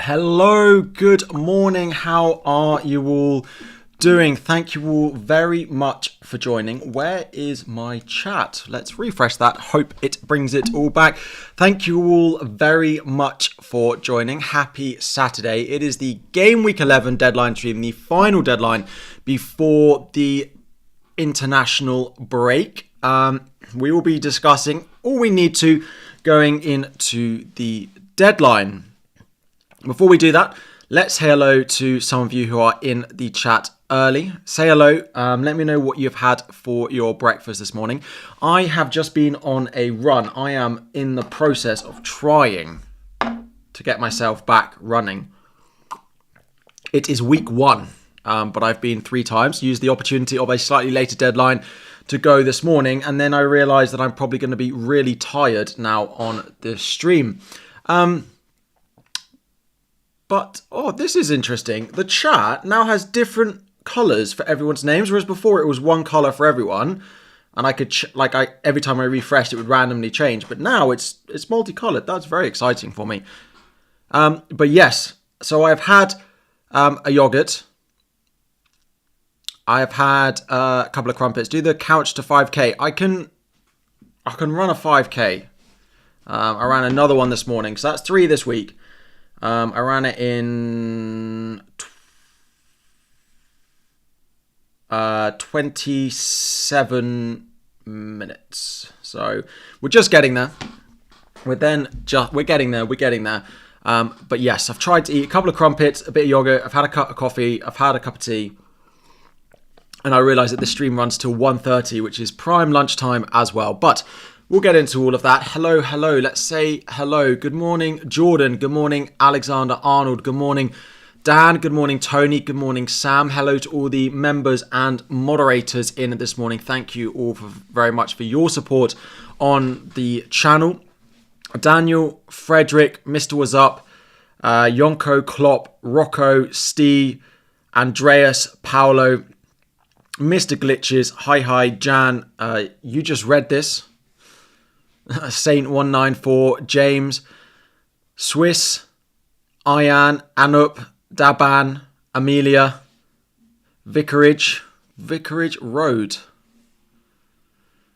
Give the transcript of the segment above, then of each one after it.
Hello, good morning. How are you all doing? Thank you all very much for joining. Where is my chat? Let's refresh that. Hope it brings it all back. Thank you all very much for joining. Happy Saturday. It is the Game Week 11 deadline stream, the final deadline before the international break. We will be discussing all we need to going into the deadline. Before we do that, let's say hello to some of you who are in the chat early. Say hello. Let me know what you've had for your breakfast this morning. I have just been on a run. I am in the process of trying to get myself back running. It is week 1, but I've been 3 times. Used the opportunity of a slightly later deadline to go this morning, and then I realised that I'm probably going to be really tired now on the stream. But, this is interesting. The chat now has different colours for everyone's names, whereas before it was one colour for everyone. And I could, every time I refreshed, it would randomly change. But now it's multicoloured. That's very exciting for me. But yes, so I've had a yogurt. I've had a couple of crumpets. Do the couch to 5k. I can run a 5k. I ran another one this morning, so that's 3 this week. I ran it in 27 minutes. So we're just getting there. We're getting there. But yes, I've tried to eat a couple of crumpets, a bit of yogurt. I've had a cup of coffee. I've had a cup of tea. And I realise that the stream runs till 1:30, which is prime lunchtime as well. But we'll get into all of that. Hello. Let's say hello. Good morning, Jordan. Good morning, Alexander Arnold. Good morning, Dan. Good morning, Tony. Good morning, Sam. Hello to all the members and moderators in this morning. Thank you all very much for your support on the channel. Daniel, Frederick, Mr. Was Up, Yonko, Klopp, Rocco, Steve, Andreas, Paolo, Mr. Glitches, hi, Jan. You just read this. Saint194, James, Swiss, Ayan, Anup, Daban, Amelia, Vicarage Road,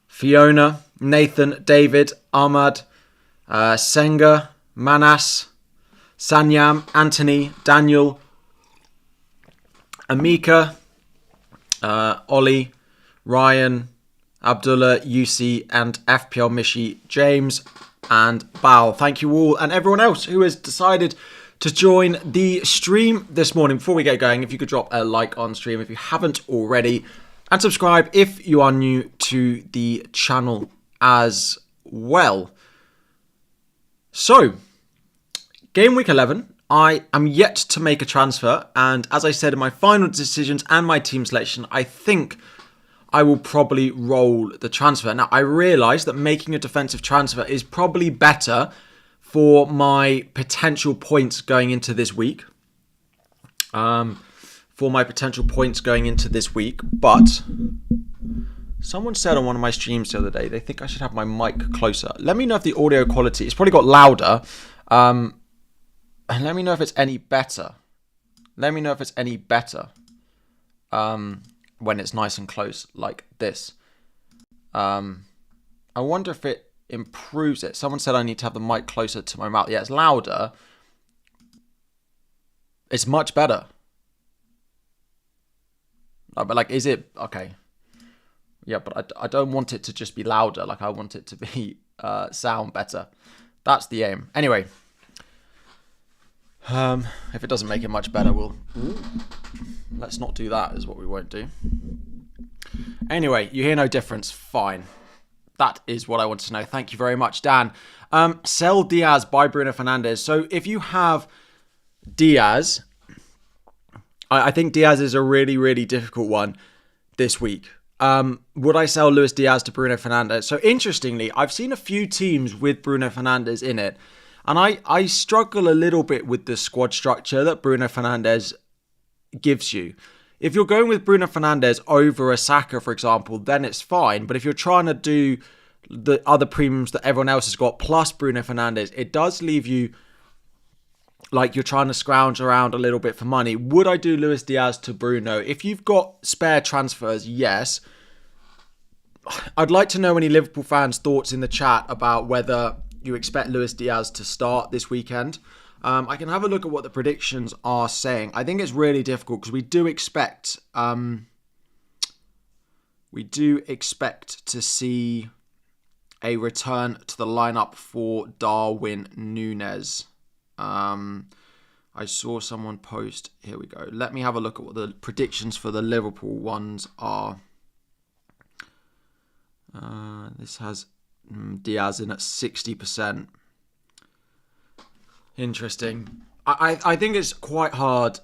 Fiona, Nathan, David, Ahmad, Senga, Manas, Sanyam, Anthony, Daniel, Amika, Ollie, Ryan, Abdullah, UC, and FPL Mishi, James, and Bal. Thank you all, and everyone else who has decided to join the stream this morning. Before we get going, if you could drop a like on stream if you haven't already, and subscribe if you are new to the channel as well. So, Game Week 11, I am yet to make a transfer, and as I said in my final decisions and my team selection, I think I will probably roll the transfer. Now, I realise that making a defensive transfer is probably better for my potential points going into this week. But someone said on one of my streams the other day, they think I should have my mic closer. Let me know if the audio quality, it's probably got louder. And let me know if it's any better. When it's nice and close like this. I wonder if it improves it. Someone said I need to have the mic closer to my mouth. Yeah, it's louder. It's much better. But is it? Okay. Yeah, but I don't want it to just be louder. I want it to be sound better. That's the aim. Anyway. If it doesn't make it much better, let's not do that, is what we won't do. Anyway, you hear no difference. Fine. That is what I want to know. Thank you very much, Dan. Sell Diaz, buy Bruno Fernandes. So if you have Diaz, I think Diaz is a really, really difficult one this week. Would I sell Luis Diaz to Bruno Fernandes? So interestingly, I've seen a few teams with Bruno Fernandes in it. And I struggle a little bit with the squad structure that Bruno Fernandes gives you. If you're going with Bruno Fernandes over a Saka, for example, then it's fine. But if you're trying to do the other premiums that everyone else has got plus Bruno Fernandes, it does leave you like you're trying to scrounge around a little bit for money, would I do Luis Diaz to Bruno? If you've got spare transfers, yes. I'd like to know any Liverpool fans' thoughts in the chat about whether you expect Luis Diaz to start this weekend. I can have a look at what the predictions are saying. I think it's really difficult because we do expect to see a return to the lineup for Darwin Núñez. I saw someone post. Here we go. Let me have a look at what the predictions for the Liverpool ones are. This has Diaz in at 60%. Interesting. I think it's quite hard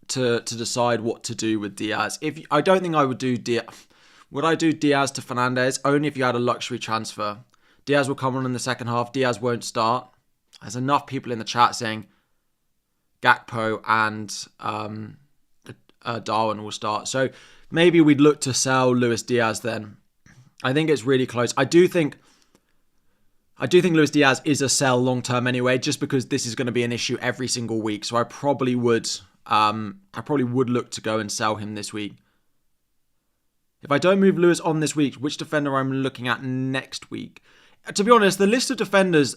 to decide what to do with Diaz. I don't think I would do Diaz. Would I do Diaz to Fernandes? Only if you had a luxury transfer. Diaz will come on in the second half. Diaz won't start. There's enough people in the chat saying Gakpo and Darwin will start. So maybe we'd look to sell Luis Diaz then. I think it's really close. I do think Luis Diaz is a sell long term anyway, just because this is going to be an issue every single week. So I probably would look to go and sell him this week. If I don't move Lewis on this week, which defender I'm looking at next week? To be honest, the list of defenders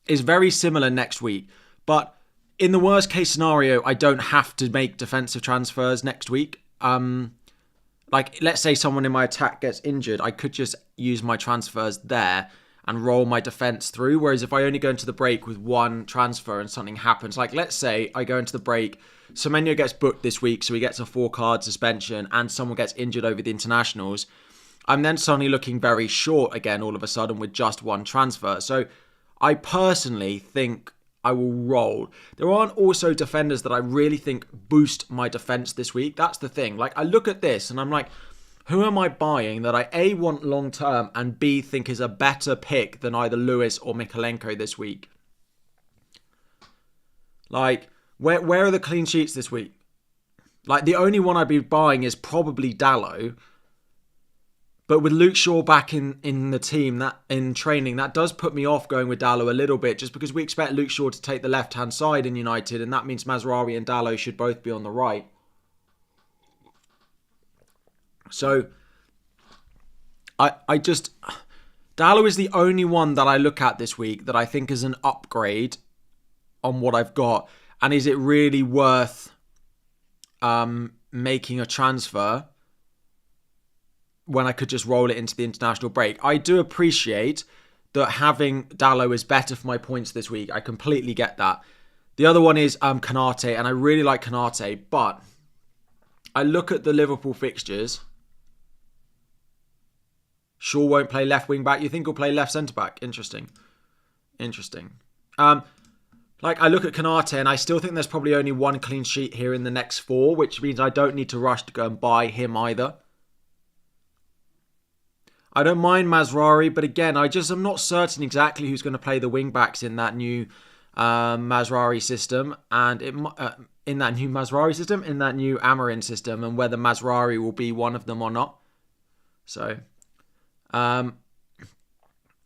is very similar next week. But in the worst case scenario, I don't have to make defensive transfers next week. Like, let's say someone in my attack gets injured, I could just use my transfers there and roll my defense through. Whereas if I only go into the break with one transfer and something happens, like let's say I go into the break, Semenyo gets booked this week, so he gets a 4-card suspension, and someone gets injured over the internationals, I'm then suddenly looking very short again all of a sudden with just one transfer. So I personally think I will roll. There aren't also defenders that I really think boost my defense this week. That's the thing. Like, I look at this and I'm like, who am I buying that I A, want long term, and B, think is a better pick than either Lewis or Mikalenko this week? Like, where are the clean sheets this week? Like, the only one I'd be buying is probably Dalot. But with Luke Shaw back in the team, that in training, that does put me off going with Dalot a little bit, just because we expect Luke Shaw to take the left-hand side in United, and that means Mazraoui and Dalot should both be on the right. So, Dalot is the only one that I look at this week that I think is an upgrade on what I've got. And is it really worth making a transfer when I could just roll it into the international break? I do appreciate that having Dalot is better for my points this week. I completely get that. The other one is Konate, and I really like Konate, but I look at the Liverpool fixtures. Shaw won't play left wing back. You think he'll play left centre back? Interesting. Like, I look at Konate and I still think there's probably only one clean sheet here in the next 4, which means I don't need to rush to go and buy him either. I don't mind Mazraoui, but again, I'm not certain exactly who's going to play the wing backs in that new Mazraoui system, and in that new Amarin system, and whether Mazraoui will be one of them or not. So,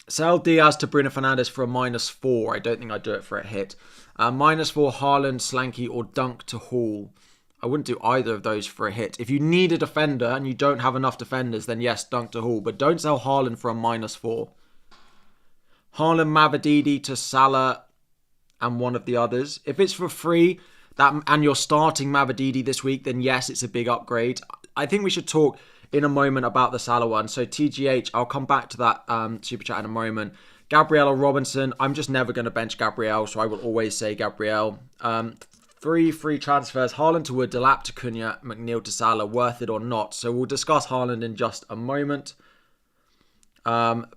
sell Diaz to Bruno Fernandes for a -4. I don't think I'd do it for a hit. -4 Haaland, Slanky, or Dunk to Hall. I wouldn't do either of those for a hit. If you need a defender and you don't have enough defenders, then yes, Dunk to Hall. But don't sell Haaland for a -4. Haaland, Mavididi to Salah and one of the others. If it's for free and you're starting Mavididi this week, then yes, it's a big upgrade. I think we should talk in a moment about the Salah one. So TGH, I'll come back to that super chat in a moment. Gabriel or Robinson, I'm just never going to bench Gabriel, so I will always say Gabriel. 3 free transfers, Haaland to Wood, Delap to Cunha, McNeil to Salah, worth it or not. So we'll discuss Haaland in just a moment.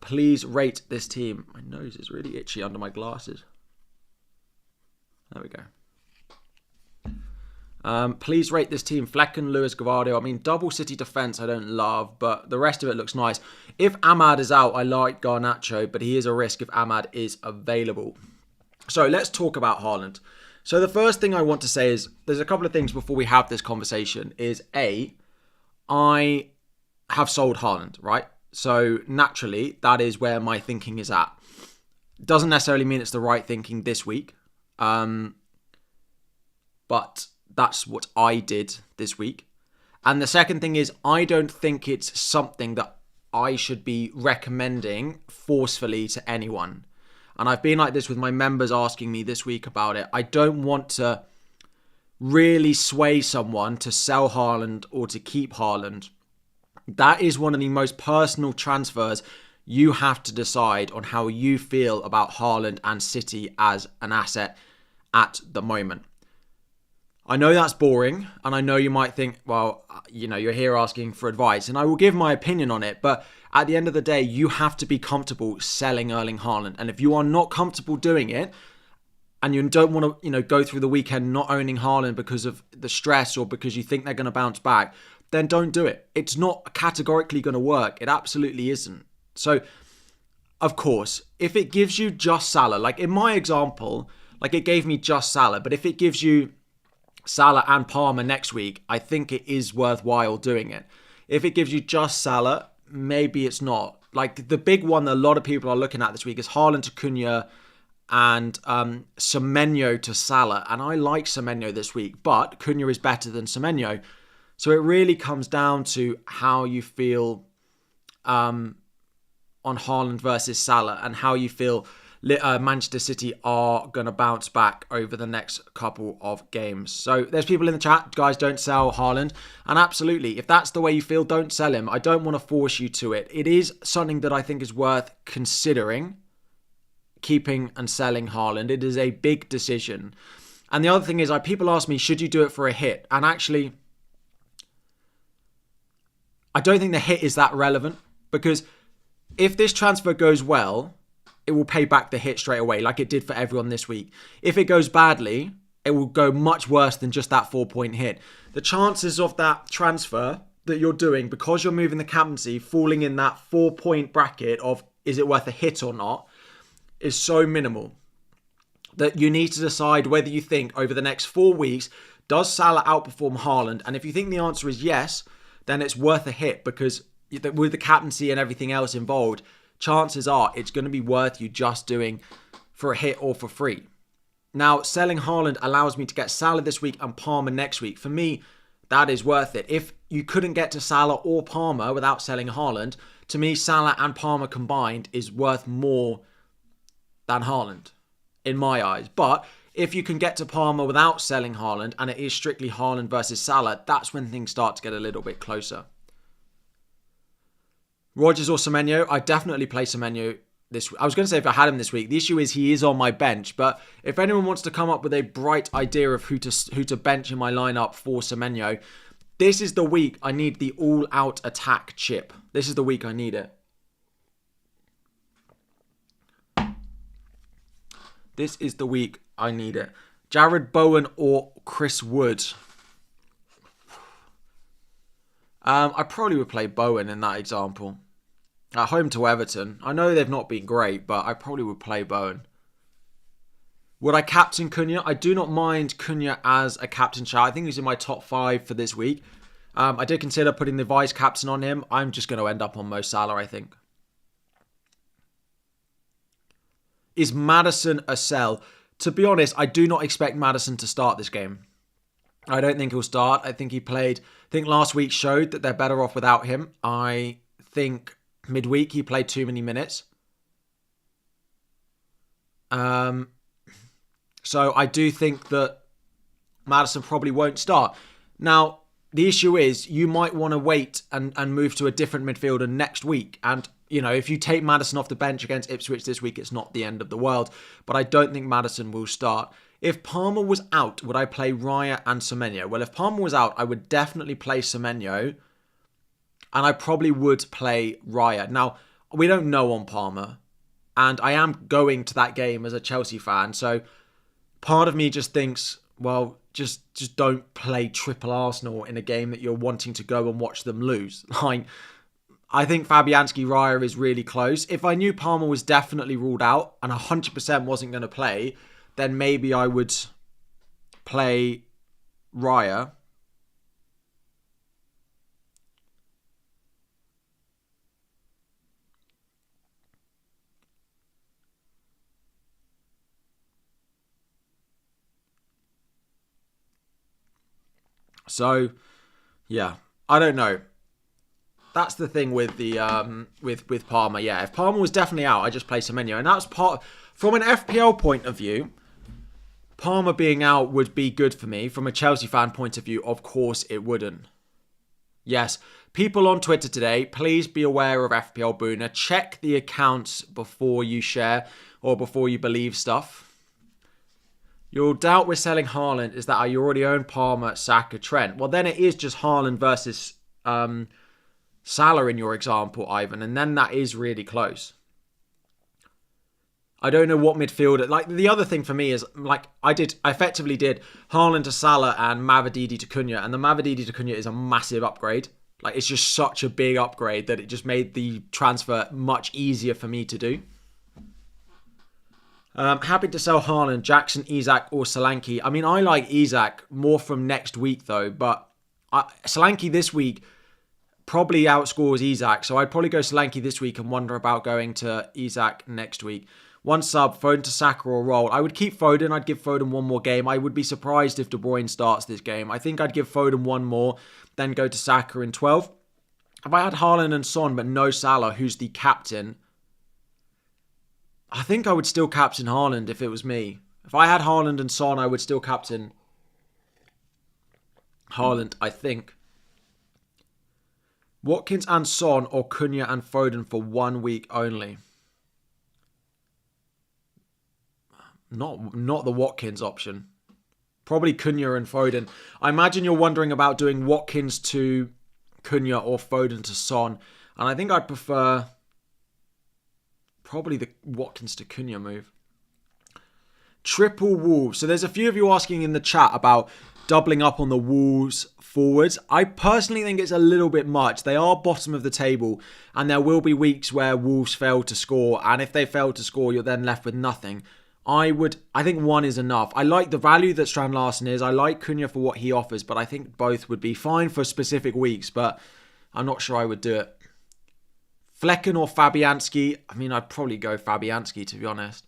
Please rate this team. My nose is really itchy under my glasses. There we go. Please rate this team. Flecken, Lewis, Gavardo. I mean, double City defence I don't love, but the rest of it looks nice. If Ahmad is out, I like Garnacho, but he is a risk if Ahmad is available. So let's talk about Haaland. So the first thing I want to say is, there's a couple of things before we have this conversation, is A, I have sold Haaland, right? So naturally, that is where my thinking is at. Doesn't necessarily mean it's the right thinking this week. But that's what I did this week. And the second thing is, I don't think it's something that I should be recommending forcefully to anyone. And I've been like this with my members asking me this week about it. I don't want to really sway someone to sell Haaland or to keep Haaland. That is one of the most personal transfers. You have to decide on how you feel about Haaland and City as an asset at the moment. I know that's boring, and I know you might think, well, you're here asking for advice, and I will give my opinion on it, but at the end of the day, you have to be comfortable selling Erling Haaland, and if you are not comfortable doing it, and you don't want to, go through the weekend not owning Haaland because of the stress or because you think they're going to bounce back, then don't do it. It's not categorically going to work. It absolutely isn't. So, of course, if it gives you just Salah, like in my example, like it gave me just Salah, but if it gives you Salah and Palmer next week, I think it is worthwhile doing it. If it gives you just Salah, maybe it's not. Like the big one that a lot of people are looking at this week is Haaland to Cunha and Semenyo to Salah. And I like Semenyo this week, but Cunha is better than Semenyo. So it really comes down to how you feel on Haaland versus Salah and how you feel Manchester City are going to bounce back over the next couple of games. So there's people in the chat, guys, don't sell Haaland. And absolutely, if that's the way you feel, don't sell him. I don't want to force you to it. It is something that I think is worth considering, keeping and selling Haaland. It is a big decision. And the other thing is, people ask me, should you do it for a hit? And actually, I don't think the hit is that relevant, because if this transfer goes well, it will pay back the hit straight away, like it did for everyone this week. If it goes badly, it will go much worse than just that 4-point hit. The chances of that transfer that you're doing, because you're moving the captaincy, falling in that 4-point bracket of is it worth a hit or not, is so minimal that you need to decide whether you think over the next 4 weeks, does Salah outperform Haaland? And if you think the answer is yes, then it's worth a hit, because with the captaincy and everything else involved, chances are it's going to be worth you just doing for a hit or for free. Now, selling Haaland allows me to get Salah this week and Palmer next week. For me, that is worth it. If you couldn't get to Salah or Palmer without selling Haaland, to me, Salah and Palmer combined is worth more than Haaland, in my eyes. But if you can get to Palmer without selling Haaland, and it is strictly Haaland versus Salah, that's when things start to get a little bit closer. Rodgers or Semenyo? I definitely play Semenyo this week. I was going to say if I had him this week. The issue is he is on my bench. But if anyone wants to come up with a bright idea of who to bench in my lineup for Semenyo, this is the week I need the all-out attack chip. This is the week I need it. This is the week I need it. Jared Bowen or Chris Wood? I probably would play Bowen in that example. At home to Everton. I know they've not been great, but I probably would play Bowen. Would I captain Cunha? I do not mind Cunha as a captain shout. I think he's in my top 5 for this week. I did consider putting the vice captain on him. I'm just going to end up on Mo Salah, I think. Is Maddison a sell? To be honest, I do not expect Maddison to start this game. I don't think he'll start. I think last week showed that they're better off without him. I think midweek he played too many minutes. So I do think that Maddison probably won't start. Now, the issue is you might want to wait and move to a different midfielder next week. And, if you take Maddison off the bench against Ipswich this week, it's not the end of the world. But I don't think Maddison will start. If Palmer was out, would I play Raya and Semenyo? Well, if Palmer was out, I would definitely play Semenyo. And I probably would play Raya. Now, we don't know on Palmer. And I am going to that game as a Chelsea fan. So part of me just thinks, well, just don't play triple Arsenal in a game that you're wanting to go and watch them lose. I think Fabianski Raya is really close. If I knew Palmer was definitely ruled out and 100% wasn't going to play, then maybe I would play Raya. So, yeah, I don't know. That's the thing with the with Palmer. Yeah, if Palmer was definitely out, I just play Semenyo, and that's part from an FPL point of view. Palmer being out would be good for me. From a Chelsea fan point of view, of course it wouldn't. Yes, people on Twitter today, please be aware of FPL Booner. Check the accounts before you share or before you believe stuff. Your doubt with selling Haaland is that you already own Palmer, Saka, Trent. Well, then it is just Haaland versus Salah in your example, Ivan, and then that is really close. I don't know what midfielder. Like, the other thing for me is, like, I effectively did Haaland to Salah and Mavididi to Cunha, and the Mavididi to Cunha is a massive upgrade. Like, it's just such a big upgrade that it just made the transfer much easier for me to do. Happy to sell Haaland, Jackson, Isak, or Solanke. I mean, I like Isak more from next week, though, but Solanke this week probably outscores Isak, so I'd probably go Solanke this week and wonder about going to Isak next week. One sub, Foden to Saka or roll. I would keep Foden. I'd give Foden one more game. I would be surprised if De Bruyne starts this game. I think I'd give Foden one more, then go to Saka in 12. If I had Haaland and Son, but no Salah, who's the captain, I think I would still captain Haaland if it was me. If I had Haaland and Son, I would still captain Haaland, I think. Watkins and Son or Cunha and Foden for 1 week only. Not the Watkins option. Probably Cunha and Foden. I imagine you're wondering about doing Watkins to Cunha or Foden to Son. And I think I'd prefer probably the Watkins to Cunha move. Triple Wolves. So there's a few of you asking in the chat about doubling up on the Wolves forwards. I personally think it's a little bit much. They are bottom of the table, and there will be weeks where Wolves fail to score, and if they fail to score, you're then left with nothing. I think one is enough. I like the value that Strand Larsen is. I like Cunha for what he offers, but I think both would be fine for specific weeks, but I'm not sure I would do it. Flecken or Fabianski? I mean, I'd probably go Fabianski, to be honest.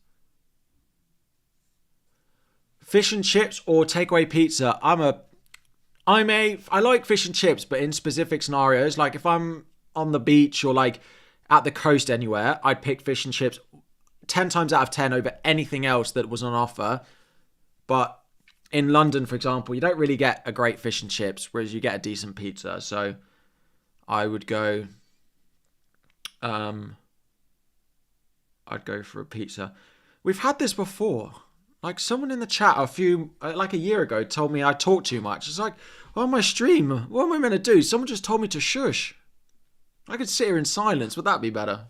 Fish and chips or takeaway pizza? I like fish and chips, but in specific scenarios, like if I'm on the beach or like at the coast anywhere, I'd pick fish and chips 10 times out of 10 over anything else that was on offer. But in London, for example, you don't really get a great fish and chips, whereas you get a decent pizza. So I would go, I'd go for a pizza. We've had this before. Like someone in the chat like a year ago told me I talk too much. It's like, on my stream, what am I meant to do? Someone just told me to shush. I could sit here in silence. Would that be better?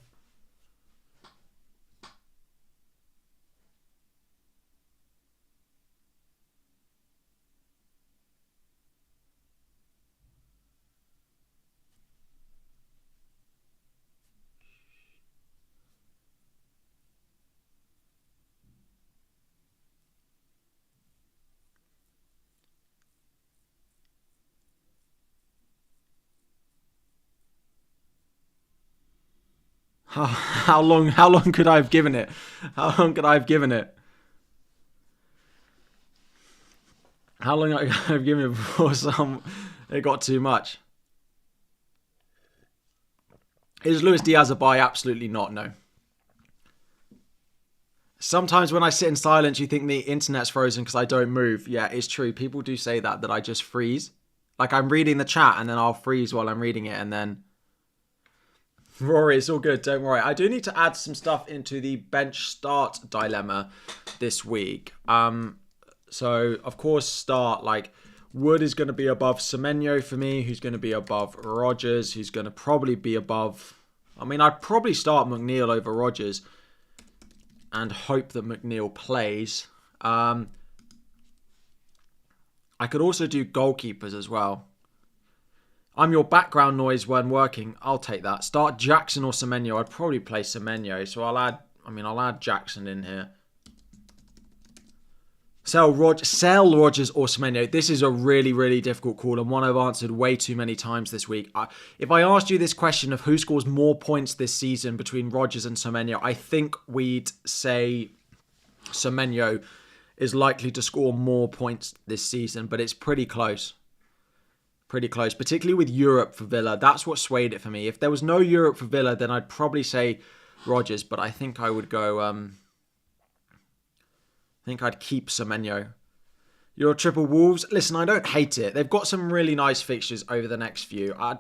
How long could I have given it? How long could I have given it? How long could I have given it before it got too much? Is Luis Diaz a buy? Absolutely not, no. Sometimes when I sit in silence, you think the internet's frozen because I don't move. Yeah, it's true. People do say that I just freeze. Like I'm reading the chat and then I'll freeze while I'm reading it and then... Rory, it's all good. Don't worry. I do need to add some stuff into the bench start dilemma this week. So, of course, start like Wood is going to be above Semenyo for me, who's going to be above Rodgers, who's going to probably be above... I mean, I'd probably start McNeil over Rodgers and hope that McNeil plays. I could also do goalkeepers as well. I'm your background noise when working. I'll take that. Start Jackson or Semenyo. I'd probably play Semenyo, so I'll add Jackson in here. Sell Rodgers or Semenyo. This is a really, really difficult call and one I've answered way too many times this week. If I asked you this question of who scores more points this season between Rodgers and Semenyo, I think we'd say Semenyo is likely to score more points this season, but it's pretty close. Pretty close, particularly with Europe for Villa. That's what swayed it for me. If there was no Europe for Villa, then I'd probably say Rodgers, but I think I would go... I think I'd keep Semenyo. Your triple Wolves, listen, I don't hate it. They've got some really nice fixtures over the next few. I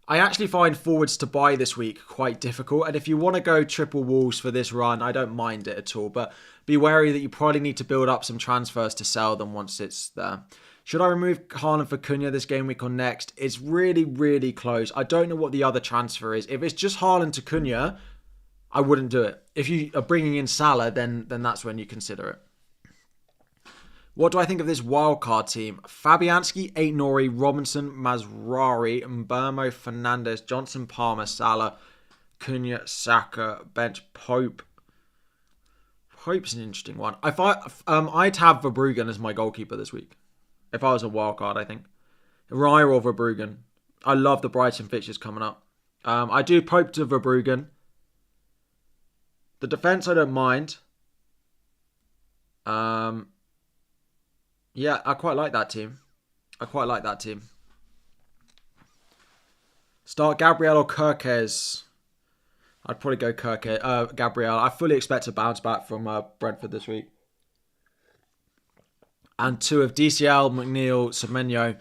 actually find forwards to buy this week quite difficult. And if you want to go triple Wolves for this run, I don't mind it at all. But be wary that you probably need to build up some transfers to sell them once it's there. Should I remove Haaland for Cunha this game week or next? It's really, really close. I don't know what the other transfer is. If it's just Haaland to Cunha, I wouldn't do it. If you are bringing in Salah, then that's when you consider it. What do I think of this wildcard team? Fabianski, Aït-Nouri, Robinson, Mazraoui, Mbeumo, Fernandes, Johnson, Palmer, Salah, Cunha, Saka, bench, Pope. Pope's an interesting one. I'd have Verbruggen as my goalkeeper this week. If I was a wildcard, I think. Raya or Verbruggen. I love the Brighton fixtures coming up. I do Pope to Verbruggen. The defence I don't mind. Yeah, I quite like that team. Start Gabriel or Kirkes? I'd probably go Gabriel. I fully expect to bounce back from Brentford this week. And 2 of DCL, McNeil, Semenyo.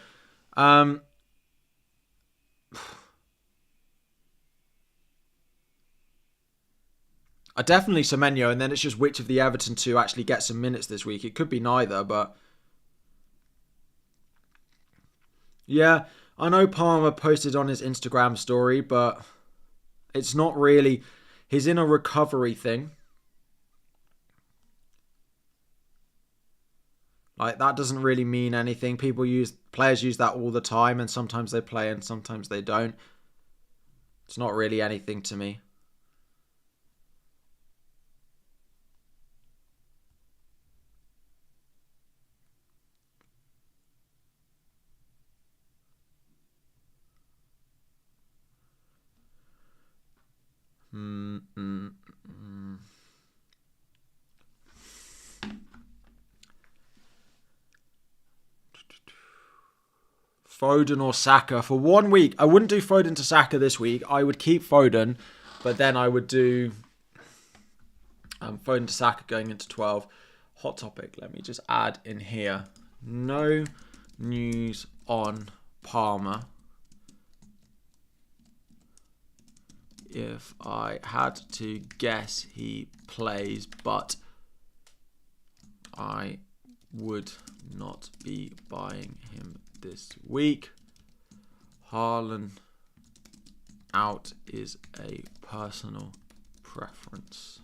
Definitely Semenyo, and then it's just which of the Everton 2 actually get some minutes this week. It could be neither, but... Yeah, I know Palmer posted on his Instagram story, but it's not really... He's in a recovery thing. Like, that doesn't really mean anything. Players use that all the time, and sometimes they play and sometimes they don't. It's not really anything to me. Foden or Saka for 1 week. I wouldn't do Foden to Saka this week. I would keep Foden, but then I would do Foden to Saka going into 12. Hot topic. Let me just add in here. No news on Palmer. If I had to guess, he plays, but I would not be buying him this week. Haaland out is a personal preference.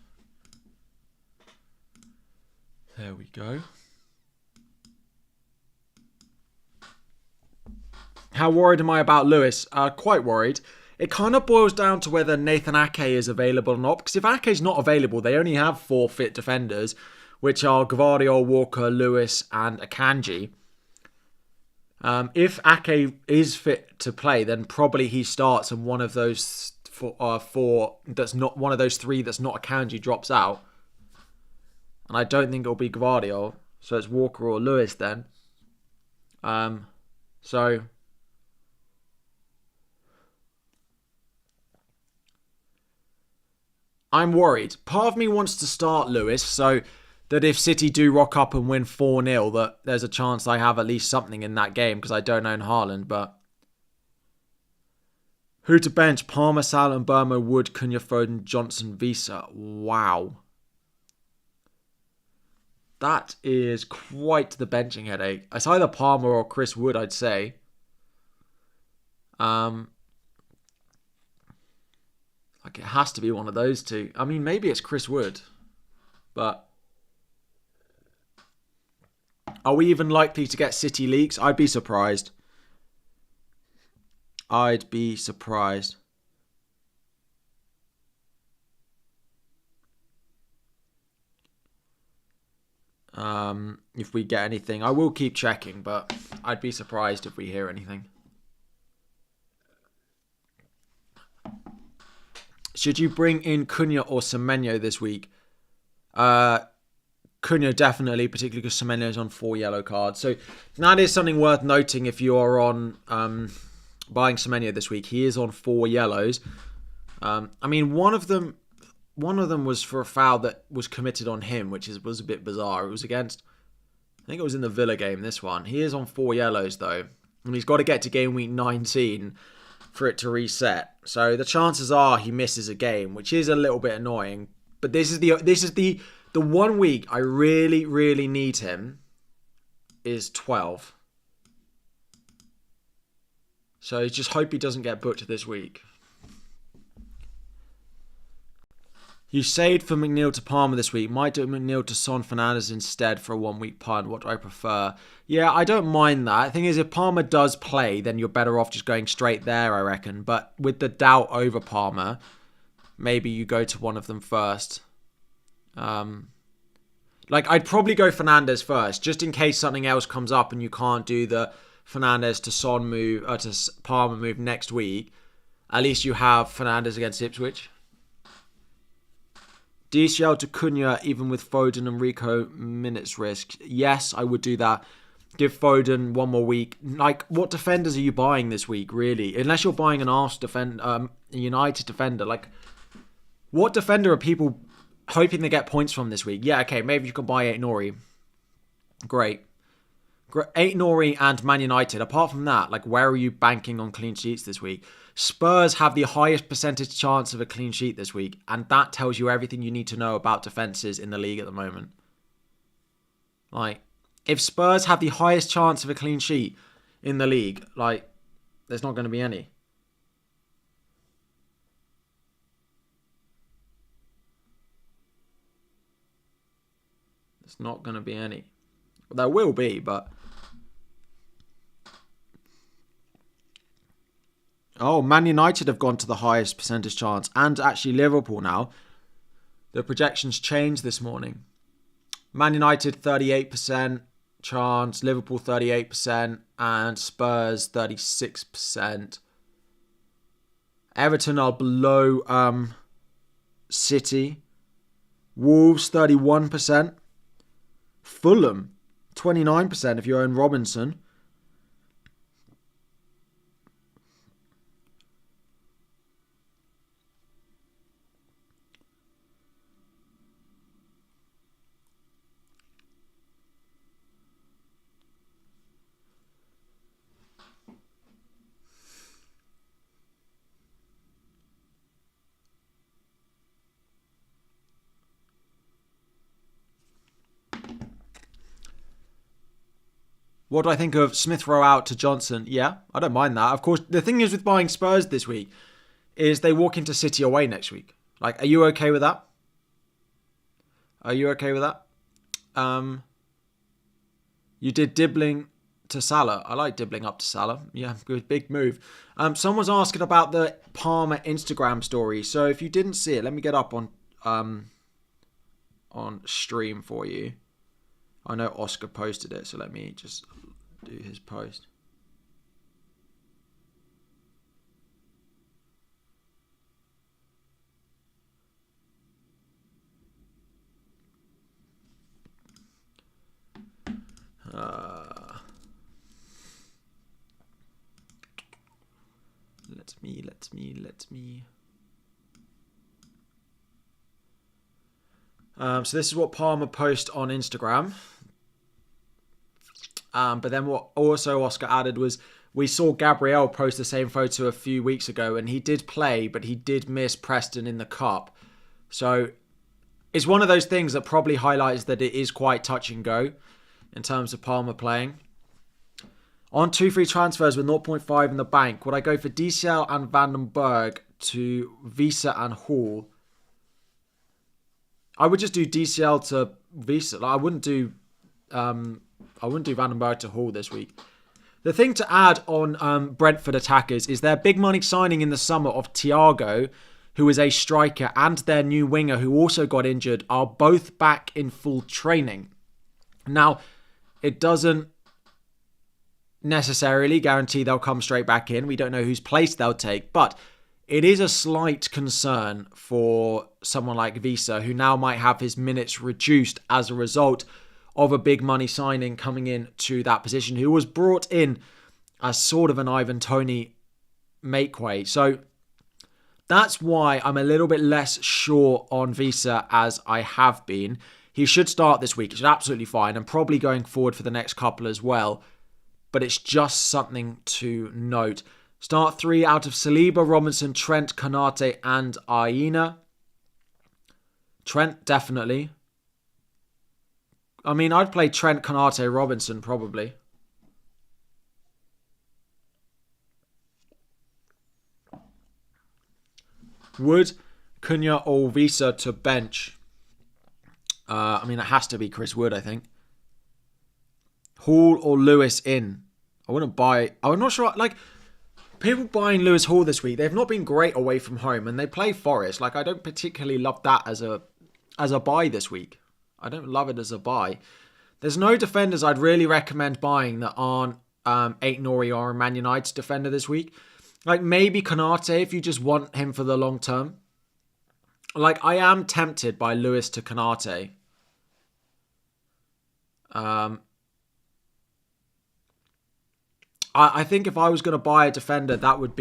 There we go. How worried am I about Lewis? Quite worried. It kind of boils down to whether Nathan Ake is available or not. Because if Ake's not available, they only have 4 fit defenders, which are Gvardiol, Walker, Lewis, and Akanji. If Ake is fit to play, then probably he starts, and one of those 4 that's not one of those 3 that's not Akanji drops out. And I don't think it'll be Gvardiol, so it's Walker or Lewis then. So I'm worried. Part of me wants to start Lewis, so that if City do rock up and win 4-0, that there's a chance I have at least something in that game, because I don't own Haaland, but... Who to bench? Palmer, Salah, and Mbeumo, Wood, Cunha, Foden, Johnson, Visa. Wow. That is quite the benching headache. It's either Palmer or Chris Wood, I'd say. Like, it has to be one of those 2. I mean, maybe it's Chris Wood, but... Are we even likely to get City leaks? I'd be surprised. If we get anything. I will keep checking, but I'd be surprised if we hear anything. Should you bring in Cunha or Semenyo this week? Cunha Cunha definitely, particularly because Semenyo is on 4 yellow cards. So that is something worth noting if you are on buying Semenyo this week. He is on 4 yellows. I mean, one of them was for a foul that was committed on him, which was a bit bizarre. It was against, I think it was in the Villa game, this one. He is on 4 yellows, though. And he's got to get to game week 19 for it to reset. So the chances are he misses a game, which is a little bit annoying. But this is the 1 week I really, really need him is 12. So just hope he doesn't get booked this week. You saved for McNeil to Palmer this week. Might do McNeil to Son Fernandes instead for a 1 week punt. What do I prefer? Yeah, I don't mind that. The thing is, if Palmer does play, then you're better off just going straight there, I reckon. But with the doubt over Palmer, maybe you go to one of them first. I'd probably go Fernandes first, just in case something else comes up and you can't do the Fernandes to Son move, or to Palmer move next week. At least you have Fernandes against Ipswich. DCL to Cunha, even with Foden and Rico minutes risk. Yes, I would do that. Give Foden 1 more week. What defenders are you buying this week, really? Unless you're buying an a United defender. What defender are people hoping they get points from this week? Yeah, okay, maybe you can buy Aït-Nouri. Great. Aït-Nouri and Man United. Apart from that, where are you banking on clean sheets this week? Spurs have the highest percentage chance of a clean sheet this week, and that tells you everything you need to know about defences in the league at the moment. If Spurs have the highest chance of a clean sheet in the league, there's not going to be any. There's not going to be any. There will be, but... Oh, Man United have gone to the highest percentage chance. And actually Liverpool now. The projections changed this morning. Man United 38% chance. Liverpool 38%. And Spurs 36%. Everton are below City. Wolves 31%. Fulham 29% if you own Robinson. What do I think of Smith Rowe out to Johnson? Yeah, I don't mind that. Of course, the thing is with buying Spurs this week is they walk into City away next week. Are you okay with that? Are you okay with that? You did dibbling to Salah. I like dibbling up to Salah. Yeah, good, big move. Someone's asking about the Palmer Instagram story. So if you didn't see it, let me get up on stream for you. I know Oscar posted it, so let me just do his post. Let me. So this is what Palmer posted on Instagram. But then what also Oscar added was, we saw Gabriel post the same photo a few weeks ago, and he did play, but he did miss Preston in the cup. So it's one of those things that probably highlights that it is quite touch and go in terms of Palmer playing. On 2 free transfers with 0.5 in the bank, would I go for DCL and Vandenberg to Visa and Hall? I would just do DCL to Visa. I wouldn't do Vandenberg to Hall this week. The thing to add on Brentford attackers is their big money signing in the summer of Thiago, who is a striker, and their new winger, who also got injured, are both back in full training. Now, it doesn't necessarily guarantee they'll come straight back in. We don't know whose place they'll take. But it is a slight concern for someone like Visa, who now might have his minutes reduced as a result of a big money signing coming in to that position, who was brought in as sort of an Ivan Toney makeway. So that's why I'm a little bit less sure on Visa as I have been. He should start this week. It's absolutely fine, and probably going forward for the next couple as well. But it's just something to note. Start 3 out of Saliba, Robinson, Trent, Konate and Aina. Trent, definitely. I mean, I'd play Trent, Konate, Robinson, probably. Would Cunha or Visa to bench? I mean, it has to be Chris Wood, I think. Hall or Lewis in? I wouldn't buy... I'm not sure... Like, people buying Lewis Hall this week, they've not been great away from home, and they play Forest. Like, I don't particularly love that as a buy this week. I don't love it as a buy. There's no defenders I'd really recommend buying that aren't Aït-Nouri or a Man United's defender this week. Like, maybe Konate if you just want him for the long term. Like, I am tempted by Lewis to Konate. I think if I was going to buy a defender, that would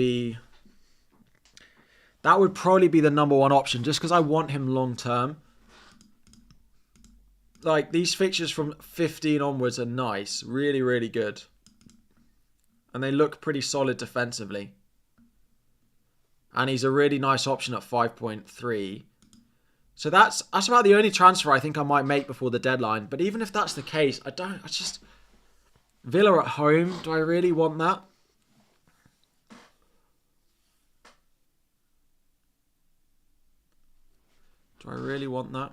probably be the number one option, just because I want him long term. Like, these fixtures from 15 onwards are nice. Really, really good. And they look pretty solid defensively. And he's a really nice option at 5.3. So that's about the only transfer I think I might make before the deadline. But even if that's the case, Villa at home, do I really want that? Do I really want that?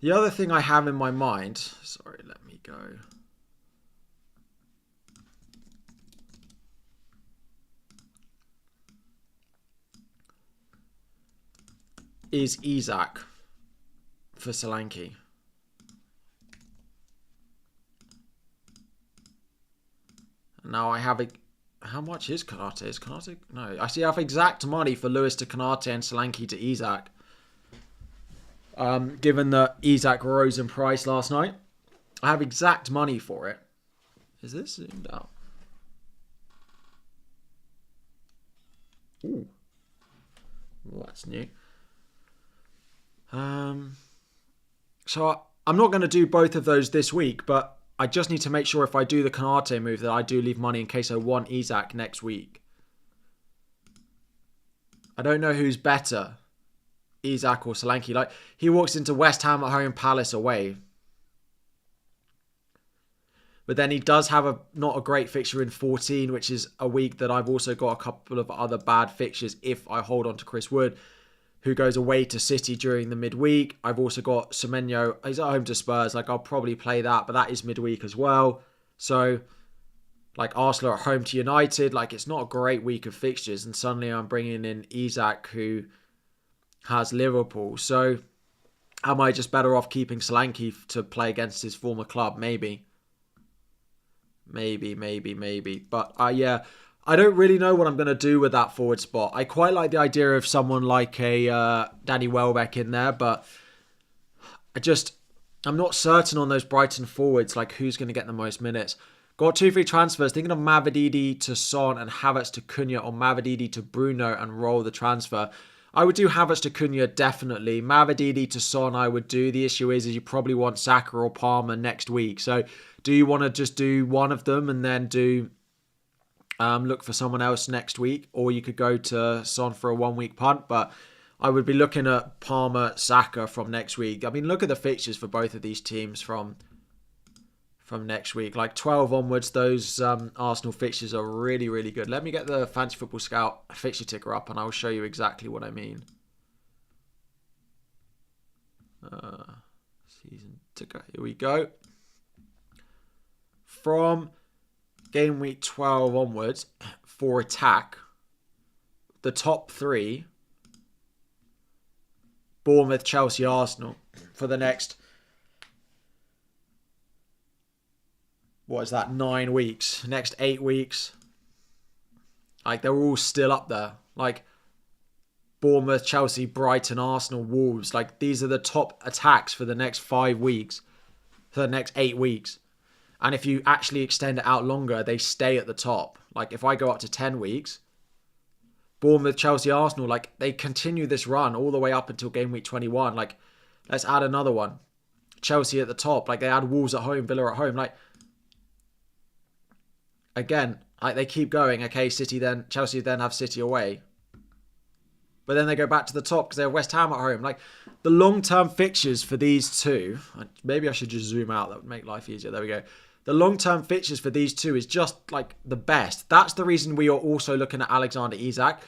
The other thing I have in my mind... Sorry, let me go... is Isak for Solanke. Now I have... How much is Konate? Is Konate... No. I see I have exact money for Lewis to Konate and Solanke to Isak. Given that Isak rose in price last night. I have exact money for it. Is this zoomed out? Ooh. Well, that's new. So I'm not going to do both of those this week, but I just need to make sure if I do the Konate move that I do leave money in case I want Isak next week. I don't know who's better, Isak or Solanke. Like, he walks into West Ham at home, Palace away. But then he does have not a great fixture in 14, which is a week that I've also got a couple of other bad fixtures if I hold on to Chris Wood, who goes away to City during the midweek. I've also got Semenyo. He's at home to Spurs. Like, I'll probably play that, but that is midweek as well. So, like, Arsenal are at home to United. Like, it's not a great week of fixtures. And suddenly I'm bringing in Isak, who has Liverpool. So, am I just better off keeping Solanke to play against his former club? Maybe. But, yeah... I don't really know what I'm going to do with that forward spot. I quite like the idea of someone like a Danny Welbeck in there, but I'm not certain on those Brighton forwards, like who's going to get the most minutes. Got 2 free transfers, thinking of Mavididi to Son and Havertz to Cunha, or Mavididi to Bruno and roll the transfer. I would do Havertz to Cunha, definitely. Mavididi to Son, I would do. The issue is you probably want Saka or Palmer next week. So do you want to just do one of them and then do... look for someone else next week, or you could go to Son for a 1-week punt, but I would be looking at Palmer, Saka from next week. I mean, look at the fixtures for both of these teams from next week. Like 12 onwards, those Arsenal fixtures are really, really good. Let me get the Fantasy Football Scout fixture ticker up and I'll show you exactly what I mean. Season ticker, here we go. From game week 12 onwards, for attack, the top 3, Bournemouth, Chelsea, Arsenal, for the next, 9 weeks, next 8 weeks. Like, they're all still up there. Like, Bournemouth, Chelsea, Brighton, Arsenal, Wolves. Like, these are the top attacks for the next 5 weeks. For the next 8 weeks. And if you actually extend it out longer, they stay at the top. Like, if I go up to 10 weeks, Bournemouth, Chelsea, Arsenal, like, they continue this run all the way up until game week 21. Like, let's add another one. Chelsea at the top. Like, they add Wolves at home, Villa at home. Like, again, like, they keep going. Okay, Chelsea then have City away. But then they go back to the top because they have West Ham at home. Like, the long-term fixtures for these two, maybe I should just zoom out. That would make life easier. There we go. The long-term fixtures for these two is just, like, the best. That's the reason we are also looking at Alexander Isak.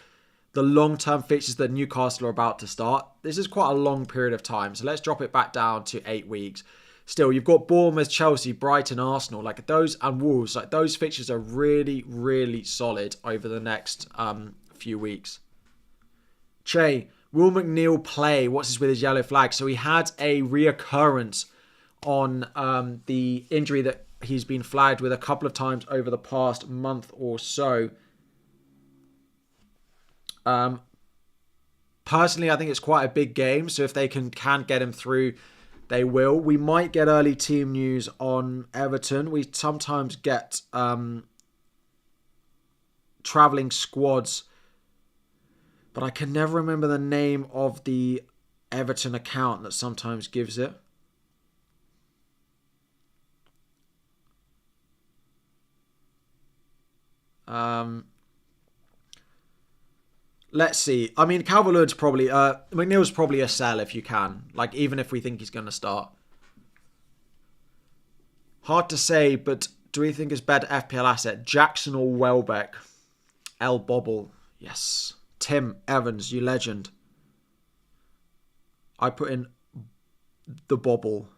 The long-term fixtures that Newcastle are about to start. This is quite a long period of time. So let's drop it back down to 8 weeks. Still, you've got Bournemouth, Chelsea, Brighton, Arsenal. Like, those, and Wolves. Like, those fixtures are really, really solid over the next few weeks. Chaël, will McNeil play? What's this with his yellow flag? So he had a reoccurrence on the injury that he's been flagged with a couple of times over the past month or so. Personally, I think it's quite a big game. So if they can get him through, they will. We might get early team news on Everton. We sometimes get travelling squads, but I can never remember the name of the Everton account that sometimes gives it. Let's see. I mean, Calvert-Lewin's probably... McNeil's probably a sell if you can. Like, even if we think he's going to start. Hard to say, but do we think it's better FPL asset? Jackson or Welbeck? El Bobble. Yes. Tim Evans, you legend. I put in the Bobble.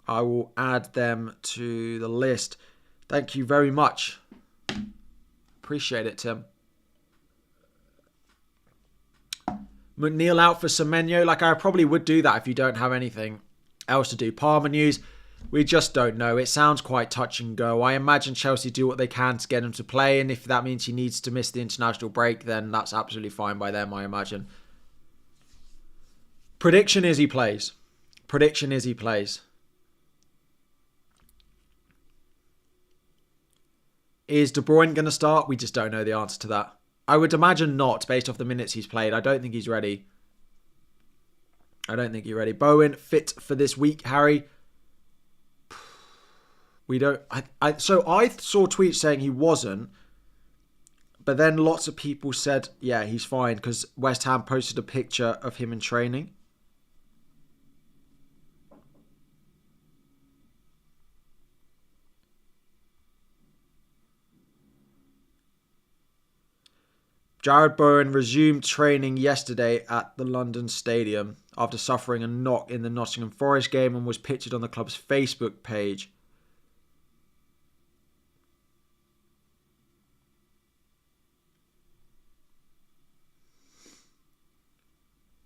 I will add them to the list. Thank you very much. Appreciate it, Tim. McNeil out for Semenyo. Like, I probably would do that if you don't have anything else to do. Palmer news. We just don't know. It sounds quite touch and go. I imagine Chelsea do what they can to get him to play. And if that means he needs to miss the international break, then that's absolutely fine by them, I imagine. Prediction is he plays. Prediction is he plays. Is De Bruyne going to start? We just don't know the answer to that. I would imagine not, based off the minutes he's played. I don't think he's ready. I don't think he's ready. Bowen, fit for this week, Harry. We don't... So I saw tweets saying he wasn't. But then lots of people said, yeah, he's fine. Because West Ham posted a picture of him in training. Jarrod Bowen resumed training yesterday at the London Stadium after suffering a knock in the Nottingham Forest game and was pictured on the club's Facebook page.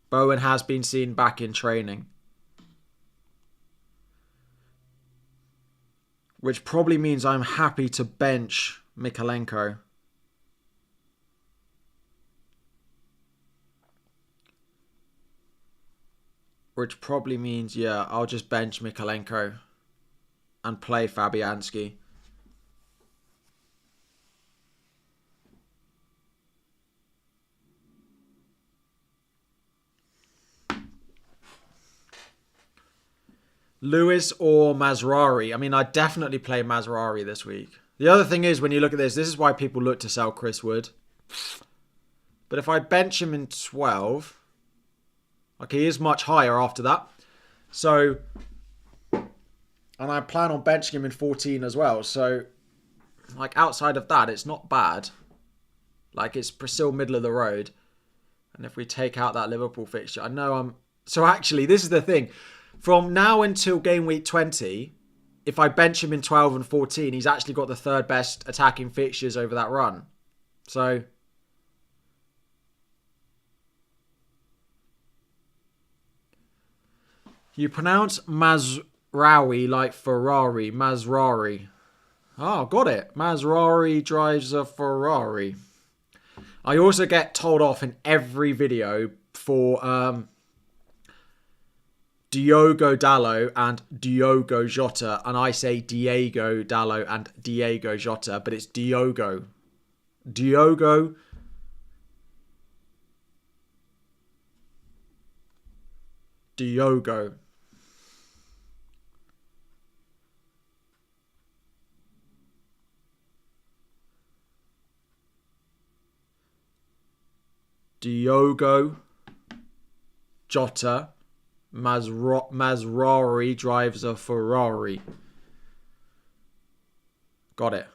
Bowen has been seen back in training. Which probably means I'm happy to bench Mykolenko. Which probably means, yeah, I'll just bench Mykolenko and play Fabianski. Lewis or Mazraoui? I mean, I'd definitely play Mazraoui this week. The other thing is, when you look at this is why people look to sell Chris Wood. But if I bench him in 12... Okay, he is much higher after that. So, and I plan on benching him in 14 as well. So, like, outside of that, it's not bad. Like, it's still middle of the road. And if we take out that Liverpool fixture, I know I'm... So, actually, this is the thing. From now until game week 20, if I bench him in 12 and 14, he's actually got the third best attacking fixtures over that run. So... You pronounce Mazraoui like Ferrari. Mazraoui. Oh, got it. Maserati drives a Ferrari. I also get told off in every video for Diogo Dallo and Diogo Jota, and I say Diego Dallo and Diego Jota, but it's Diogo. Diogo. Diogo. Diogo Jota. Maserati drives a Ferrari. Got it.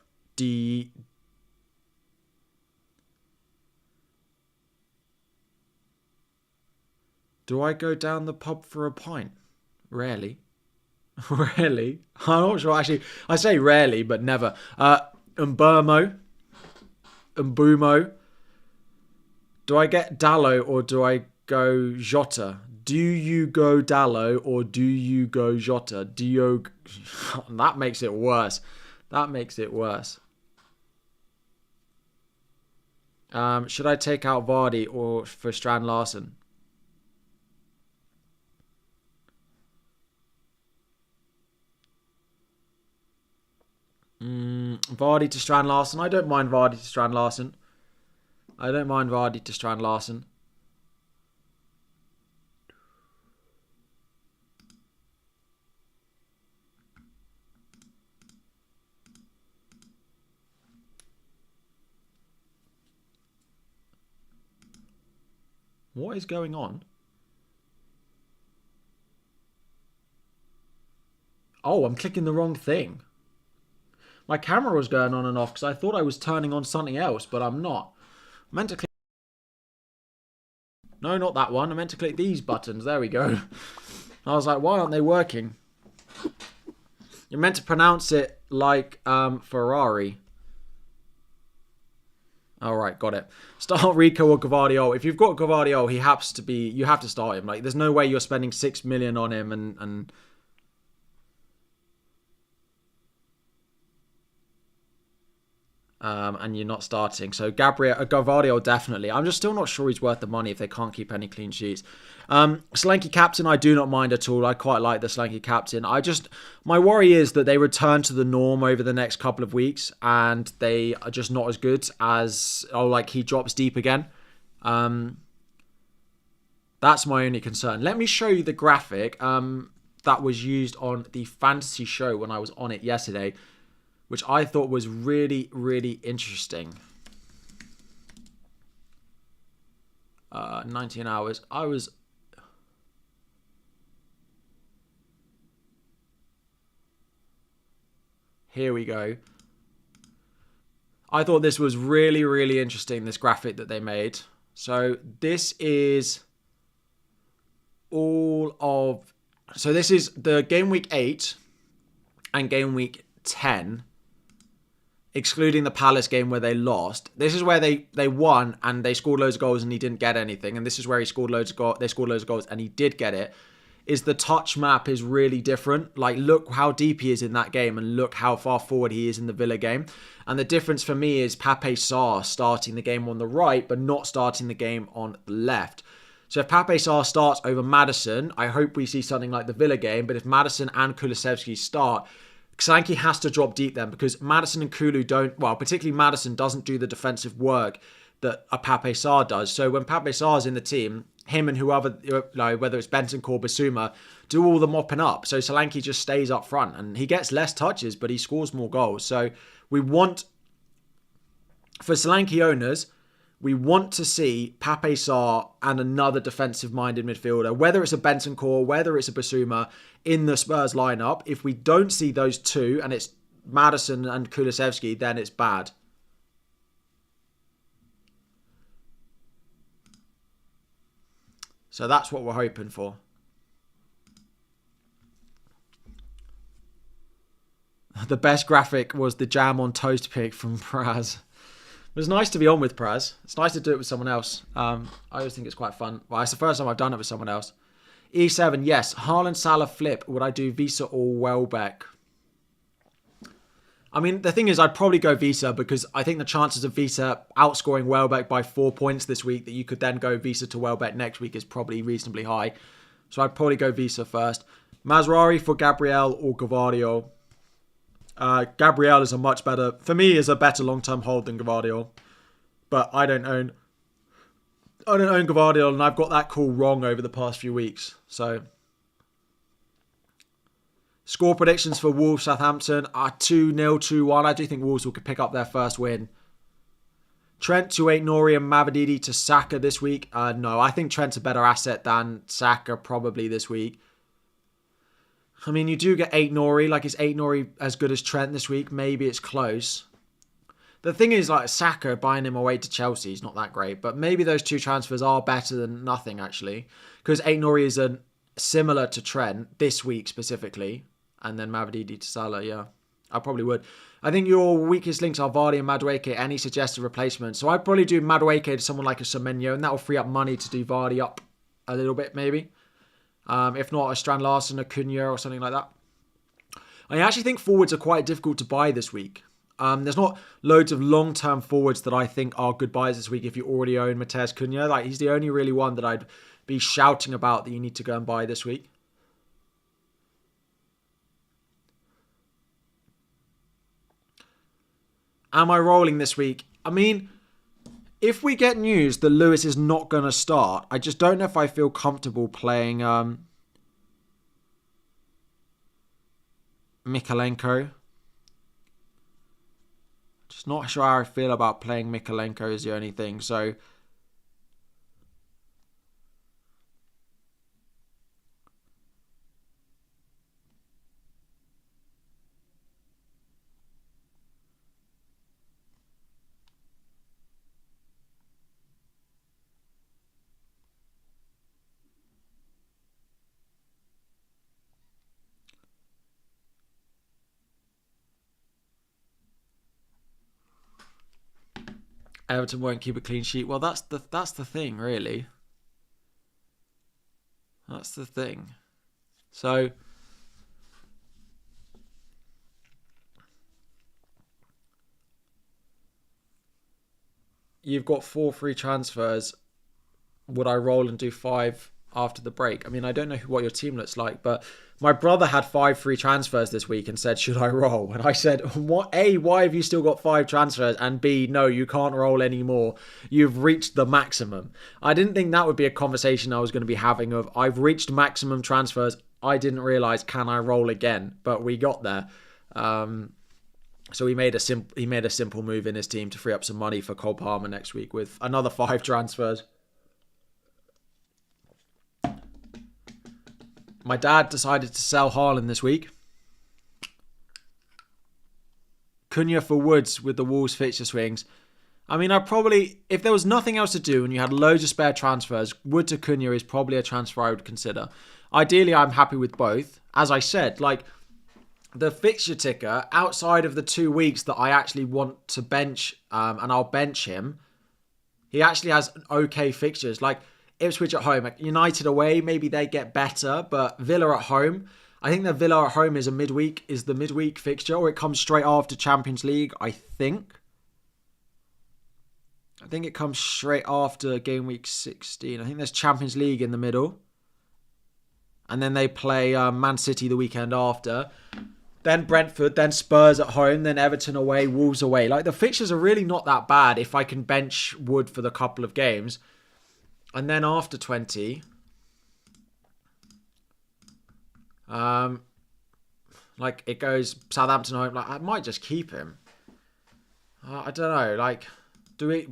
Do I go down the pub for a pint? Rarely. Rarely. I'm not sure. Actually, I say rarely, but never. Umbumo. Do I get Dallo or do I go Jota? Do you go Dallo or do you go Jota? That makes it worse. That makes it worse. Should I take out Vardy or for Strand Larsen? Vardy to Strand Larsen. I don't mind Vardy to Strand Larsen. What is going on? Oh, I'm clicking the wrong thing. My camera was going on and off because I thought I was turning on something else, but I'm not. I meant to click... No, not that one. I meant to click these buttons. There we go. I was like, why aren't they working? You're meant to pronounce it like Ferrari. All right, got it. Start Rico or Gvardiol. If you've got Gvardiol, he has to be... You have to start him. Like, there's no way you're spending 6 million on him and you're not starting. So Gvardiol definitely. I'm just still not sure he's worth the money if they can't keep any clean sheets. Slanky captain, I do not mind at all. I quite like the Slanky captain. My worry is that they return to the norm over the next couple of weeks and they are just not as good as, like he drops deep again. That's my only concern. Let me show you the graphic that was used on the fantasy show when I was on it yesterday, which I thought was really, really interesting. 19 hours. Here we go. I thought this was really, really interesting, this graphic that they made. So this is this is the game week 8 and game week 10. Excluding the Palace game where they lost. This is where they won and they scored loads of goals and he didn't get anything. And this is where they scored loads of goals and he did get it. Is the touch map is really different. Like, look how deep he is in that game and look how far forward he is in the Villa game. And the difference for me is Pape Sarr starting the game on the right but not starting the game on the left. So if Pape Sarr starts over Maddison, I hope we see something like the Villa game. But if Maddison and Kulusevski start, Solanke has to drop deep then because Maddison and Kulu don't, well, particularly Maddison doesn't do the defensive work that a Pape Sarr does. So when Pape Sarr's in the team, him and whoever, whether it's Bentancur or Basuma, do all the mopping up. So Solanke just stays up front and he gets less touches, but he scores more goals. So we want, for Solanke owners, we want to see Pape Sarr and another defensive-minded midfielder, whether it's a Bentancur, whether it's a Basuma, in the Spurs lineup. If we don't see those two, and it's Maddison and Kulusevski, then it's bad. So that's what we're hoping for. The best graphic was the jam on toast pic from Praz. It was nice to be on with Praz. It's nice to do it with someone else. I always think it's quite fun. Well, it's the first time I've done it with someone else. E7, yes. Haaland, Salah, flip. Would I do Visa or Welbeck? I mean, the thing is, I'd probably go Visa because I think the chances of Visa outscoring Welbeck by 4 points this week that you could then go Visa to Welbeck next week is probably reasonably high. So I'd probably go Visa first. Mazraoui for Gabriel or Gvardiol. Gabriel is for me, is a better long-term hold than Gvardiol. But I don't own Gvardiol, and I've got that call wrong over the past few weeks. So, score predictions for Wolves Southampton are 2-0, 2-1. I do think Wolves will pick up their first win. Trent to Aït-Nouri and Mavididi to Saka this week. No, I think Trent's a better asset than Saka probably this week. I mean, you do get Aït-Nouri. Like, is Aït-Nouri as good as Trent this week? Maybe it's close. The thing is, like, Saka, buying him away to Chelsea is not that great. But maybe those two transfers are better than nothing, actually. Because Aït-Nouri is similar to Trent this week specifically. And then Mavididi to Salah, yeah. I probably would. I think your weakest links are Vardy and Madueke. Any suggested replacements? So I'd probably do Madueke to someone like a Semenyo, and that will free up money to do Vardy up a little bit, maybe. If not, a Strand Larsen, a Cunha, or something like that. I actually think forwards are quite difficult to buy this week. There's not loads of long-term forwards that I think are good buys this week if you already own Matheus Cunha. Like, he's the only really one that I'd be shouting about that you need to go and buy this week. Am I rolling this week? I mean, if we get news that Lewis is not going to start, I just don't know if I feel comfortable playing Mykolenko. Just not sure how I feel about playing Mykolenko is the only thing. So, Everton won't keep a clean sheet. Well, that's the thing, really. That's the thing. So, you've got 4 free transfers. Would I roll and do 5 after the break? I mean, I don't know what your team looks like, but my brother had 5 free transfers this week and said, should I roll? And I said, what? A, why have you still got 5 transfers? And B, no, you can't roll anymore. You've reached the maximum. I didn't think that would be a conversation I was going to be having of, I've reached maximum transfers. I didn't realise, can I roll again? But we got there. So he made a simple move in his team to free up some money for Cole Palmer next week with another 5 transfers. My dad decided to sell Haaland this week. Cunha for Woods with the Wolves fixture swings. I mean, if there was nothing else to do and you had loads of spare transfers, Wood to Cunha is probably a transfer I would consider. Ideally, I'm happy with both. As I said, like, the fixture ticker, outside of the 2 weeks that I actually want to bench, and I'll bench him, he actually has okay fixtures. Like, Ipswich at home, United away, maybe they get better, but Villa at home, I think that Villa at home is the midweek fixture, or it comes straight after Champions League, I think. I think it comes straight after game week 16. I think there's Champions League in the middle. And then they play Man City the weekend after. Then Brentford, then Spurs at home, then Everton away, Wolves away. Like, the fixtures are really not that bad if I can bench Wood for the couple of games. And then after 20, like, it goes Southampton home. Like, I might just keep him. I don't know. Like,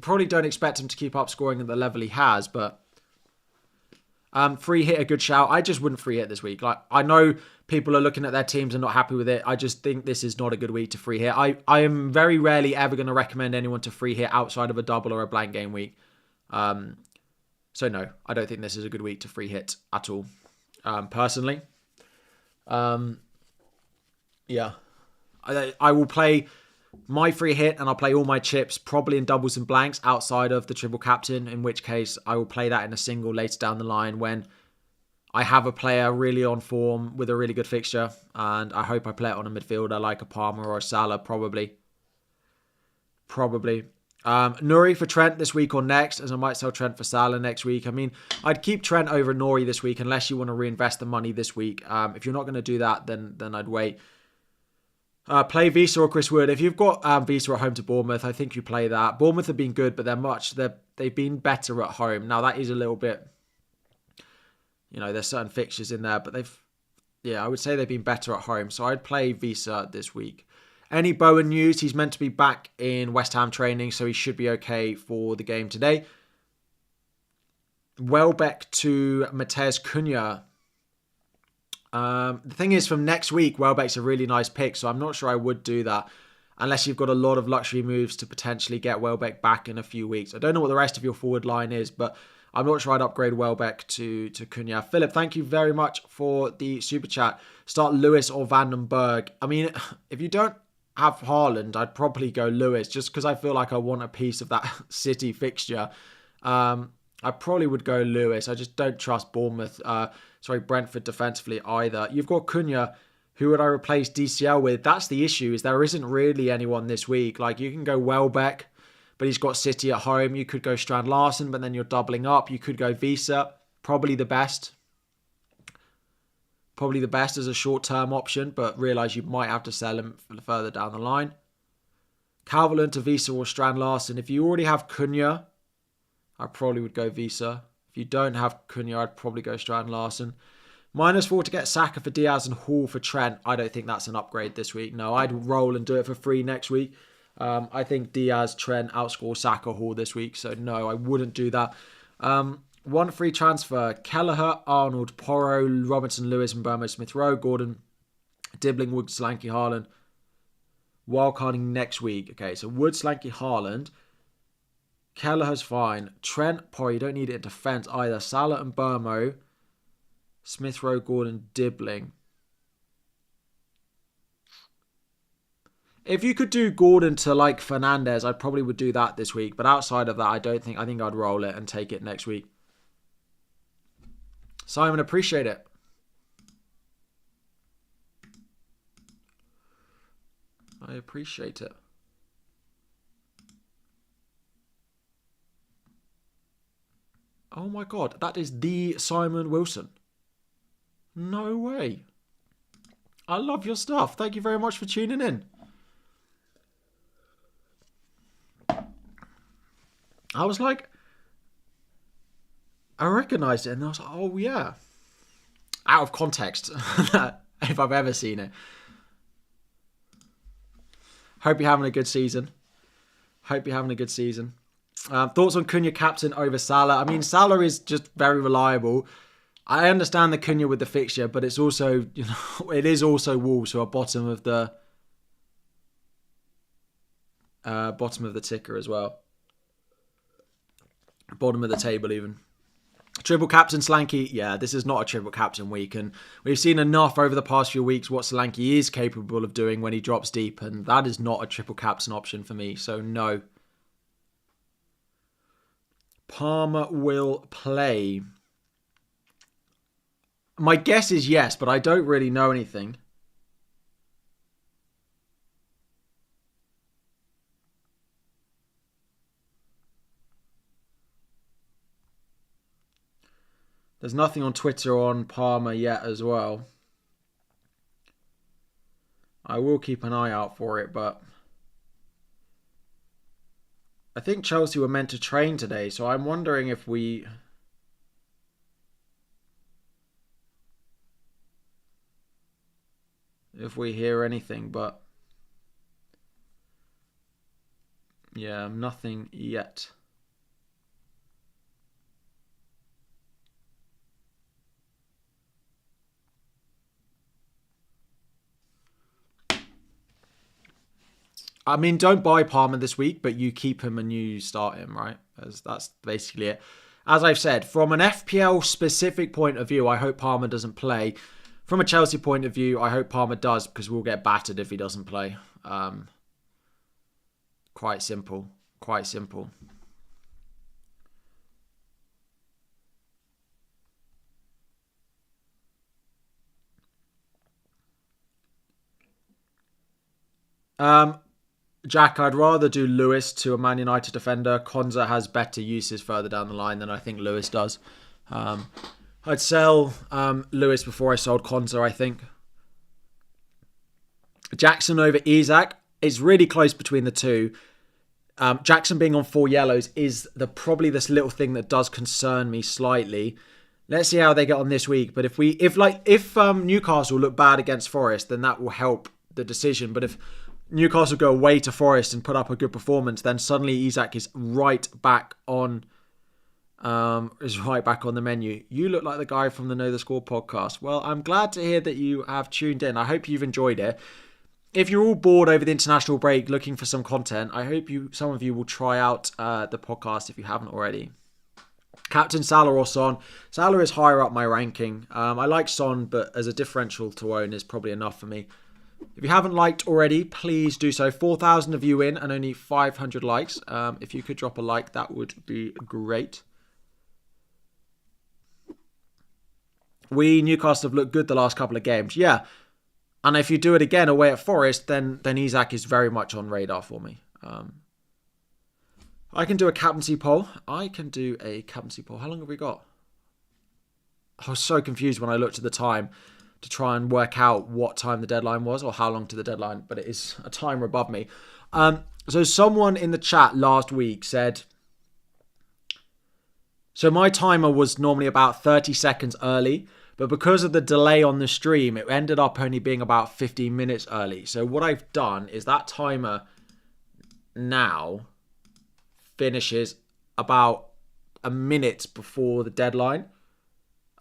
probably don't expect him to keep up scoring at the level he has, but free hit, a good shout. I just wouldn't free hit this week. Like, I know people are looking at their teams and not happy with it. I just think this is not a good week to free hit. I am very rarely ever going to recommend anyone to free hit outside of a double or a blank game week. So no, I don't think this is a good week to free hit at all, personally. Yeah. I will play my free hit and I'll play all my chips probably in doubles and blanks outside of the triple captain, in which case I will play that in a single later down the line when I have a player really on form with a really good fixture, and I hope I play it on a midfielder like a Palmer or a Salah, probably. Nuri for Trent this week or next, as I might sell Trent for Salah next week. I mean, I'd keep Trent over Nuri this week unless you want to reinvest the money this week. If you're not going to do that, then I'd wait. Play Visa or Chris Wood. If you've got Visa at home to Bournemouth, I think you play that. Bournemouth have been good, but they've been better at home. Now that is a little bit, there's certain fixtures in there, but I would say they've been better at home. So I'd play Visa this week. Any Bowen news? He's meant to be back in West Ham training, so he should be okay for the game today. Welbeck to Mateus Cunha. The thing is, from next week, Welbeck's a really nice pick, so I'm not sure I would do that unless you've got a lot of luxury moves to potentially get Welbeck back in a few weeks. I don't know what the rest of your forward line is, but I'm not sure I'd upgrade Welbeck to Cunha. Philip, thank you very much for the super chat. Start Lewis or Van den Berg. I mean, if you don't have Haaland, I'd probably go Lewis just because I feel like I want a piece of that City fixture. I probably would go Lewis. I just don't trust Brentford defensively either. You've got Cunha. Who would I replace DCL with? That's the issue, is there isn't really anyone this week. Like, you can go Welbeck, but he's got City at home. You could go Strand Larsen, but then you're doubling up. You could go Visa. Probably the best as a short-term option, but realise you might have to sell him further down the line. Calvert-Lewin to Visa or Strand Larsen. If you already have Cunha, I probably would go Visa. If you don't have Cunha, I'd probably go Strand Larsen. -4 to get Saka for Diaz and Hall for Trent. I don't think that's an upgrade this week. No, I'd roll and do it for free next week. I think Diaz, Trent outscore Saka, Hall this week. So no, I wouldn't do that. One free transfer. Kelleher, Arnold, Porro, Robinson, Lewis, and Burmo, Smith Rowe, Gordon, Dibbling, Wood, Slanky, Haaland. Wildcarding next week. Okay, so Wood, Slanky, Haaland. Kelleher's fine. Trent, Porro, you don't need it in defence either. Salah and Burmo. Smith Rowe, Gordon, Dibbling. If you could do Gordon to like Fernandez, I probably would do that this week. But outside of that, I think I'd roll it and take it next week. Simon, appreciate it. I appreciate it. Oh my God, that is the Simon Wilson. No way. I love your stuff. Thank you very much for tuning in. I was like, I recognised it and I was like, oh yeah. Out of context, if I've ever seen it. Hope you're having a good season. Thoughts on Cunha captain over Salah? I mean, Salah is just very reliable. I understand the Cunha with the fixture, but it's also, it is also Wolves who are bottom of the ticker as well. Bottom of the table even. Triple captain Slanky. Yeah, this is not a triple captain week, and we've seen enough over the past few weeks what Slanky is capable of doing when he drops deep, and that is not a triple captain option for me, so no. Palmer will play. My guess is yes, but I don't really know anything. There's nothing on Twitter on Palmer yet as well. I will keep an eye out for it, but I think Chelsea were meant to train today, so I'm wondering if we hear anything, but yeah, nothing yet. I mean, don't buy Palmer this week, but you keep him and you start him, right? That's basically it. As I've said, from an FPL specific point of view, I hope Palmer doesn't play. From a Chelsea point of view, I hope Palmer does, because we'll get battered if he doesn't play. Quite simple. Quite simple. Jack, I'd rather do Lewis to a Man United defender. Konza has better uses further down the line than I think Lewis does. I'd sell Lewis before I sold Konza, I think. Jackson over Isak. It's really close between the two. Jackson being on 4 yellows is probably this little thing that does concern me slightly. Let's see how they get on this week. But if Newcastle look bad against Forest, then that will help the decision. But if Newcastle go away to Forest and put up a good performance, then suddenly Isak is right back on the menu. You look like the guy from the Know the Score podcast. Well, I'm glad to hear that you have tuned in. I hope you've enjoyed it. If you're all bored over the international break looking for some content, I hope some of you will try out the podcast if you haven't already. Captain Salah or Son. Salah is higher up my ranking. I like Son, but as a differential to own is probably enough for me. If you haven't liked already, please do so. 4,000 of you in and only 500 likes. If you could drop a like, that would be great. Newcastle have looked good the last couple of games. Yeah. And if you do it again away at Forest, then Isak is very much on radar for me. I can do a captaincy poll. How long have we got? I was so confused when I looked at the time to try and work out what time the deadline was or how long to the deadline, but it is a timer above me. So someone in the chat last week said, so my timer was normally about 30 seconds early, but because of the delay on the stream, it ended up only being about 15 minutes early. So what I've done is that timer now finishes about a minute before the deadline.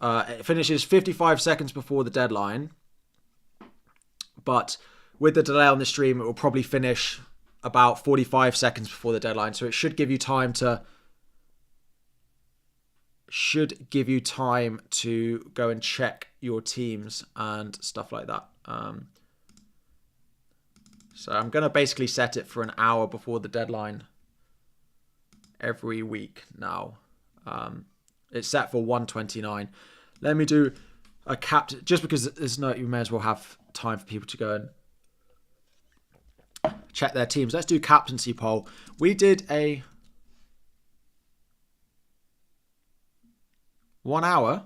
It finishes 55 seconds before the deadline. But with the delay on the stream, it will probably finish about 45 seconds before the deadline. So it should give you time to go and check your teams and stuff like that. So I'm going to basically set it for an hour before the deadline every week now. It's set for 1:29. Let me do a captain, just because you may as well have time for people to go and check their teams. Let's do captaincy poll. We did a 1 hour.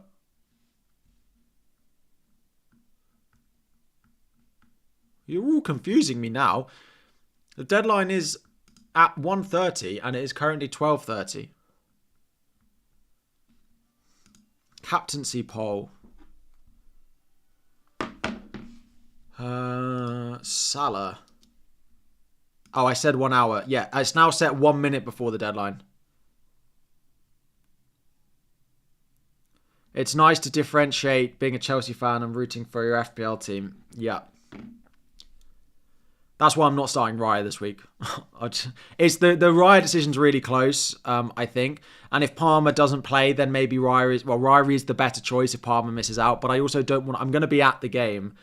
You're all confusing me now. The deadline is at 1:30 and it is currently 12:30. Captaincy poll. Salah. Oh, I said 1 hour. Yeah, it's now set 1 minute before the deadline. It's nice to differentiate being a Chelsea fan and rooting for your FPL team. Yeah. That's why I'm not starting Raya this week. It's the Raya decision's really close, I think. And if Palmer doesn't play, then maybe Raya is the better choice if Palmer misses out. But I also I'm going to be at the game.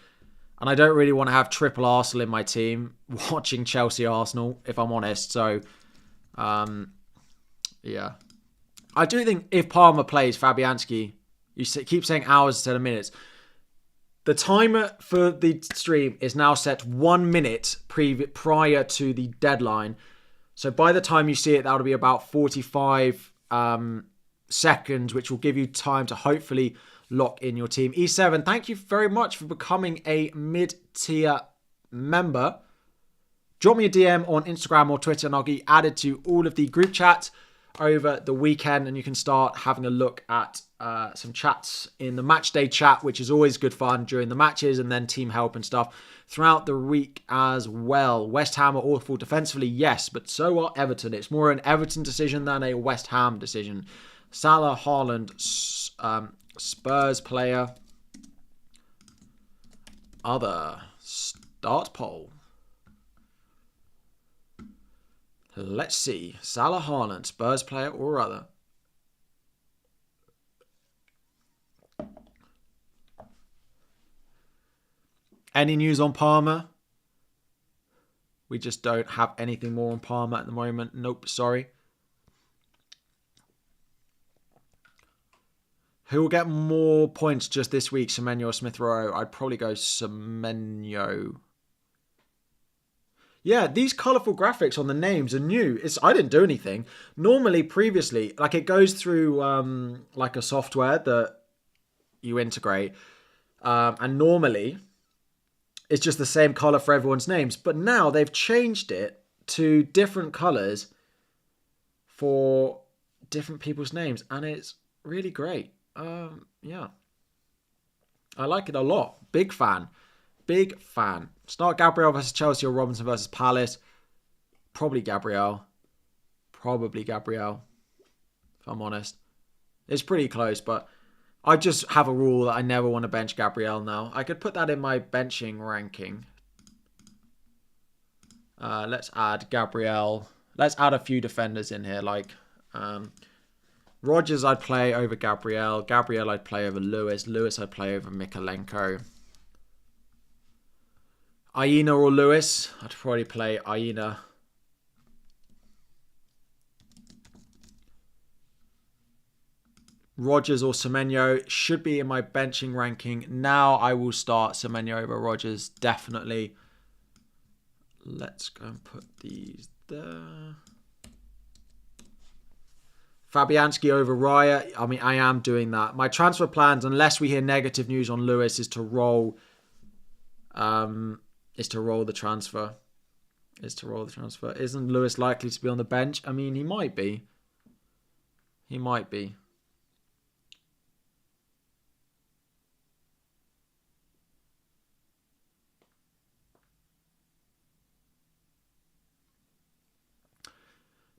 And I don't really want to have triple Arsenal in my team watching Chelsea-Arsenal, if I'm honest. So, yeah. I do think if Palmer plays Fabianski, you keep saying hours instead of minutes. The timer for the stream is now set 1 minute prior to the deadline. So by the time you see it, that'll be about 45 seconds, which will give you time to hopefully lock in your team. E7, thank you very much for becoming a mid-tier member. Drop me a DM on Instagram or Twitter and I'll get you added to all of the group chats over the weekend, and you can start having a look at some chats in the match day chat, which is always good fun during the matches, and then team help and stuff throughout the week as well. West Ham are awful defensively, yes, but so are Everton. It's more an Everton decision than a West Ham decision. Salah, Haaland, Spurs player. Other start poll. Let's see. Salah, Haaland, Spurs player or other. Any news on Palmer? We just don't have anything more on Palmer at the moment. Nope, sorry. Who will get more points just this week, Semenyo or Smith Rowe? I'd probably go Semenyo. Yeah, these colourful graphics on the names are new. I didn't do anything. Normally, previously, like it goes through like a software that you integrate, and normally it's just the same colour for everyone's names. But now they've changed it to different colours for different people's names, and it's really great. Yeah, I like it a lot. Big fan. Big fan. Start Gabriel versus Chelsea or Robinson versus Palace. Probably Gabriel. If I'm honest. It's pretty close, but I just have a rule that I never want to bench Gabriel now. I could put that in my benching ranking. Let's add Gabriel. Let's add a few defenders in here. Like Rodgers I'd play over Gabriel. Gabriel I'd play over Lewis. Lewis I'd play over Mikalenko. Aina or Lewis? I'd probably play Aina. Rodgers or Semenyo should be in my benching ranking. Now I will start Semenyo over Rodgers, definitely. Let's go and put these there. Fabianski over Raya. I mean, I am doing that. My transfer plans, unless we hear negative news on Lewis, is to roll the transfer. Isn't Lewis likely to be on the bench? I mean, he might be.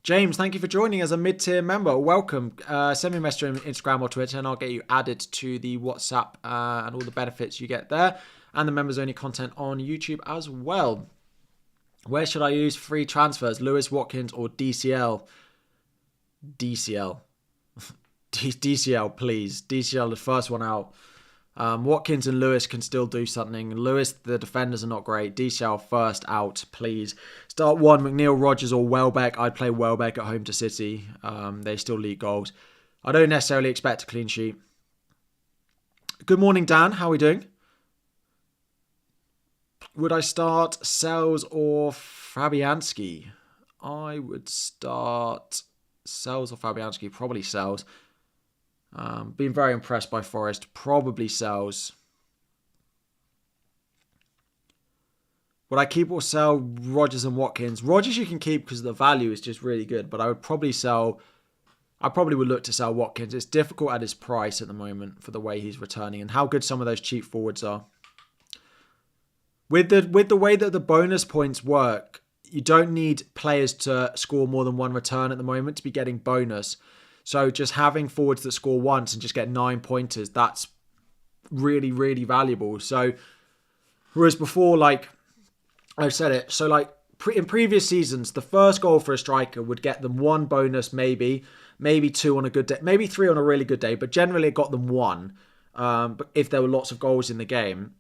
James, thank you for joining as a mid-tier member. Welcome. Send me a message on Instagram or Twitter and I'll get you added to the WhatsApp and all the benefits you get there. And the members-only content on YouTube as well. Where should I use free transfers? Lewis, Watkins, or DCL? DCL, please. DCL, the first one out. Watkins and Lewis can still do something. Lewis, the defenders are not great. DCL first out, please. Start one, McNeil, Rodgers, or Welbeck. I'd play Welbeck at home to City. They still lead goals. I don't necessarily expect a clean sheet. Good morning, Dan. How are we doing? Would I start Sells or Fabianski? I would start Sells or Fabianski. Probably Sells. Been very impressed by Forest. Probably Sells. Would I keep or sell Rodgers and Watkins? Rodgers you can keep because the value is just really good. But I would probably sell... I probably would look to sell Watkins. It's difficult at his price at the moment for the way he's returning and how good some of those cheap forwards are. With the way that the bonus points work, you don't need players to score more than one return at the moment to be getting bonus. So just having forwards that score once and just get 9 pointers, that's really, really valuable. So whereas before, like I've said it, so like in previous seasons, the first goal for a striker would get them one bonus, maybe two on a good day, maybe three on a really good day, but generally it got them one. But if there were lots of goals in the game,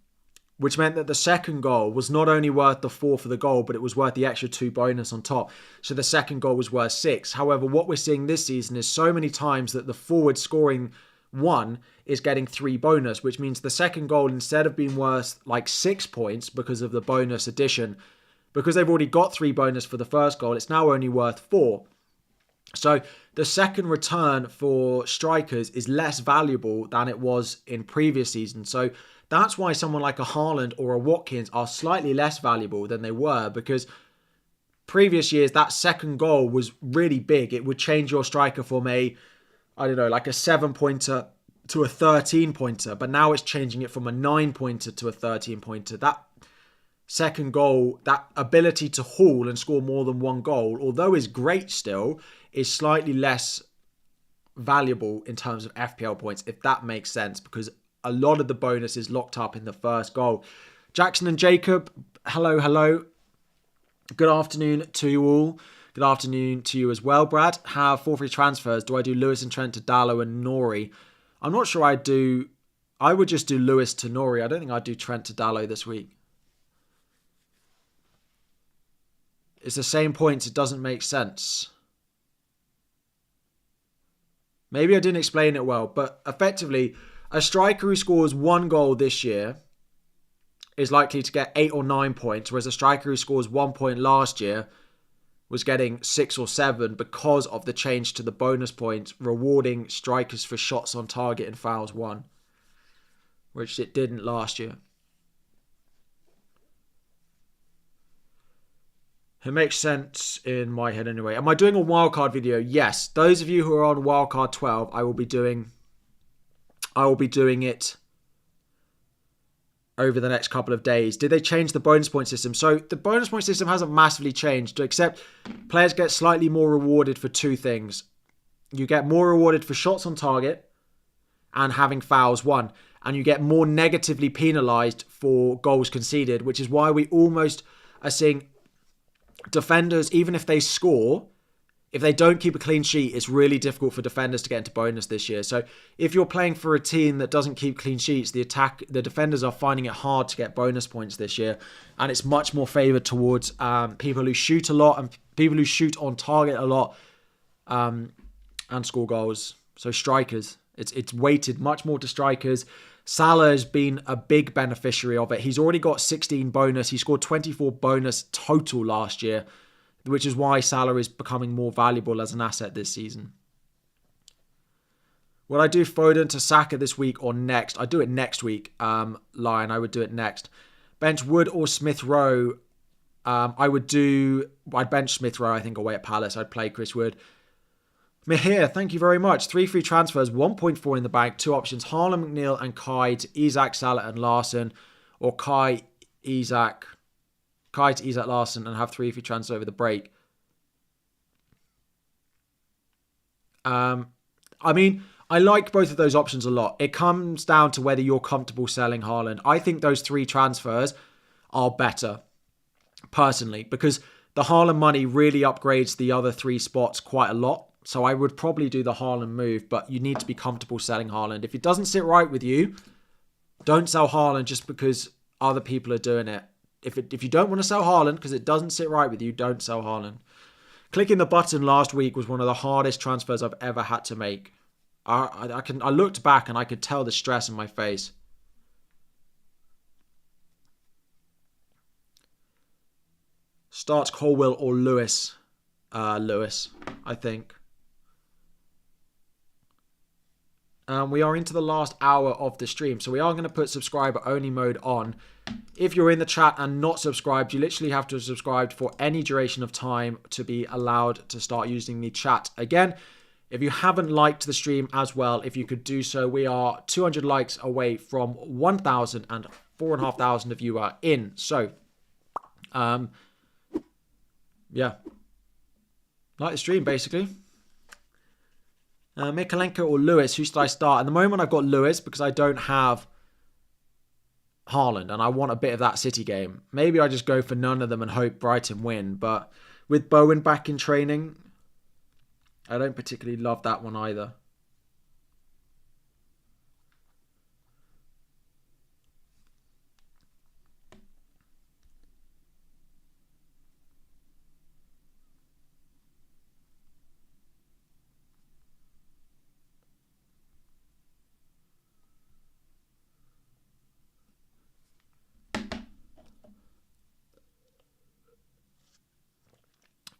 which meant that the second goal was not only worth the 4 for the goal, but it was worth the extra 2 bonus on top. So the second goal was worth 6. However, what we're seeing this season is so many times that the forward scoring 1 is getting 3 bonus, which means the second goal, instead of being worth like 6 points because of the bonus addition, because they've already got 3 bonus for the first goal, it's now only worth 4. So the second return for strikers is less valuable than it was in previous seasons. So that's why someone like a Haaland or a Watkins are slightly less valuable than they were, because previous years that second goal was really big. It would change your striker from like a 7-pointer to a 13-pointer, but now it's changing it from a 9-pointer to a 13-pointer. That second goal, that ability to haul and score more than one goal, although is great still, is slightly less valuable in terms of FPL points, if that makes sense, because a lot of the bonus is locked up in the first goal. Jackson and Jacob, hello. Good afternoon to you all. Good afternoon to you as well, Brad. Have 4 free transfers. Do I do Lewis and Trent to Dallo and Nori? I'm not sure I'd do... I would just do Lewis to Nori. I don't think I'd do Trent to Dallo this week. It's the same points. It doesn't make sense. Maybe I didn't explain it well, but effectively, a striker who scores 1 goal this year is likely to get 8 or 9 points, whereas a striker who scores 1 point last year was getting 6 or 7 because of the change to the bonus points, rewarding strikers for shots on target and fouls won, which it didn't last year. It makes sense in my head anyway. Am I doing a wildcard video? Yes. Those of you who are on wildcard 12, I will be doing it over the next couple of days. Did they change the bonus point system? So the bonus point system hasn't massively changed, except players get slightly more rewarded for 2 things. You get more rewarded for shots on target and having fouls won. And you get more negatively penalised for goals conceded, which is why we almost are seeing defenders, even if they score, if they don't keep a clean sheet, it's really difficult for defenders to get into bonus this year. So if you're playing for a team that doesn't keep clean sheets, the defenders are finding it hard to get bonus points this year. And it's much more favoured towards people who shoot a lot and people who shoot on target a lot and score goals. So strikers, it's weighted much more to strikers. Salah has been a big beneficiary of it. He's already got 16 bonus. He scored 24 bonus total last year, which is why Salah is becoming more valuable as an asset this season. Would I do Foden to Saka this week or next? I'd do it next week, Lion. I would do it next. Bench Wood or Smith Rowe? I'd bench Smith Rowe, I think, away at Palace. I'd play Chris Wood. Mihir, thank you very much. 3 free transfers, 1.4 in the bank, 2 options. Haaland, McNeil and Kai to Isak, Salah and Larson. Or Kai to Isak, Larson and have 3 free transfers over the break. I mean, I like both of those options a lot. It comes down to whether you're comfortable selling Haaland. I think those 3 transfers are better, personally, because the Haaland money really upgrades the other 3 spots quite a lot. So I would probably do the Haaland move, but you need to be comfortable selling Haaland. If it doesn't sit right with you, don't sell Haaland just because other people are doing it. If you don't want to sell Haaland because it doesn't sit right with you, don't sell Haaland. Clicking the button last week was one of the hardest transfers I've ever had to make. I looked back and I could tell the stress in my face. Starts Colwill or Lewis. Lewis, I think. We are into the last hour of the stream, so we are going to put subscriber only mode on. If you're in the chat and not subscribed, you literally have to have subscribed for any duration of time to be allowed to start using the chat again. If you haven't liked the stream as well, if you could do so, we are 200 likes away from 1,000 and 4,500 of you are in. So, yeah, like the stream basically. Mikalenko or Lewis, who should I start? At the moment, I've got Lewis because I don't have Haaland and I want a bit of that City game. Maybe I just go for none of them and hope Brighton win. But with Bowen back in training, I don't particularly love that one either.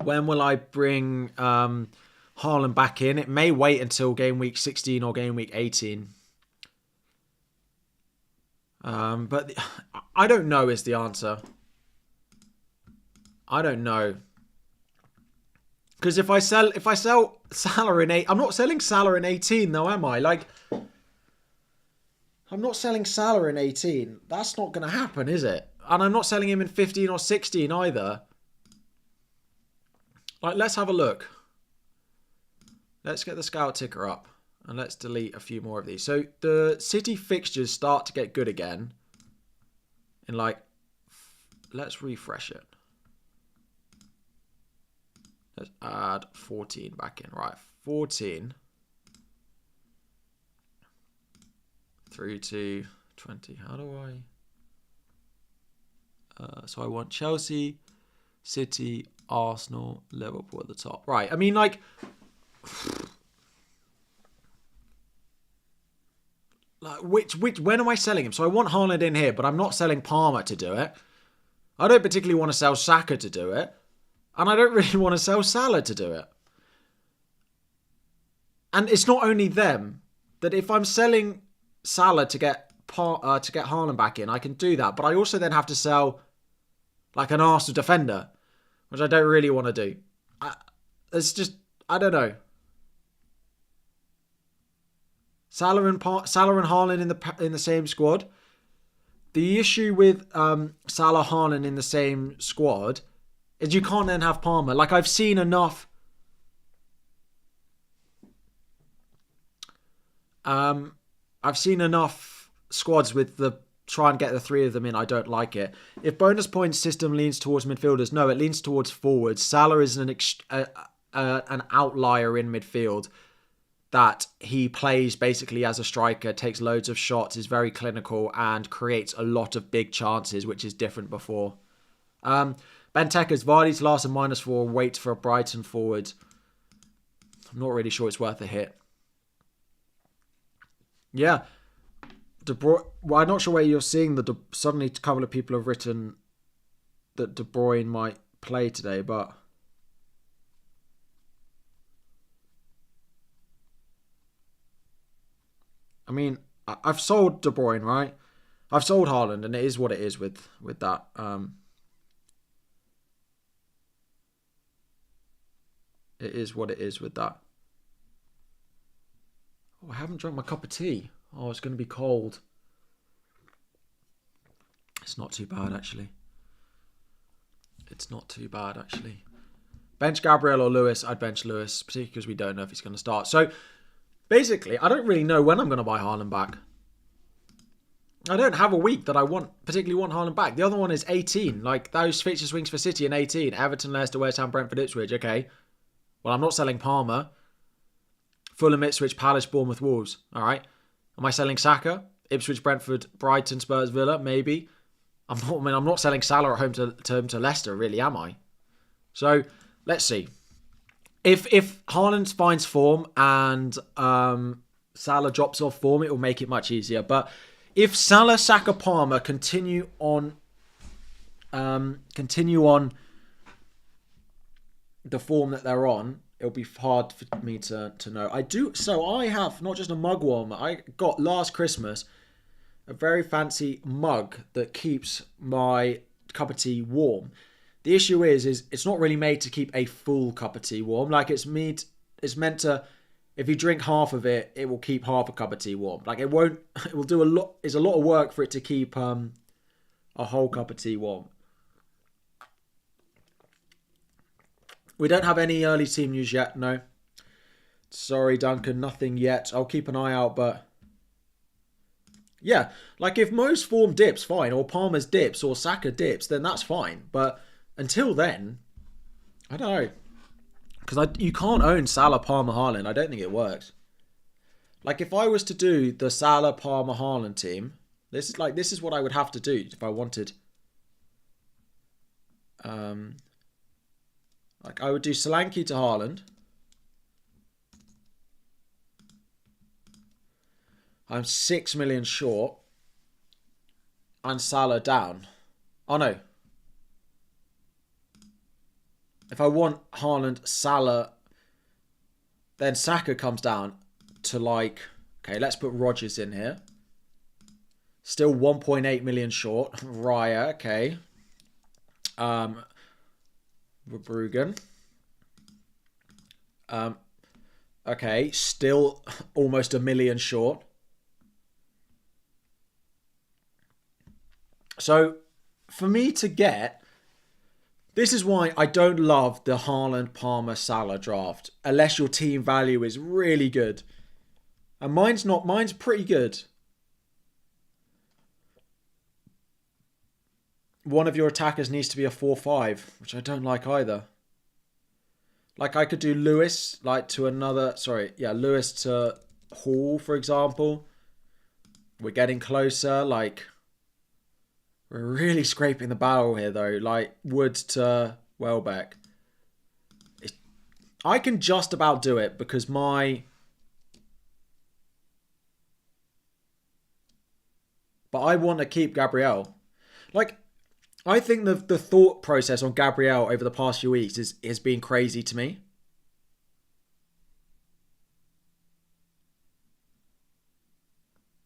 When will I bring Haaland back in? It may wait until game week 16 or game week 18. But I don't know is the answer. I don't know. Because if I sell Salah in 8, I'm not selling Salah in 18 though, am I? Like, I'm not selling Salah in 18. That's not going to happen, is it? And I'm not selling him in 15 or 16 either. Like, let's have a look. Let's get the scout ticker up. And let's delete a few more of these. So, the City fixtures start to get good again. In like... Let's refresh it. Let's add 14 back in. Right, 14. Through to 20. How do I... so I want Chelsea, City, Arsenal, Liverpool at the top. Right, I mean, like... Like, when am I selling him? So I want Haaland in here, but I'm not selling Palmer to do it. I don't particularly want to sell Saka to do it. And I don't really want to sell Salah to do it. And it's not only them. That if I'm selling Salah to get Haaland back in, I can do that. But I also then have to sell like an Arsenal defender, which I don't really want to do. It's just, I don't know. Salah and Haaland in the same squad. The issue with Salah Haaland in the same squad is you can't then have Palmer. Like, I've seen enough. I've seen enough squads with the try and get the three of them in. I don't like it. If bonus points system leans towards midfielders, no, it leans towards forwards. Salah is an outlier in midfield. That he plays basically as a striker, takes loads of shots, is very clinical, and creates a lot of big chances, which is different before. Benteke's Vardy's last and -4, waits for a Brighton forward. I'm not really sure it's worth a hit. Yeah. Well, I'm not sure where you're seeing suddenly a couple of people have written that De Bruyne might play today, but I mean, I've sold De Bruyne, right? I've sold Haaland, and it is what it is with that. It is what it is with that. Oh, I haven't drunk my cup of tea. Oh, it's going to be cold. It's not too bad, actually. It's not too bad, actually. Bench Gabriel or Lewis? I'd bench Lewis, particularly because we don't know if he's going to start. So, basically, I don't really know when I'm going to buy Haaland back. I don't have a week that I particularly want Haaland back. The other one is 18. Like, those fixture swings for City in 18. Everton, Leicester, West Ham, Brentford, Ipswich. Okay. Well, I'm not selling Palmer. Fulham, Ipswich, Palace, Bournemouth, Wolves. All right. Am I selling Saka? Ipswich, Brentford, Brighton, Spurs, Villa? Maybe. I'm not selling Salah at home to Leicester, really, am I? So, let's see. If Haaland finds form and Salah drops off form, it will make it much easier. But if Salah, Saka, Palmer continue on the form that they're on, it'll be hard for me to know. I have not just a mug warmer. I got last Christmas a very fancy mug that keeps my cup of tea warm. The issue is it's not really made to keep a full cup of tea warm. Like, it's meant to, if you drink half of it, it will keep half a cup of tea warm. Like, it will do a lot. It's a lot of work for it to keep a whole cup of tea warm. We don't have any early team news yet, no. Sorry, Duncan, nothing yet. I'll keep an eye out, but yeah, like, if Mo's form dips, fine, or Palmer's dips, or Saka dips, then that's fine. But until then, I don't know. Because you can't own Salah, Palmer, Haaland. I don't think it works. Like, if I was to do the Salah, Palmer, Haaland team, this is what I would have to do if I wanted. Like, I would do Solanke to Haaland. I'm 6 million short. And Salah down. Oh, no. If I want Haaland, Salah, then Saka comes down to, like, okay, let's put Rodgers in here. Still 1.8 million short. Raya, okay. Verbruggen. Okay, still almost a million short. So, for me to get, this is why I don't love the Haaland, Palmer, Salah draft, unless your team value is really good. And mine's pretty good. One of your attackers needs to be a 4-5, which I don't like either. Like, I could do Lewis, Lewis to Hall, for example. We're getting closer, like, we're really scraping the barrel here, though. Like, Wood to Welbeck. I can just about do it because my But I want to keep Gabriel. Like, I think the thought process on Gabriel over the past few weeks has been crazy to me.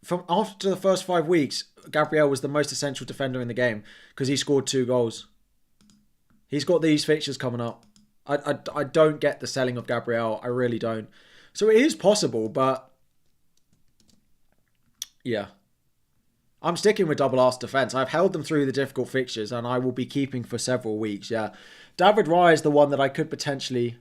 From after the first 5 weeks, Gabriel was the most essential defender in the game because he scored 2 goals. He's got these fixtures coming up. I don't get the selling of Gabriel. I really don't. So it is possible, but yeah. I'm sticking with double arse defence. I've held them through the difficult fixtures and I will be keeping for several weeks, yeah. David Raya is the one that I could potentially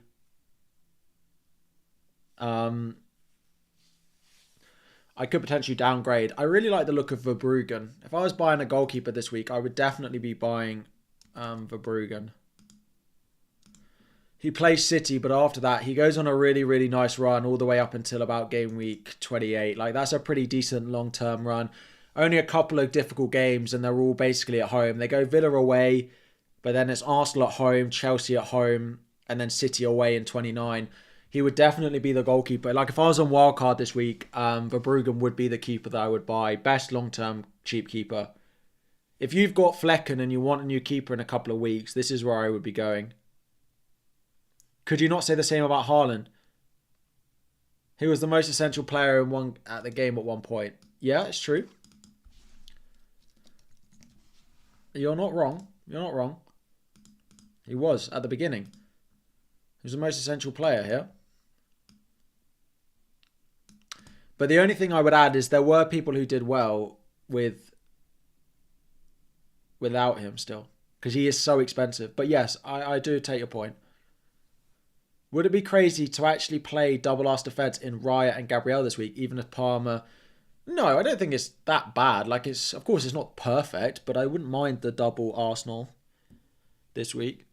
downgrade. I really like the look of Verbruggen. If I was buying a goalkeeper this week, I would definitely be buying Verbruggen. He plays City, but after that, he goes on a really, really nice run all the way up until about game week 28. Like, that's a pretty decent long-term run. Only a couple of difficult games, and they're all basically at home. They go Villa away, but then it's Arsenal at home, Chelsea at home, and then City away in 29. He would definitely be the goalkeeper. Like, if I was on wildcard this week, Verbruggen would be the keeper that I would buy. Best long-term cheap keeper. If you've got Flecken and you want a new keeper in a couple of weeks, this is where I would be going. Could you not say the same about Haaland? He was the most essential player at the game at one point. Yeah, it's true. You're not wrong. You're not wrong. He was at the beginning. He was the most essential player here. But the only thing I would add is there were people who did well without him still. Because he is so expensive. But yes, I do take your point. Would it be crazy to actually play double arse defence in Raya and Gabriel this week, even if Palmer... No, I don't think it's that bad. Like, of course, it's not perfect, but I wouldn't mind the double Arsenal this week.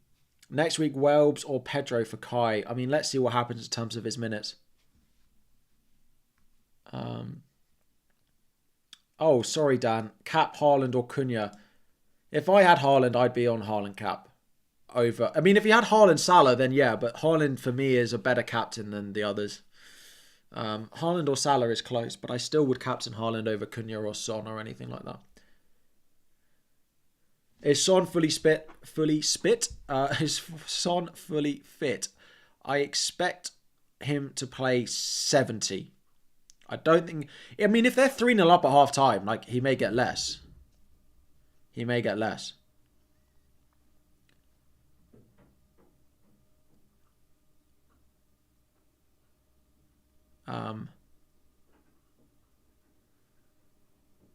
Next week, Welbs or Pedro for Kai. I mean, let's see what happens in terms of his minutes. Oh, sorry, Dan. Cap, Haaland or Cunha. If I had Haaland, I'd be on Haaland cap. Over. I mean, if you had Haaland Salah, then yeah, but Haaland for me is a better captain than the others. Haaland or Salah is close, but I still would captain Haaland over Cunha or Son or anything like that. Is Son fully spit? Is Son fully fit? I expect him to play 70. I don't think... I mean, if they're 3-0 up at half time, like, he may get less. He may get less.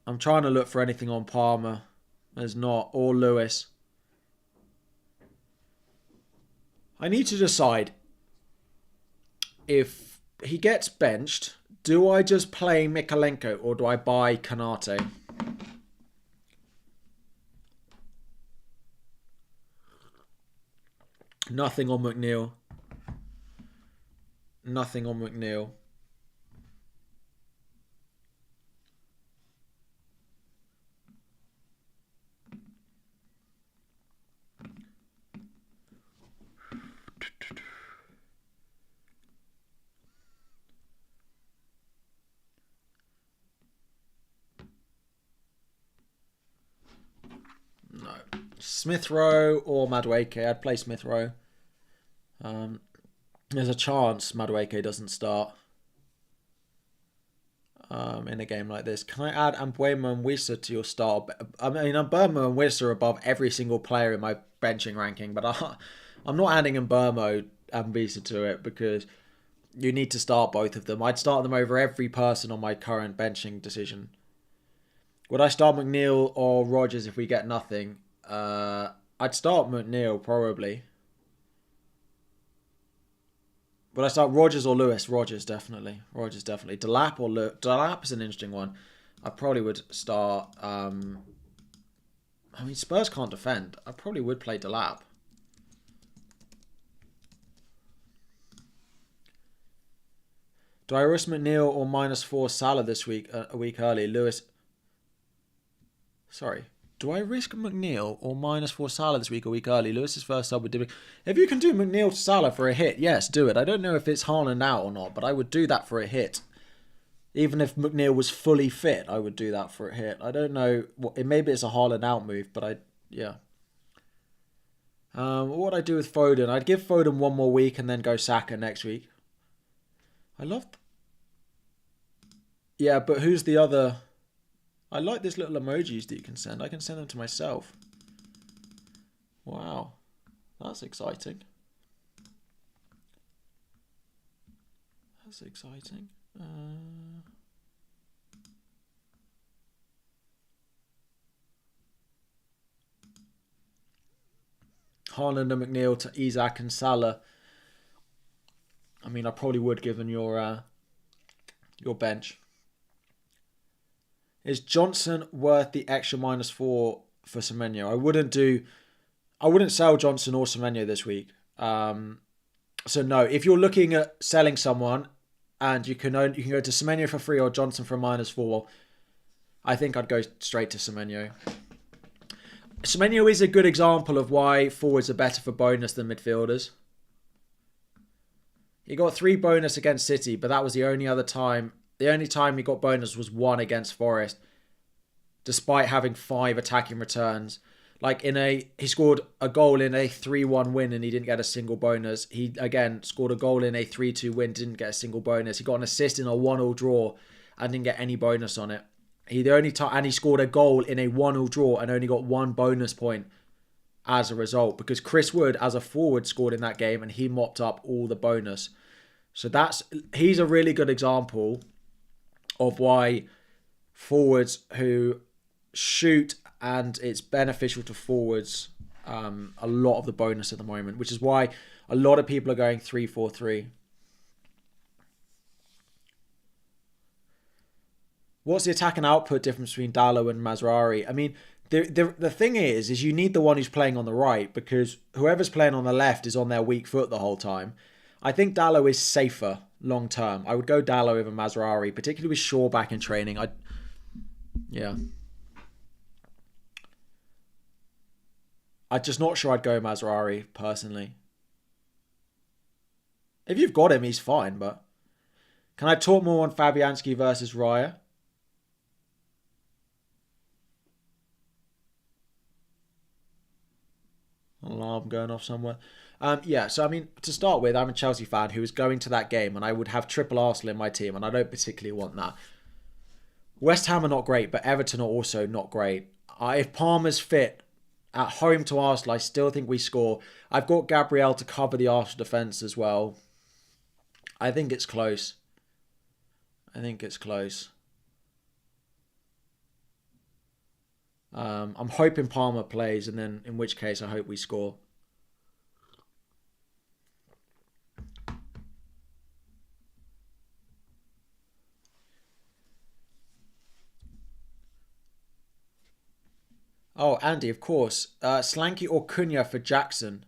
I'm trying to look for anything on Palmer. There's not. Or Lewis. I need to decide if he gets benched, do I just play Mikalenko or do I buy Kanate? Nothing on McNeil. Nothing on McNeil. No. Smith Rowe or Madueke. I'd play Smith Rowe. There's a chance Madueke doesn't start in a game like this. Can I add Mbeumo and Wissa to your start? I mean, Mbeumo and Wissa are above every single player in my benching ranking, but I'm not adding Mbeumo and Wissa to it because you need to start both of them. I'd start them over every person on my current benching decision. Would I start McNeil or Rodgers if we get nothing? I'd start McNeil probably. Would I start Rodgers or Lewis? Rodgers, definitely. Rodgers, definitely. Delap or Lewis? Delap is an interesting one. I probably would start... I mean, Spurs can't defend. I probably would play Delap. Do I risk McNeil or -4 Salah this week, a week early? Lewis... Sorry. Do I risk McNeil or -4 Salah this week, a week early? Lewis's first sub would do. If you can do McNeil to Salah for a hit, yes, do it. I don't know if it's Haaland out or not, but I would do that for a hit. Even if McNeil was fully fit, I would do that for a hit. I don't know. Maybe it's a Haaland out move, but yeah. What would I do with Foden? I'd give Foden one more week and then go Saka next week. I love... Yeah, but who's the other... I like these little emojis that you can send. I can send them to myself. Wow. That's exciting. That's exciting. Haaland and McNeil to Isak and Salah. I mean, I probably would, given your bench. Is Johnson worth the extra -4 for Semenyo? I wouldn't sell Johnson or Semenyo this week. So no, if you're looking at selling someone and you can go to Semenyo for free or Johnson for -4, I think I'd go straight to Semenyo. Semenyo is a good example of why forwards are better for bonus than midfielders. He got 3 bonus against City, but that was the only other time. The only time he got bonus was 1 against Forest, despite having 5 attacking returns. Like he scored a goal in a 3-1 win and he didn't get a single bonus. He again scored a goal in a 3-2 win, didn't get a single bonus. He got an assist in a 1-1 draw and didn't get any bonus on it. And he scored a goal in a 1-1 draw and only got 1 bonus point as a result, because Chris Wood as a forward scored in that game and he mopped up all the bonus. So he's a really good example of why forwards who shoot, and it's beneficial to forwards a lot of the bonus at the moment, which is why a lot of people are going 3-4-3. What's the attack and output difference between Dallo and Mazraoui? I mean, the thing is you need the one who's playing on the right, because whoever's playing on the left is on their weak foot the whole time. I think Dallo is safer long term. I would go Dallo over Mazraoui, particularly with Shaw back in training. Yeah. I'm just not sure I'd go Mazraoui, personally. If you've got him, he's fine, but... Can I talk more on Fabianski versus Raya? Alarm going off somewhere. Yeah, so I mean, to start with, I'm a Chelsea fan who is going to that game, and I would have triple Arsenal in my team, and I don't particularly want that. West Ham are not great, but Everton are also not great. If Palmer's fit at home to Arsenal, I still think we score. I've got Gabriel to cover the Arsenal defence as well. I think it's close. I'm hoping Palmer plays, and then in which case I hope we score. Oh, Andy, of course. Slanky or Cunha for Jackson?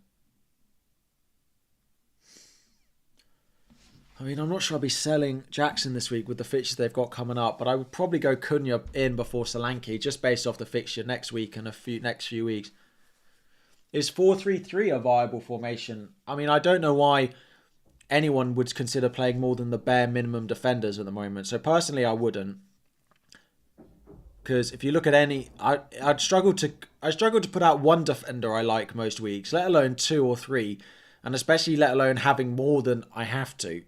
I mean, I'm not sure I'll be selling Jackson this week with the fixtures they've got coming up, but I would probably go Cunha in before Solanke, just based off the fixture next week and next few weeks. Is 4-3-3 a viable formation? I mean, I don't know why anyone would consider playing more than the bare minimum defenders at the moment. So personally, I wouldn't. Because if you look at I'd struggle to put out one defender I like most weeks, let alone 2 or 3. And especially let alone having more than I have to.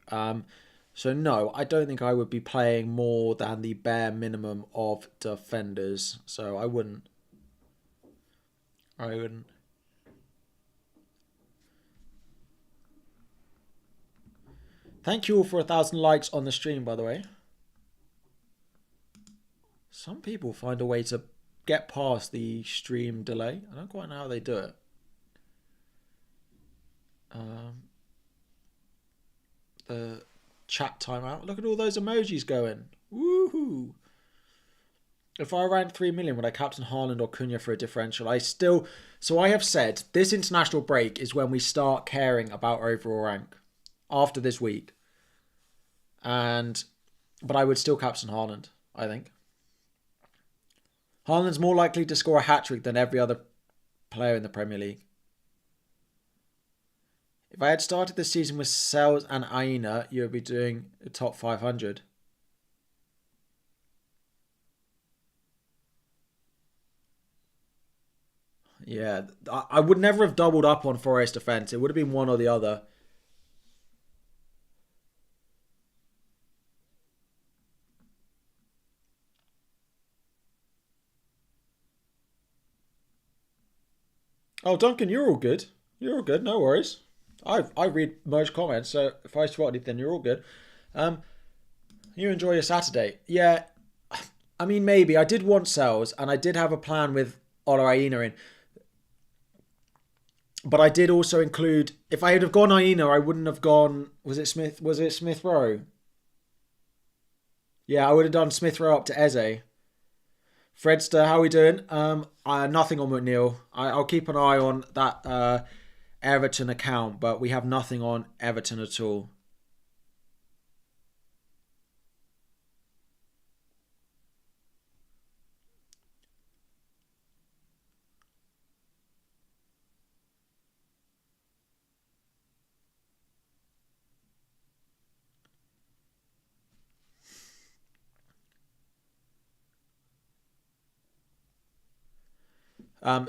So no, I don't think I would be playing more than the bare minimum of defenders. So I wouldn't. Thank you all for 1,000 likes on the stream, by the way. Some people find a way to get past the stream delay. I don't quite know how they do it. The chat timeout. Look at all those emojis going. Woohoo! If I ranked 3 million, would I captain Haaland or Cunha for a differential? So I have said this international break is when we start caring about overall rank after this week. But I would still captain Haaland, I think. Haaland's more likely to score a hat-trick than every other player in the Premier League. If I had started the season with Sels and Aina, you would be doing the top 500. Yeah, I would never have doubled up on Forest defence. It would have been one or the other. Oh, Duncan, you're all good. You're all good. No worries. I read most comments, so if I spot anything, you're all good. Um, you enjoy your Saturday. Yeah, I mean, maybe. I did want sells, and I did have a plan with Ola in. But I did also include, if I had have gone Aina, I wouldn't have gone, was it Smith? Was it Smith Rowe? Yeah, I would have done Smith Rowe up to Eze. Fredster, how are we doing? Nothing on McNeil. I'll keep an eye on that Everton account, but we have nothing on Everton at all.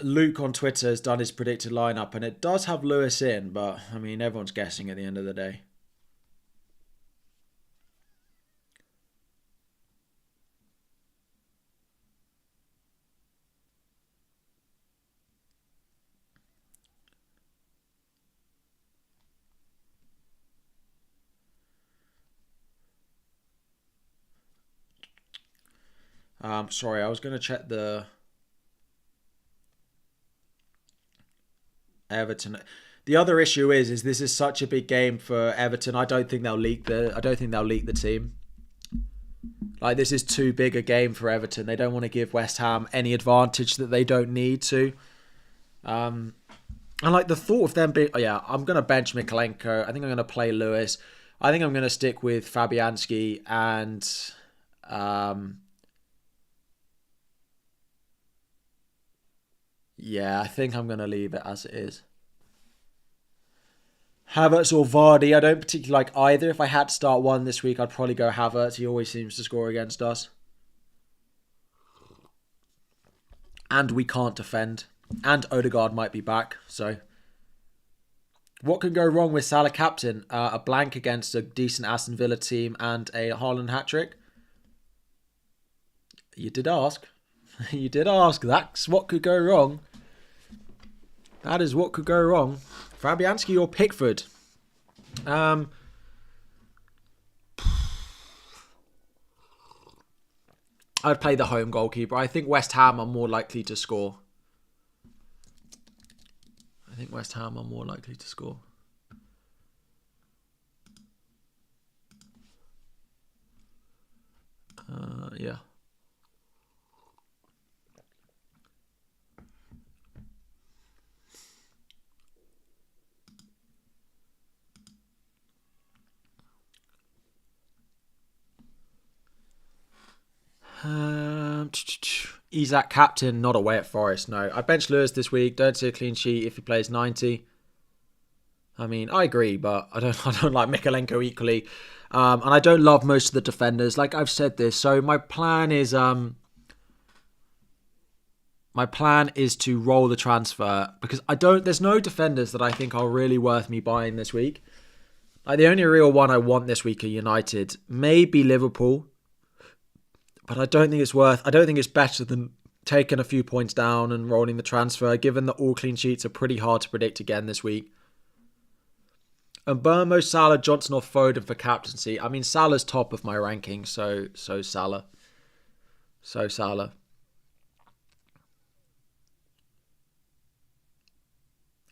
Luke on Twitter has done his predicted lineup, and it does have Lewis in, but I mean, everyone's guessing at the end of the day. Sorry, I was going to check the Everton. The other issue is this is such a big game for Everton. I don't think they'll leak the team. Like, this is too big a game for Everton. They don't want to give West Ham any advantage that they don't need to. And like the thought of them being, I'm going to bench Mikalenko. I think I'm going to play Lewis. I think I'm going to stick with Fabianski and I think I'm going to leave it as it is. Havertz or Vardy, I don't particularly like either. If I had to start one this week, I'd probably go Havertz. He always seems to score against us. And we can't defend. And Odegaard might be back, so... What could go wrong with Salah captain? A blank against a decent Aston Villa team and a Haaland hat-trick? You did ask. You did ask. That's what could go wrong. That is what could go wrong. Fabianski or Pickford? I'd play the home goalkeeper. I think West Ham are more likely to score. Yeah. Isak captain, not away at Forest. No, I benched Lewis this week. Don't see a clean sheet if he plays 90. I mean, I agree, but I don't like Mikalenko equally, and I don't love most of the defenders. Like I've said this, so my plan is to roll the transfer because there's no defenders that I think are really worth me buying this week. Like the only real one I want this week are United, maybe Liverpool. But I don't think it's better than taking a few points down and rolling the transfer, given that all clean sheets are pretty hard to predict again this week. And Burmo, Salah, Johnson or Foden for captaincy. I mean, Salah's top of my ranking, so Salah. So Salah.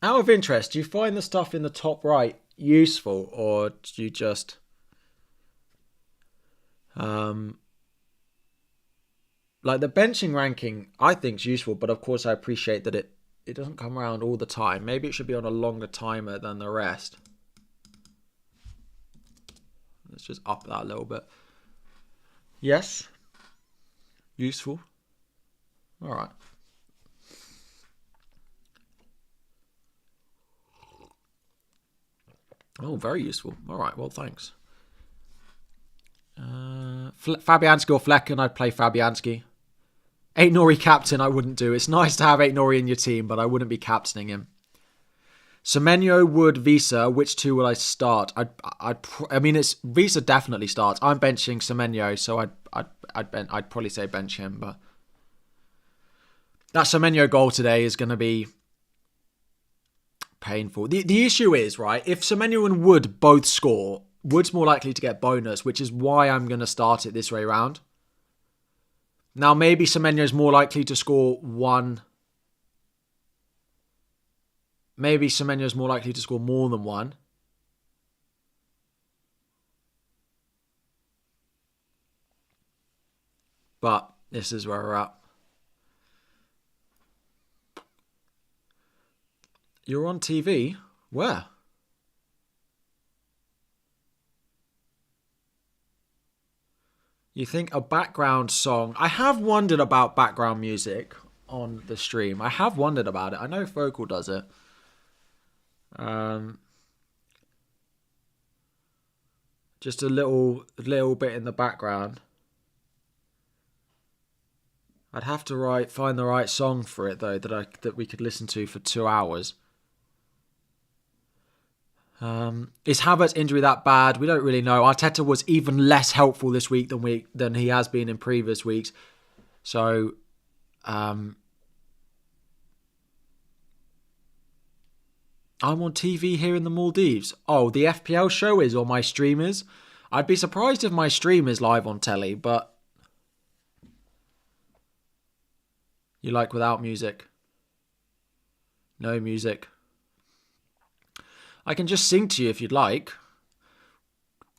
Out of interest, do you find the stuff in the top right useful, or do you just... Like the benching ranking, I think is useful, but of course I appreciate that it doesn't come around all the time. Maybe it should be on a longer timer than the rest. Let's just up that a little bit. Yes. Useful. All right. Oh, very useful. All right, well, thanks. Fabianski or Flecken, I'd play Fabianski. Eight Nori captain, I wouldn't do. It's nice to have Eight Nori in your team, but I wouldn't be captaining him. Semenyo, Wood, Visa. Which two would I start? I mean, it's Visa definitely starts. I'm benching Semenyo, so I'd probably say bench him. But that Semenyo goal today is going to be painful. The issue is, right, if Semenyo and Wood both score, Wood's more likely to get bonus, which is why I'm going to start it this way round. Now, maybe Semenyo's more likely to score one. Maybe Semenyo's more likely to score more than one. But this is where we're at. You're on TV? Where? You think a background song... I have wondered about background music on the stream. I have wondered about it. I know Focal does it. Just a little bit in the background. I'd have to find the right song for it though that we could listen to for 2 hours. Is Havertz's injury that bad? We don't really know. Arteta was even less helpful this week than he has been in previous weeks. So, I'm on TV here in the Maldives. Oh, the FPL show is, or my stream is. I'd be surprised if my stream is live on telly, but you like without music? No music. I can just sing to you if you'd like.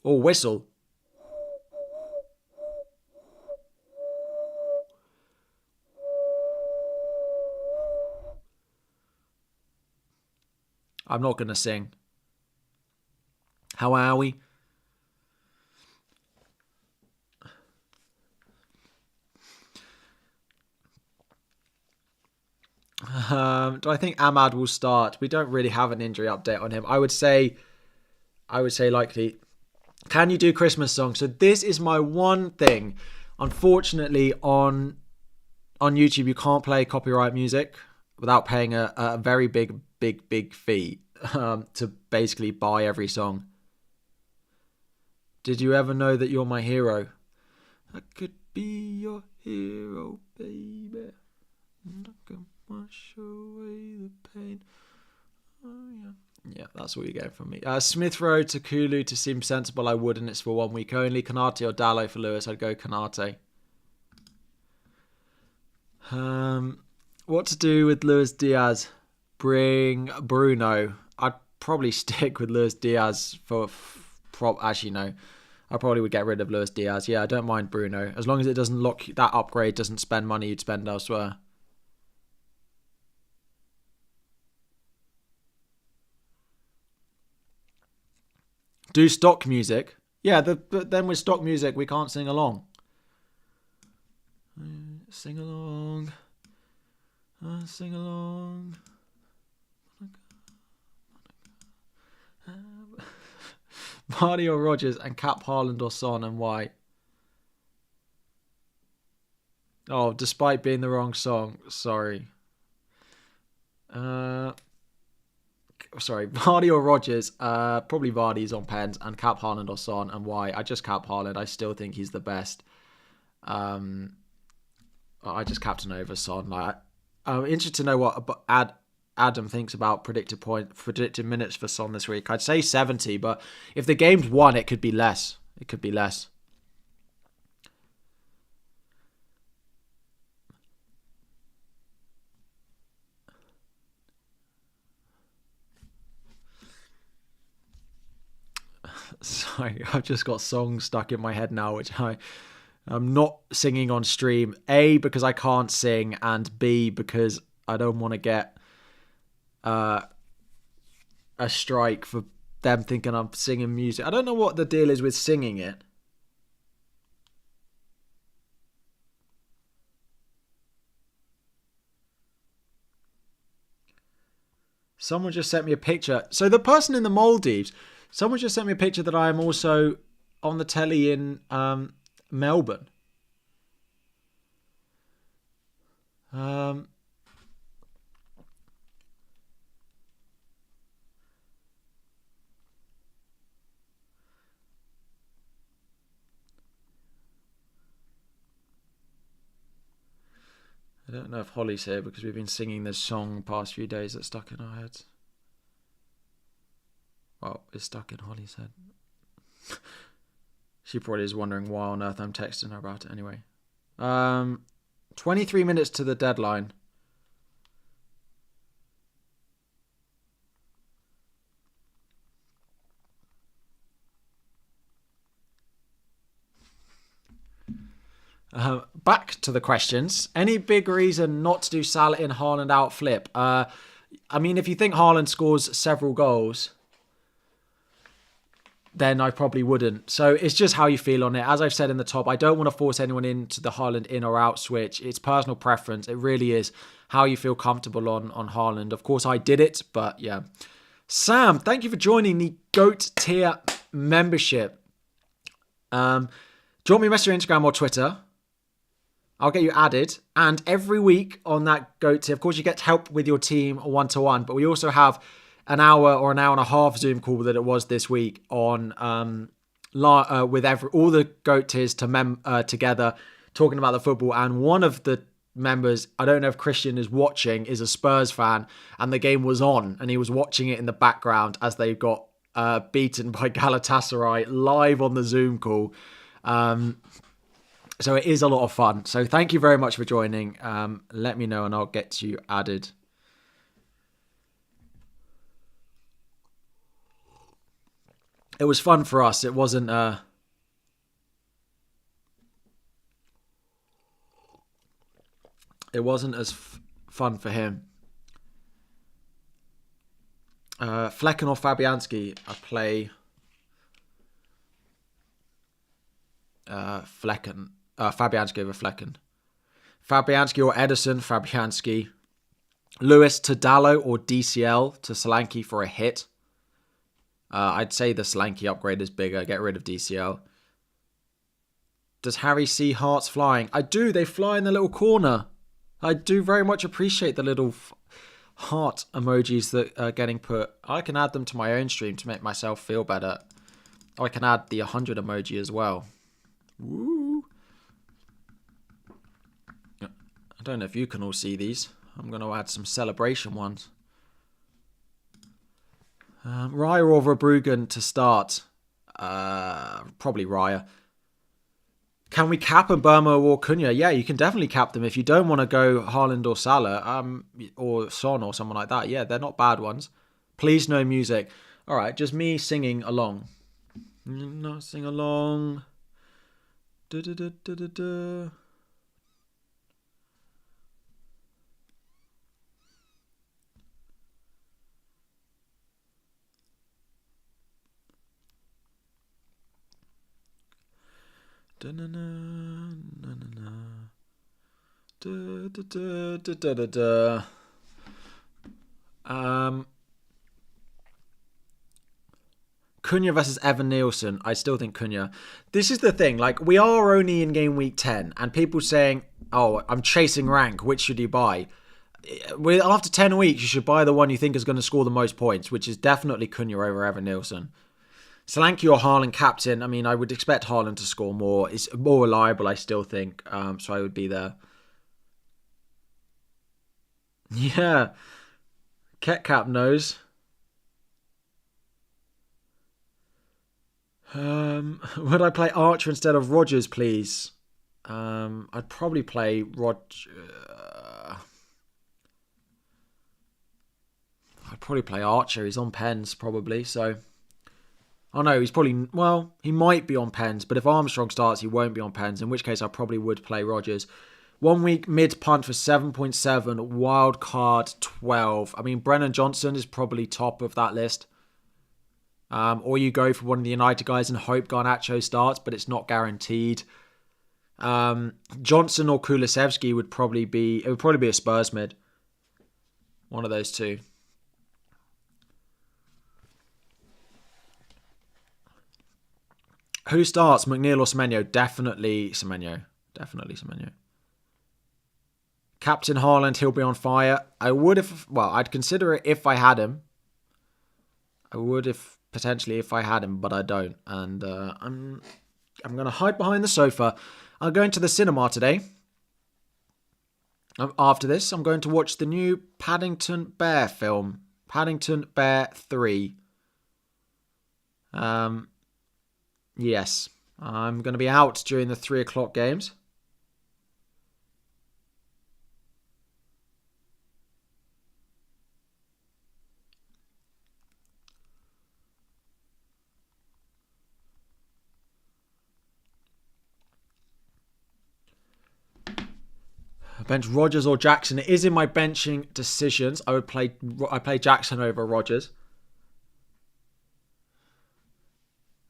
Or whistle. I'm not going to sing. How are we? Do I think Ahmad will start? We don't really have an injury update on him. I would say likely. Can you do Christmas songs? So this is my one thing. Unfortunately, on YouTube, you can't play copyright music without paying a very big fee to basically buy every song. Did you ever know that you're my hero? I could be your hero, baby. And I can wash away the pain. Oh, yeah. Yeah, that's what you're getting from me. Smith Rowe to Kulu to seem sensible, I would, and it's for 1 week only. Kanate or Dallo for Lewis, I'd go Kanate. What to do with Luis Diaz? Bring Bruno. I'd probably stick with Luis Diaz for... Actually, no. I probably would get rid of Luis Diaz. Yeah, I don't mind Bruno. As long as it doesn't lock... That upgrade doesn't spend money you'd spend elsewhere. Do stock music. Yeah, but then with stock music, we can't sing along. Sing along. Sing along. Vardy or Rodgers and cap Haaland or Son, and why? Oh, despite being the wrong song. Sorry. Sorry, Vardy or Rodgers. Probably Vardy's on pens, and cap Haaland or Son, and why? I just cap Haaland. I still think he's the best. I just captain over Son. I'm interested to know what Adam thinks about predicted minutes for Son this week. I'd say 70, but if the game's won, it could be less. It could be less. Sorry, I've just got songs stuck in my head now, which I'm not singing on stream. A, because I can't sing, and B, because I don't want to get a strike for them thinking I'm singing music. I don't know what the deal is with singing it. Someone just sent me a picture. So the person in the Maldives, someone just sent me a picture that I am also on the telly in Melbourne. Um, I don't know if Holly's here because we've been singing this song the past few days that's stuck in our heads. Well, it's stuck in Holly's head. She probably is wondering why on earth I'm texting her about it anyway. 23 minutes to the deadline. Back to the questions. Any big reason not to do Salah in, Haaland out, flip? I mean, if you think Haaland scores several goals, then I probably wouldn't. So it's just how you feel on it. As I've said in the top, I don't want to force anyone into the Haaland in or out switch. It's personal preference. It really is how you feel comfortable on Haaland. Of course, I did it, but yeah. Sam, thank you for joining the GOAT tier membership. Do you want me to message your Instagram or Twitter? I'll get you added. And every week on that GOAT tier, of course, you get help with your team one-to-one. But we also have an hour or an hour and a half Zoom call that it was this week on with all the GOAT tiers together, talking about the football. And one of the members, I don't know if Christian is watching, is a Spurs fan, and the game was on, and he was watching it in the background as they got beaten by Galatasaray live on the Zoom call. So it is a lot of fun. So thank you very much for joining. Let me know and I'll get you added. It was fun for us. It wasn't as fun for him. Flecken or Fabianski? I play Flecken. Fabianski over Flecken. Fabianski or Edison? Fabianski. Lewis to Dallo or DCL to Solanke for a hit? I'd say the Solanke upgrade is bigger. Get rid of DCL. Does Harry see hearts flying? I do. They fly in the little corner. I do very much appreciate the little heart emojis that are getting put. I can add them to my own stream to make myself feel better. I can add the 100 emoji as well. Woo. I don't know if you can all see these. I'm going to add some celebration ones. Raya or Verbruggen to start? Probably Raya. Can we cap Mbeumo or Cunha? Yeah, you can definitely cap them if you don't want to go Haaland or Salah, or Son or someone like that. Yeah, they're not bad ones. Please no music. All right, just me singing along. No, sing along. Da, da, da, da, da, da. Da, na, na, na, na, na. Da, da, da, da, da, da, da. Cunha versus Evan Nielsen. I still think Cunha. This is the thing. Like, we are only in game week 10, and people saying, "Oh, I'm chasing rank. Which should you buy?" After 10 weeks, you should buy the one you think is going to score the most points, which is definitely Cunha over Evan Nielsen. Solanke or Haaland captain. I mean, I would expect Haaland to score more. It's more reliable, I still think. So I would be there. Yeah. Ketcap knows. Would I play Archer instead of Rodgers, please? I'd probably play I'd probably play Archer. He's on pens, probably. So, oh no, he's probably, well, he might be on pens, but if Armstrong starts, he won't be on pens, in which case I probably would play Rodgers. 1 week mid punt for 7.7, wild card 12. I mean, Brennan Johnson is probably top of that list. Or you go for one of the United guys and hope Garnacho starts, but it's not guaranteed. Johnson or Kulusevski would probably be a Spurs mid. One of those two. Who starts, McNeil or Semenyo? Definitely Semenyo. Captain Haaland, he'll be on fire. I'd consider it if I had him. I would potentially if I had him, but I don't. And I'm going to hide behind the sofa. I'm going to the cinema today. After this, I'm going to watch the new Paddington Bear film. Paddington Bear 3. Yes. I'm going to be out during the 3 o'clock games. Bench Rodgers or Jackson. It is in my benching decisions. I play Jackson over Rodgers.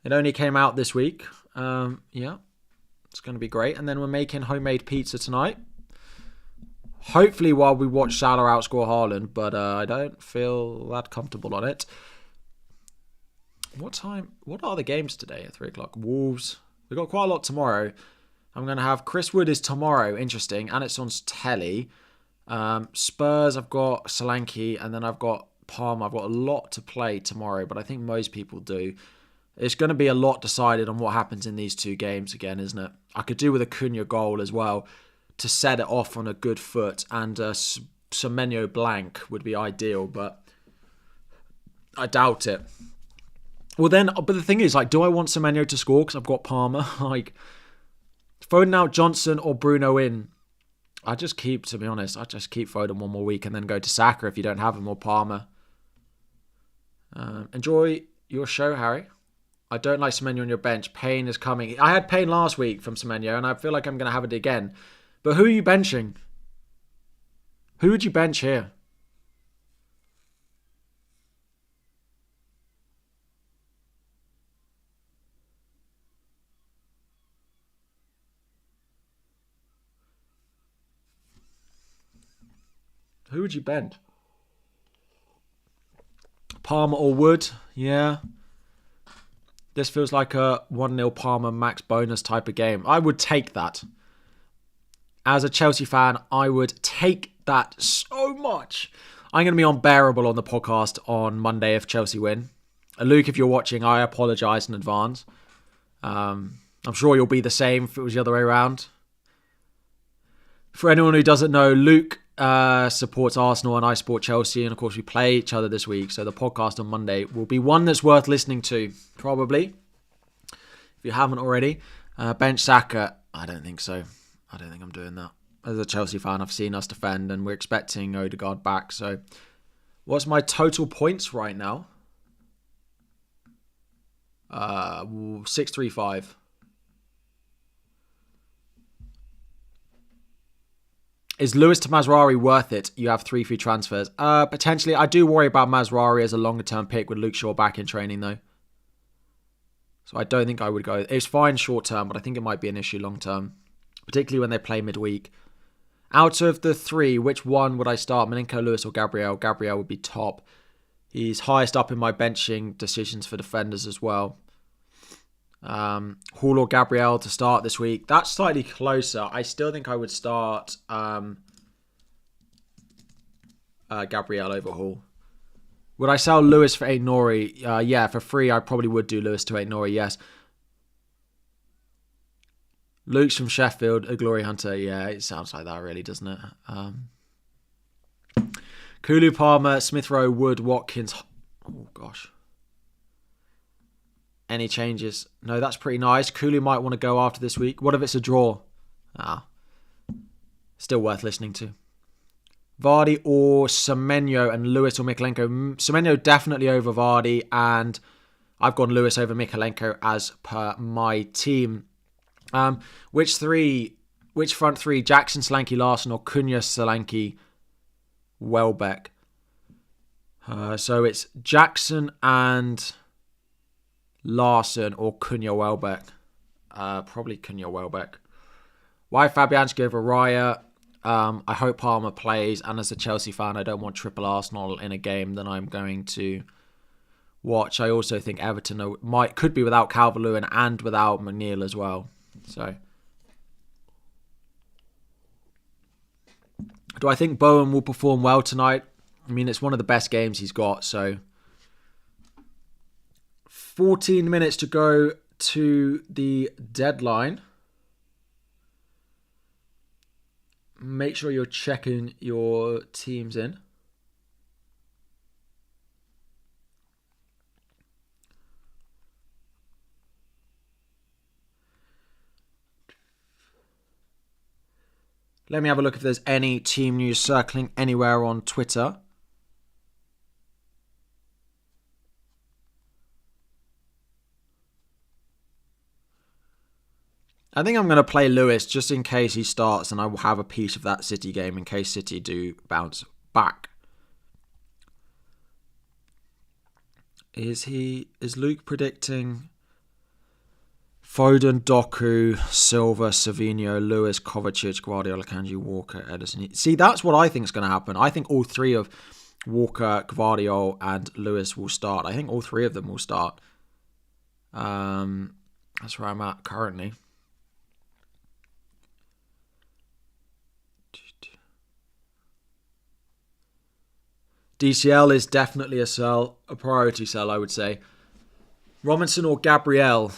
It only came out this week. Yeah, it's going to be great. And then we're making homemade pizza tonight. Hopefully while we watch Salah outscore Haaland, but I don't feel that comfortable on it. What are the games today at 3 o'clock? Wolves. We've got quite a lot tomorrow. I'm going to have Chris Wood is tomorrow. Interesting. And it's on telly. Spurs, I've got Solanke. And then I've got Palmer. I've got a lot to play tomorrow. But I think most people do. It's going to be a lot decided on what happens in these 2 games again, isn't it? I could do with a Cunha goal as well to set it off on a good foot. And Semenyo blank would be ideal. But I doubt it. Well then, but the thing is, do I want Semenyo to score because I've got Palmer? Foden out, Johnson or Bruno in. To be honest, I just keep Foden one more week and then go to Saka if you don't have him or Palmer. Enjoy your show, Harry. I don't like Semenyo on your bench. Payne is coming. I had Payne last week from Semenyo and I feel like I'm going to have it again. But who are you benching? Who would you bench here? Who would you bench? Palmer or Wood? Yeah. This feels like a 1-0 Palmer max bonus type of game. I would take that. As a Chelsea fan, I would take that so much. I'm going to be unbearable on the podcast on Monday if Chelsea win. Luke, if you're watching, I apologise in advance. I'm sure you'll be the same if it was the other way around. For anyone who doesn't know, Luke supports Arsenal and I support Chelsea, and of course we play each other this week, so the podcast on Monday will be one that's worth listening to, probably, if you haven't already. Bench Saka, I don't think so. I don't think I'm doing that. As a Chelsea fan, I've seen us defend and we're expecting Odegaard back, so what's my total points right now? 635. Is Lewis to Mazraoui worth it? You have 3 free transfers. Potentially. I do worry about Mazraoui as a longer term pick with Luke Shaw back in training though. So I don't think I would go. It's fine short term, but I think it might be an issue long term. Particularly when they play midweek. Out of the 3, which one would I start? Milinko, Lewis or Gabriel? Gabriel would be top. He's highest up in my benching decisions for defenders as well. Hall or Gabriel to start this week. That's slightly closer. I still think I would start Gabriel over Hall. Would I sell Lewis for 8 Nori? Yeah, for free I probably would do Lewis to 8 Nori, yes. Luke's from Sheffield, a Glory Hunter. Yeah, it sounds like that really, doesn't it? Kulu, Palmer, Smith Rowe, Wood, Watkins. Oh gosh. Any changes? No, that's pretty nice. Kulu might want to go after this week. What if it's a draw? Still worth listening to. Vardy or Semenyo and Lewis or Mikalenko. Semenyo definitely over Vardy, and I've gone Lewis over Mikalenko as per my team. Which front 3? Jackson, Solanke, Larson or Cunha, Solanke, Welbeck? So it's Jackson and Larson or Cunha, Welbeck. Probably Cunha, Welbeck. Why Fabianski over Raya? I hope Palmer plays, and as a Chelsea fan, I don't want triple Arsenal in a game that I'm going to watch. I also think Everton could be without Calvert-Lewin and without McNeil as well. So Do I think Bowen will perform well tonight? I mean, it's one of the best games he's got, so 14 minutes to go to the deadline. Make sure you're checking your teams in. Let me have a look if there's any team news circling anywhere on Twitter. I think I'm going to play Lewis just in case he starts, and I will have a piece of that City game in case City do bounce back. Is Luke predicting Foden, Doku, Silva, Savinho, Lewis, Kovacic, Guardiola, Kanji, Walker, Ederson? See, that's what I think is going to happen. I think all three of Walker, Guardiola, and Lewis will start. I think all three of them will start. That's where I'm at currently. DCL is definitely a sell, a priority sell, I would say. Robinson or Gabriel?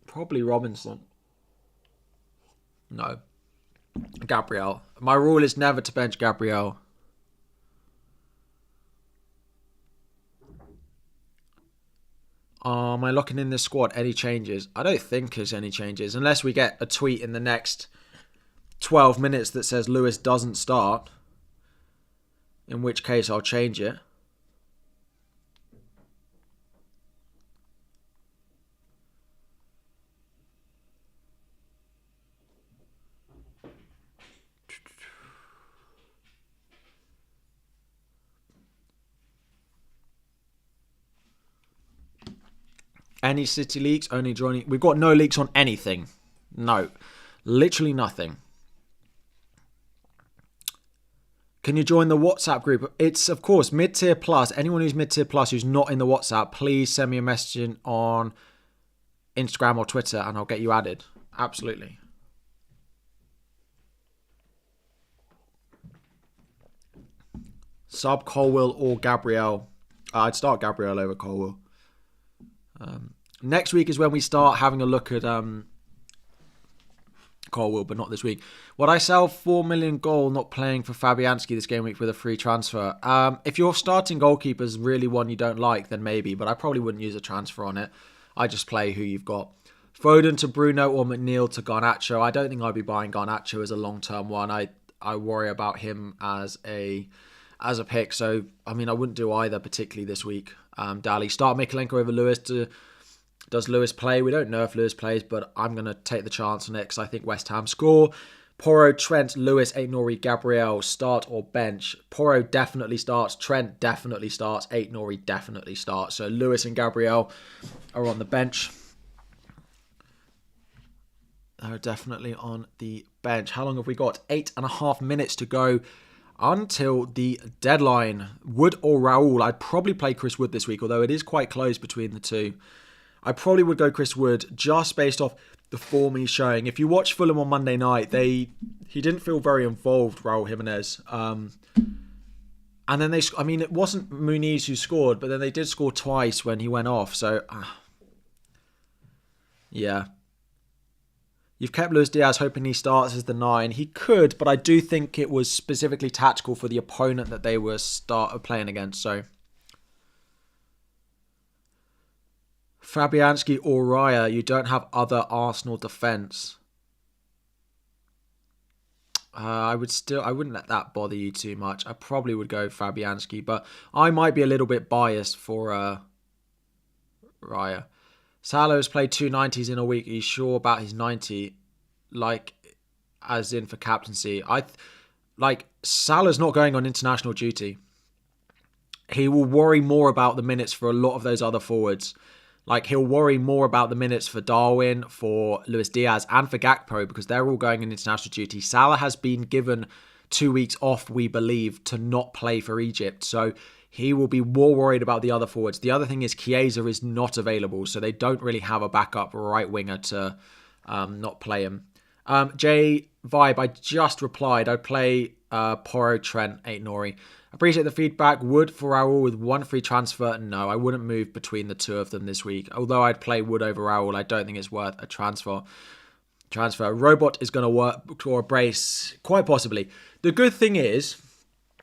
Probably Robinson. No. Gabriel. My rule is never to bench Gabriel. Am I locking in this squad? Any changes? I don't think there's any changes. Unless we get a tweet in the next 12 minutes that says Lewis doesn't start. In which case I'll change it. Any City leaks? Only joining. We've got no leaks on anything. No. Literally nothing. Can you join the WhatsApp group? It's, of course, Mid-Tier Plus. Anyone who's Mid-Tier Plus who's not in the WhatsApp, please send me a message on Instagram or Twitter and I'll get you added. Absolutely. Sub Colwill or Gabriel. I'd start Gabriel over Colwill. Next week is when we start having a look at Colwill, but not this week. Would I sell 4 million goal not playing for Fabianski this game week with a free transfer? If your starting goalkeeper is really one you don't like, then maybe, but I probably wouldn't use a transfer on it. I just play who you've got. Foden to Bruno or McNeil to Garnacho. I don't think I'd be buying Garnacho as a long-term one. I worry about him as a pick, so I mean I wouldn't do either particularly this week. Dali, start Mikalenko over Lewis. Does Lewis play? We don't know if Lewis plays, but I'm going to take the chance on it because I think West Ham score. Porro, Trent, Lewis, Aït-Nouri, Gabriel, start or bench. Porro definitely starts. Trent definitely starts. Aït-Nouri definitely starts. So Lewis and Gabriel are on the bench. They're definitely on the bench. How long have we got? 8.5 minutes to go until the deadline. Wood or Raul? I'd probably play Chris Wood this week, although it is quite close between the two. I probably would go Chris Wood just based off the form he's showing. If you watch Fulham on Monday night, he didn't feel very involved, Raul Jimenez. And then it wasn't Muniz who scored, but then they did score twice when he went off. So, yeah. You've kept Luis Diaz hoping he starts as the 9. He could, but I do think it was specifically tactical for the opponent that they were playing against. So, Fabianski or Raya, you don't have other Arsenal defence. I wouldn't let that bother you too much. I probably would go Fabianski, but I might be a little bit biased for Raya. Salah has played 2 90s in a week. Are you sure about his 90? As in for captaincy. Salah's not going on international duty. He will worry more about the minutes for a lot of those other forwards. He'll worry more about the minutes for Darwin, for Luis Diaz, and for Gakpo because they're all going on international duty. Salah has been given 2 weeks off, we believe, to not play for Egypt. So he will be more worried about the other forwards. The other thing is Chiesa is not available, so they don't really have a backup right winger to not play him. J Vibe, I just replied. I'd play Porro, Trent, 8 Nori. Appreciate the feedback. Wood for Raul with 1 free transfer. No, I wouldn't move between the two of them this week. Although I'd play Wood over Raul, I don't think it's worth a transfer. Robot is going to work for a brace, quite possibly. The good thing is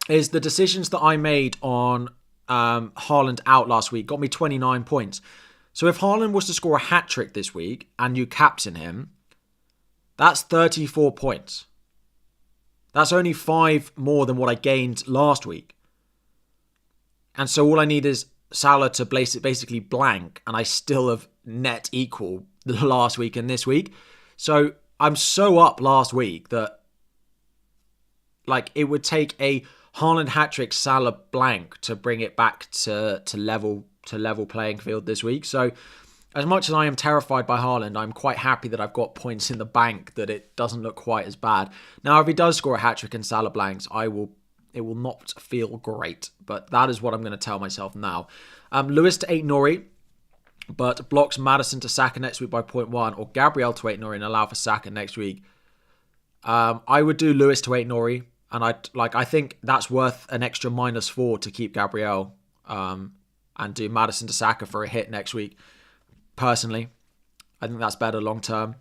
the decisions that I made on Haaland out last week got me 29 points. So if Haaland was to score a hat-trick this week and you captain him, that's 34 points. That's only 5 more than what I gained last week. And so all I need is Salah to basically blank, and I still have net equal the last week and this week. So I'm so up last week that it would take a Haaland hat-trick, Salah blank to bring it back to level playing field this week. So as much as I am terrified by Haaland, I'm quite happy that I've got points in the bank, that it doesn't look quite as bad. Now, if he does score a hat-trick and Salah blanks, it will not feel great. But that is what I'm going to tell myself now. Lewis to 8 Nori, but blocks Maddison to Saka next week by 0.1, or Gabriel to 8 Nori and allow for Saka next week. I would do Lewis to 8 Nori, and I think that's worth an extra -4 to keep Gabriel, and do Maddison to Saka for a hit next week. Personally, I think that's better long term.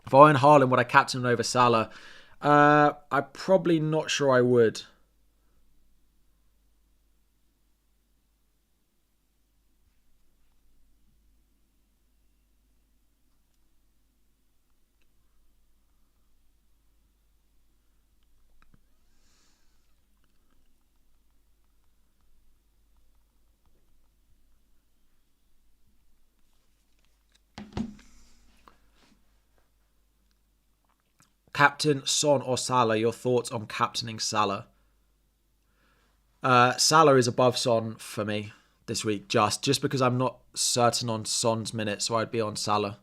If I own Haaland, would I captain him over Salah? I'm probably not sure I would. Captain Son or Salah? Your thoughts on captaining Salah? Salah is above Son for me this week, just because I'm not certain on Son's minutes, so I'd be on Salah.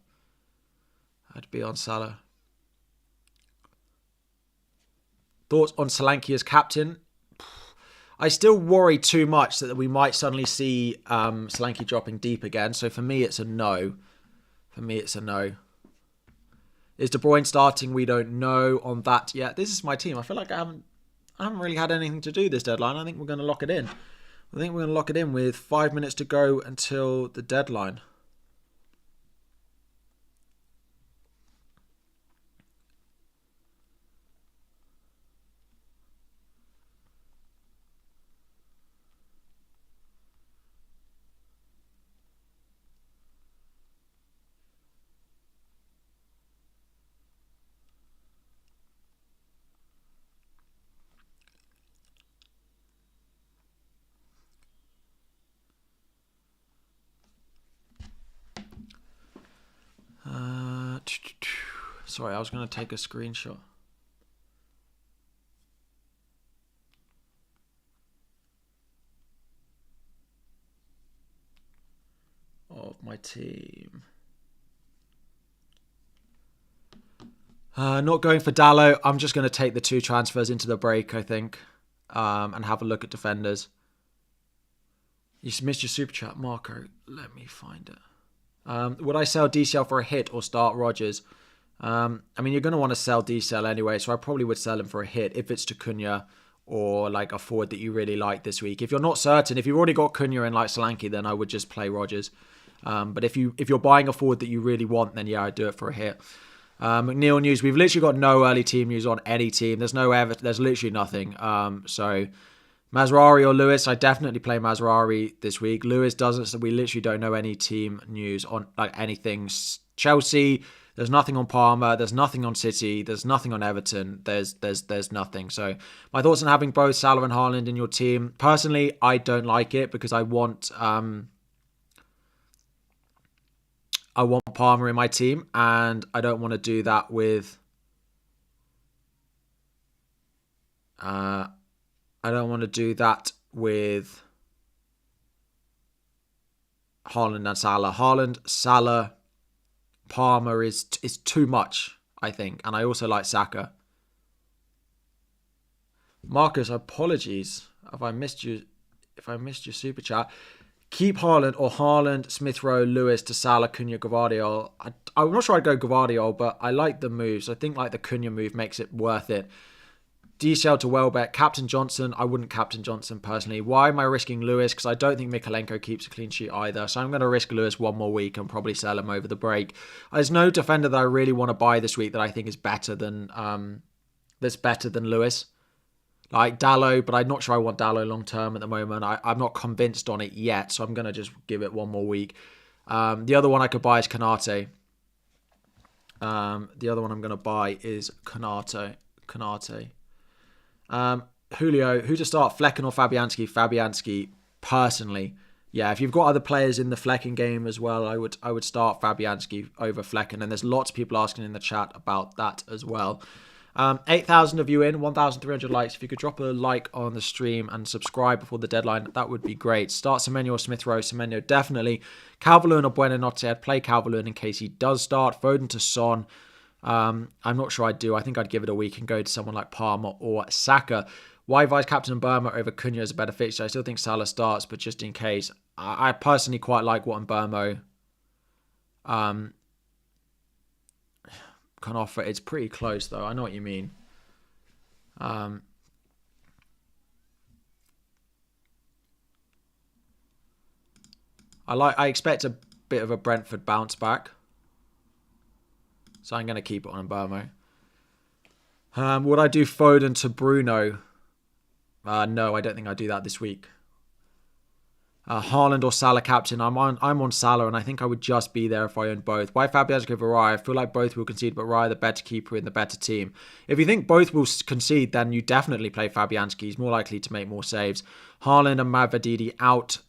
Thoughts on Solanke as captain? I still worry too much that we might suddenly see Solanke dropping deep again. So for me, it's a no. Is De Bruyne starting? We don't know on that yet. This is my team. I feel like I haven't really had anything to do this deadline. I think we're going to lock it in. With 5 minutes to go until the deadline. Sorry, I was going to take a screenshot. Of my team. Not going for Dallo. I'm just going to take the 2 transfers into the break, I think, and have a look at defenders. You missed your super chat, Marco. Let me find it. Would I sell DCL for a hit or start Rodgers? I mean, you're going to want to sell DCL anyway, so I probably would sell him for a hit if it's to Cunha or a forward that you really like this week. If you're not certain, if you've already got Cunha and Solanke, then I would just play Rodgers. But if you're buying a forward that you really want, then yeah, I'd do it for a hit. McNeil news. We've literally got no early team news on any team. There's there's literally nothing. So Mazraoui or Lewis, I definitely play Mazraoui this week. Lewis doesn't, so we literally don't know any team news on anything. Chelsea, there's nothing on Palmer, there's nothing on City, there's nothing on Everton, there's nothing. So my thoughts on having both Salah and Haaland in your team. Personally, I don't like it because I want Palmer in my team, and I don't want to do that with Haaland and Salah. Haaland, Salah, Palmer is too much, I think. And I also like Saka. Marcus, apologies if I missed you if I missed your super chat. Keep Haaland or Haaland, Smith Rowe, Lewis to Salah, Cunha, Gvardiol. I'm not sure I'd go Gvardiol, but I like the moves. I think like the Cunha move makes it worth it. DCL to Welbeck, Captain Johnson. I wouldn't Captain Johnson personally. Why am I risking Lewis? Because I don't think Mikalenko keeps a clean sheet either. So I'm going to risk Lewis one more week and probably sell him over the break. There's no defender that I really want to buy this week that I think is better than Lewis. Like Dalot, but I'm not sure I want Dalot long term at the moment. I'm not convinced on it yet, so I'm going to just give it one more week. The other one I could buy is Konate. The other one I'm going to buy is Konate. Julio, who to start, Flecken or Fabianski? Fabianski, personally. Yeah, if you've got other players in the Flecken game as well, I would start Fabianski over Flecken. And there's lots of people asking in the chat about that as well. 8,000 of you in, 1,300 likes. If you could drop a like on the stream and subscribe before the deadline, that would be great. Start Semenyo or Smith Rowe. Semenyo, definitely. Calvert-Lewin or Buonanotte. I'd play Calvert-Lewin in case he does start. Foden to Son. I'm not sure I'd do. I think I'd give it a week and go to someone like Palmer or Saka. Why vice captain Burma over Cunha is a better fixture? I still think Salah starts, but just in case. I personally quite like what Burma can offer. It's pretty close though. I know what you mean. I expect a bit of a Brentford bounce back. So I'm going to keep it on Burma. Would I do Foden to Bruno? No, I don't think I'd do that this week. Haaland or Salah captain? I'm on Salah, and I think I would just be there if I owned both. Why Fabianski over Raya? I feel like both will concede, but Raya the better keeper in the better team. If you think both will concede, then you definitely play Fabianski. He's more likely to make more saves. Haaland and Mavadidi out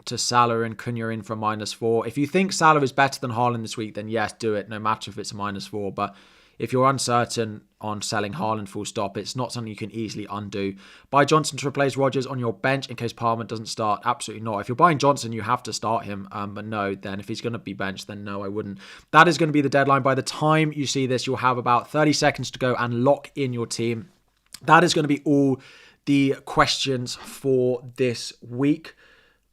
to Salah and Cunha in for -4. If you think Salah is better than Haaland this week, then yes, do it, no matter if it's a -4. But if you're uncertain on selling Haaland full stop, it's not something you can easily undo. Buy Johnson to replace Rodgers on your bench in case Palmer doesn't start. Absolutely not. If you're buying Johnson, you have to start him. But no, then if he's going to be benched, then no, I wouldn't. That is going to be the deadline. By the time you see this, you'll have about 30 seconds to go and lock in your team. That is going to be all the questions for this week.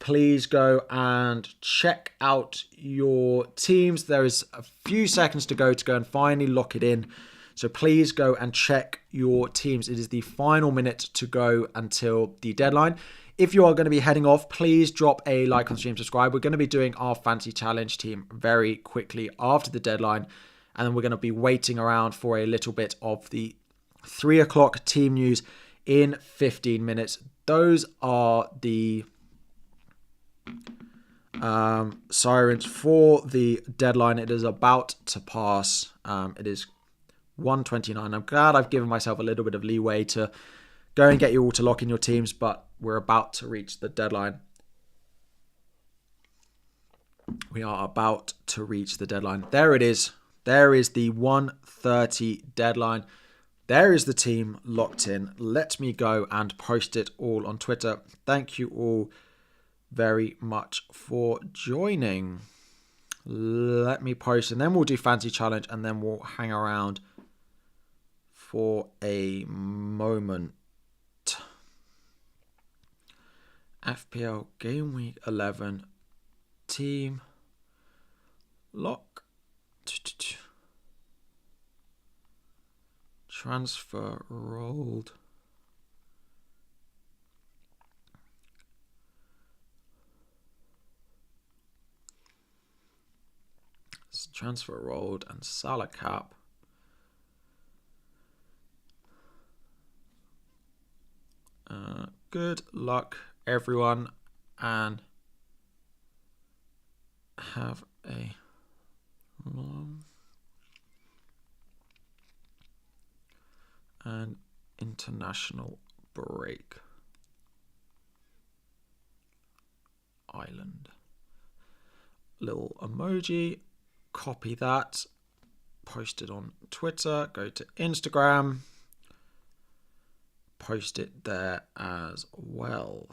Please go and check out your teams. There is a few seconds to go and finally lock it in. So please go and check your teams. It is the final minute to go until the deadline. If you are going to be heading off, please drop a like on stream, subscribe. We're going to be doing our fancy challenge team very quickly after the deadline. And then we're going to be waiting around for a little bit of the 3 o'clock team news in 15 minutes. Those are the sirens for the deadline. It is about to pass. It is 1:29. I'm glad I've given myself a little bit of leeway to go and get you all to lock in your teams, but we're about to reach the deadline. We are about to reach the deadline. There it is. There is the 1:30 deadline. There is the team locked in. Let me go and post it all on Twitter. Thank you all very much for joining. Let me post, and then we'll do fancy challenge, and then we'll hang around for a moment. FPL Gameweek 11 team lock. Transfer rolled. Transfer rolled and Salah cap. Good luck, everyone, and have a long and international break. Island. Little emoji. Copy that. Post it on Twitter. Go to Instagram. Post it there as well.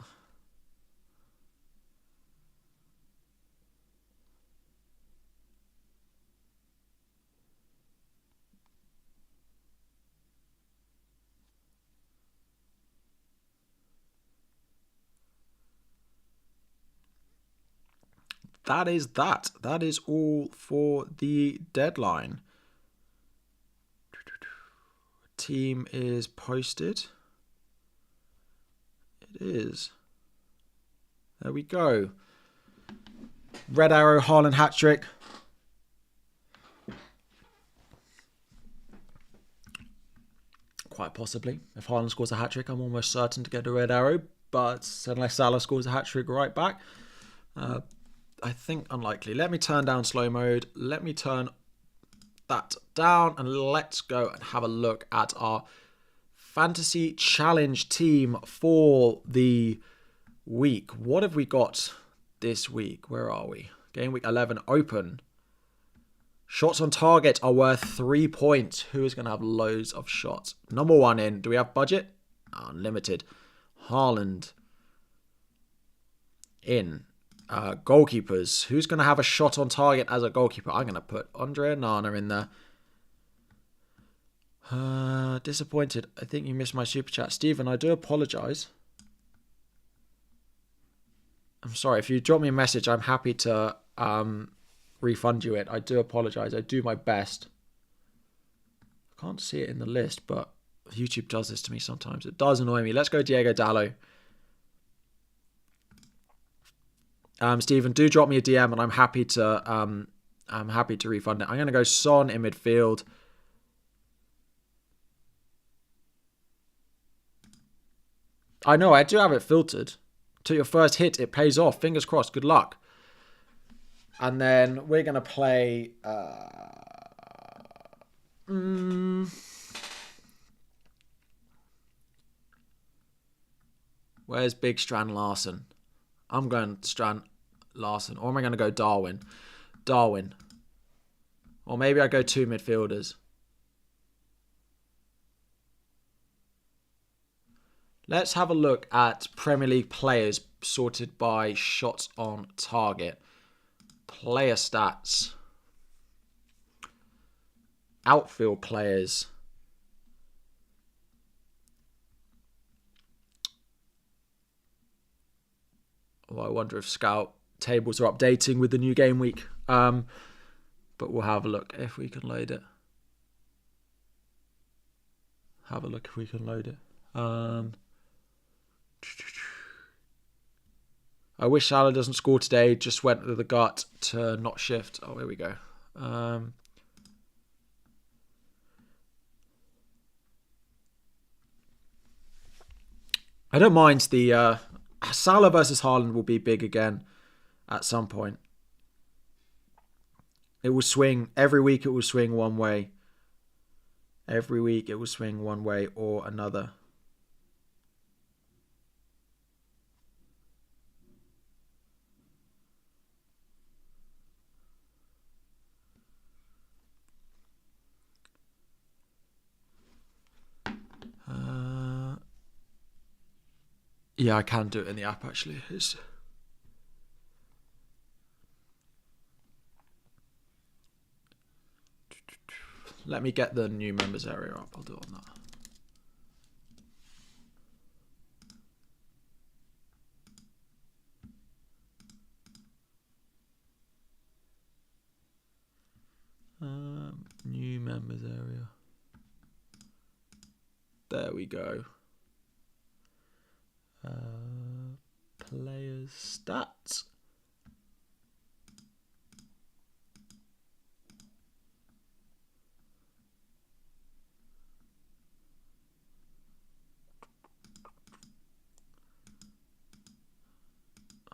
that is that. That is all for the deadline. Team is posted. It is. There we go. Red arrow, Haaland hat-trick. Quite possibly. If Haaland scores a hat-trick, I'm almost certain to get a red arrow. But unless Salah scores a hat-trick right back, I think unlikely. Let me turn down slow mode. Let me turn that down. And let's go and have a look at our fantasy challenge team for the week. What have we got this week? Where are we? Game week 11 open. Shots on target are worth 3 points. Who is going to have loads of shots? Number 1 in. Do we have budget? Unlimited. Haaland in. Goalkeepers. Who's going to have a shot on target as a goalkeeper? I'm going to put Andre Onana in there. Disappointed. I think you missed my super chat. Stephen, I do apologise. I'm sorry. If you drop me a message, I'm happy to refund you it. I do apologise. I do my best. I can't see it in the list, but YouTube does this to me sometimes. It does annoy me. Let's go Diego Dallo. Stephen, do drop me a DM and I'm happy to refund it. I'm going to go Son in midfield. I know, I do have it filtered. To your first hit, it pays off. Fingers crossed. Good luck. And then we're going to play... Where's Big Strand Larson? I'm going Strand Larson. Or am I going to go Darwin? Darwin. Or maybe I go 2 midfielders. Let's have a look at Premier League players sorted by shots on target. Player stats. Outfield players. Oh, I wonder if scout tables are updating with the new game week. But we'll have a look if we can load it. Have a look if we can load it. I wish Salah doesn't score today. Just went with the gut to not shift. Oh, here we go. I don't mind the... Salah versus Haaland will be big again at some point. It will swing. Every week it will swing one way. Every week it will swing one way or another. Yeah, I can do it in the app actually. Let me get the new members area up. I'll do it on that. New members area. There we go. Players stats.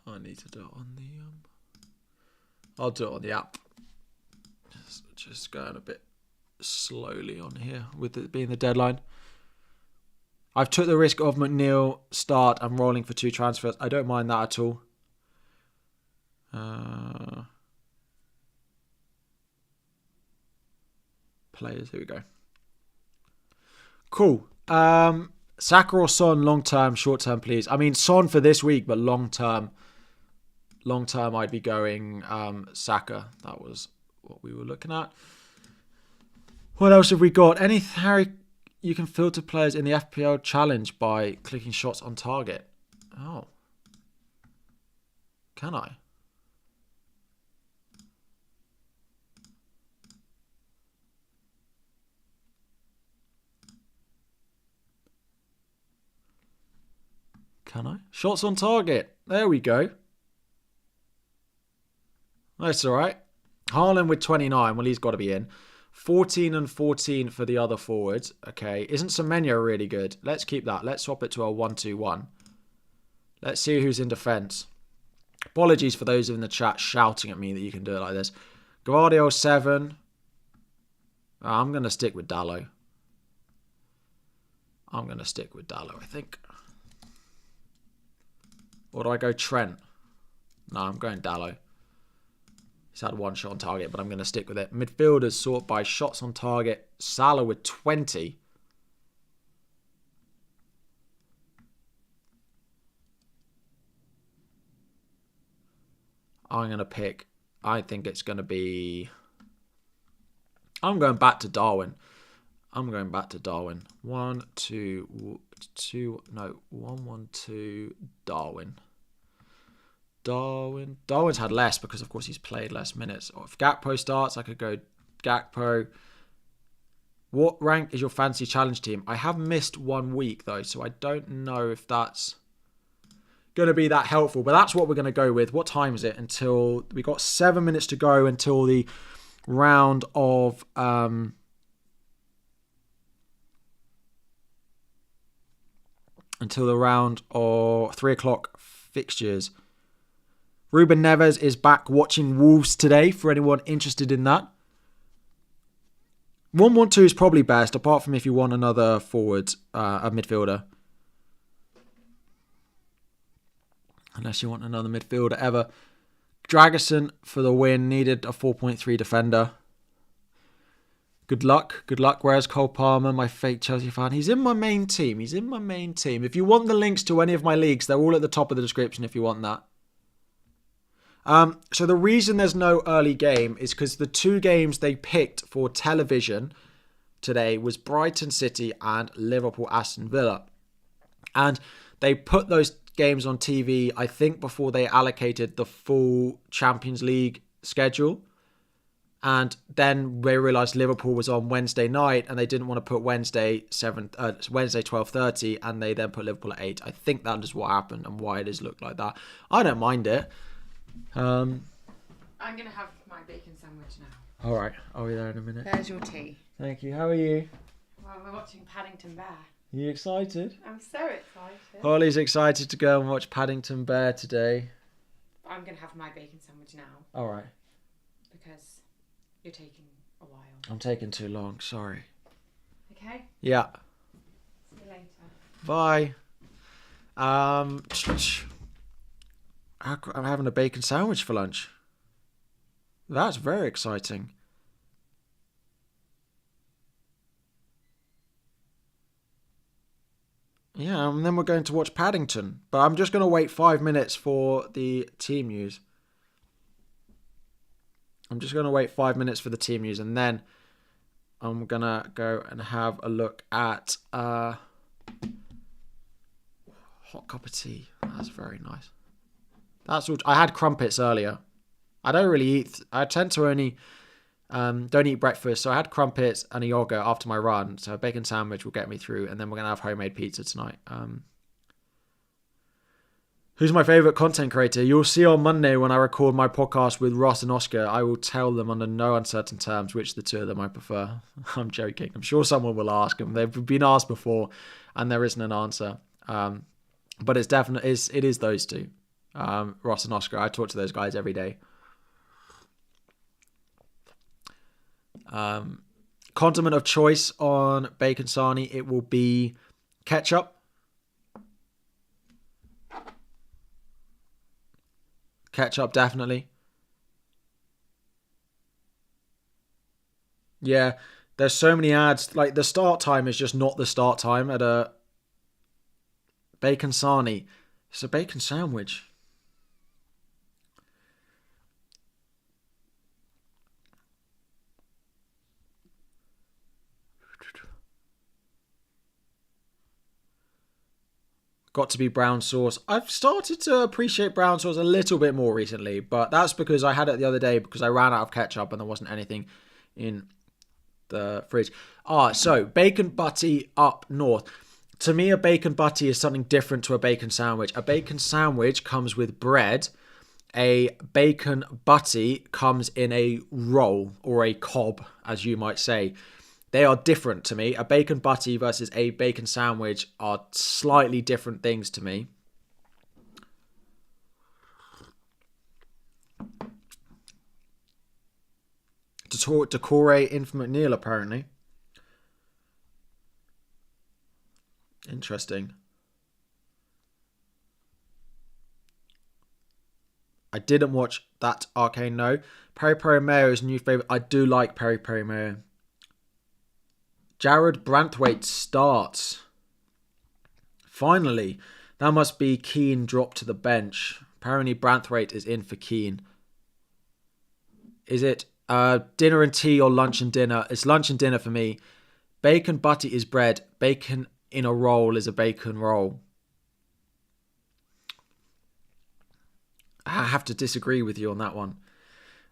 I need to do it on the I'll do it on the app. Just going a bit slowly on here with it being the deadline. I've took the risk of McNeil start. I'm rolling for 2 transfers. I don't mind that at all. Players. Here we go. Cool. Saka or Son, long term, short term, please. I mean, Son for this week, but long term. Long term, I'd be going Saka. That was what we were looking at. What else have we got? Harry? You can filter players in the FPL challenge by clicking shots on target. Oh. Can I? Can I? Shots on target. There we go. That's all right. Haaland with 29. Well, he's got to be in. 14 and 14 for the other forwards. Okay. Isn't Semenyo really good? Let's keep that. Let's swap it to our 1-2-1. Let's see who's in defence. Apologies for those in the chat shouting at me that you can do it like this. Guardiola 7. I'm going to stick with Dalot. I think. Or do I go Trent? No, I'm going Dalot. He's had one shot on target, but I'm going to stick with it. Midfielders sort by shots on target. Salah with 20. I'm going to pick... I think it's going to be... I'm going back to Darwin. 1, 2, 2... No, 1, 1, 2... Darwin. Darwin's had less because, of course, he's played less minutes. Or if Gakpo starts, I could go Gakpo. What rank is your fantasy challenge team? I have missed 1 week, though, so I don't know if that's going to be that helpful. But that's what we're going to go with. What time is it? We got 7 minutes to go until the round of... until the round of 3 o'clock fixtures. Ruben Neves is back watching Wolves today, for anyone interested in that. 1-1-2 is probably best, apart from if you want another forward, a midfielder. Unless you want another midfielder ever. Dragerson for the win, needed a 4.3 defender. Good luck. Where's Cole Palmer, my fake Chelsea fan? He's in my main team. If you want the links to any of my leagues, they're all at the top of the description if you want that. So the reason there's no early game is because the 2 games they picked for television today was Brighton City and Liverpool Aston Villa. And they put those games on TV, I think, before they allocated the full Champions League schedule. And then they realised Liverpool was on Wednesday night and they didn't want to put Wednesday 12:30, and they then put Liverpool at 8. I think that is what happened and why it has looked like that. I don't mind it. I'm going to have my bacon sandwich now. Alright, I'll be there in a minute. There's your tea. Thank you. How are you? Well, we're watching Paddington Bear. Are you excited? I'm so excited. Holly's excited to go and watch Paddington Bear today. I'm going to have my bacon sandwich now. Alright. Because you're taking a while. I'm taking too long, sorry. Okay? Yeah. See you later. Bye. I'm having a bacon sandwich for lunch. That's very exciting. Yeah, and then we're going to watch Paddington. But I'm just going to wait 5 minutes for the team news. And then I'm going to go and have a look at hot cup of tea. That's very nice. That's what I had crumpets earlier. I don't really eat. I tend to only don't eat breakfast, so I had crumpets and a yogurt after my run. So a bacon sandwich will get me through, and then we're gonna have homemade pizza tonight. Who's my favourite content creator? You'll see on Monday when I record my podcast with Ross and Oscar. I will tell them under no uncertain terms which the 2 of them I prefer. I'm joking. I'm sure someone will ask them. They've been asked before, and there isn't an answer. But it is those 2. Ross and Oscar. I talk to those guys every day. Condiment of choice on bacon sarnie, it will be ketchup. Ketchup, definitely. Yeah, there's so many ads. Like, the start time is just not the start time at a bacon sarnie. It's a bacon sandwich. Got to be brown sauce. I've started to appreciate brown sauce a little bit more recently, but that's because I had it the other day because I ran out of ketchup and there wasn't anything in the fridge. So bacon butty up north. to me, a bacon butty is something different to a bacon sandwich. A bacon sandwich comes with bread. A bacon butty comes in a roll or a cob, as you might say. They are different to me. A bacon butty versus a bacon sandwich are slightly different things to me. Decore Infinite Neil, apparently. Interesting. I didn't watch that Arcane, no. Peri Peri Mayo is a new favourite. I do like Peri Peri Mayo. Jared Branthwaite starts. Finally. That must be Keane dropped to the bench. Apparently Branthwaite is in for Keane. Is it dinner and tea or lunch and dinner? It's lunch and dinner for me. Bacon butty is bread. Bacon in a roll is a bacon roll. I have to disagree with you on that one.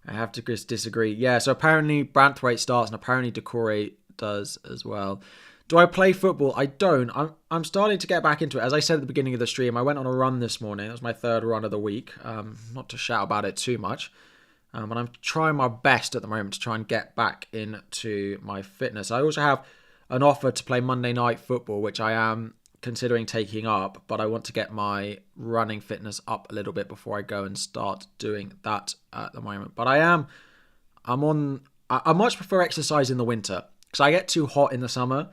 I have to just disagree. Yeah, so apparently Branthwaite starts and apparently Decore does as well. Do I play football? I don't. I'm starting to get back into it. As I said at the beginning of the stream, I went on a run this morning. It was my third run of the week. Not to shout about it too much. And I'm trying my best at the moment to try and get back into my fitness. I also have an offer to play Monday Night Football, which I am considering taking up, but I want to get my running fitness up a little bit before I go and start doing that at the moment. But I much prefer exercise in the winter because I get too hot in the summer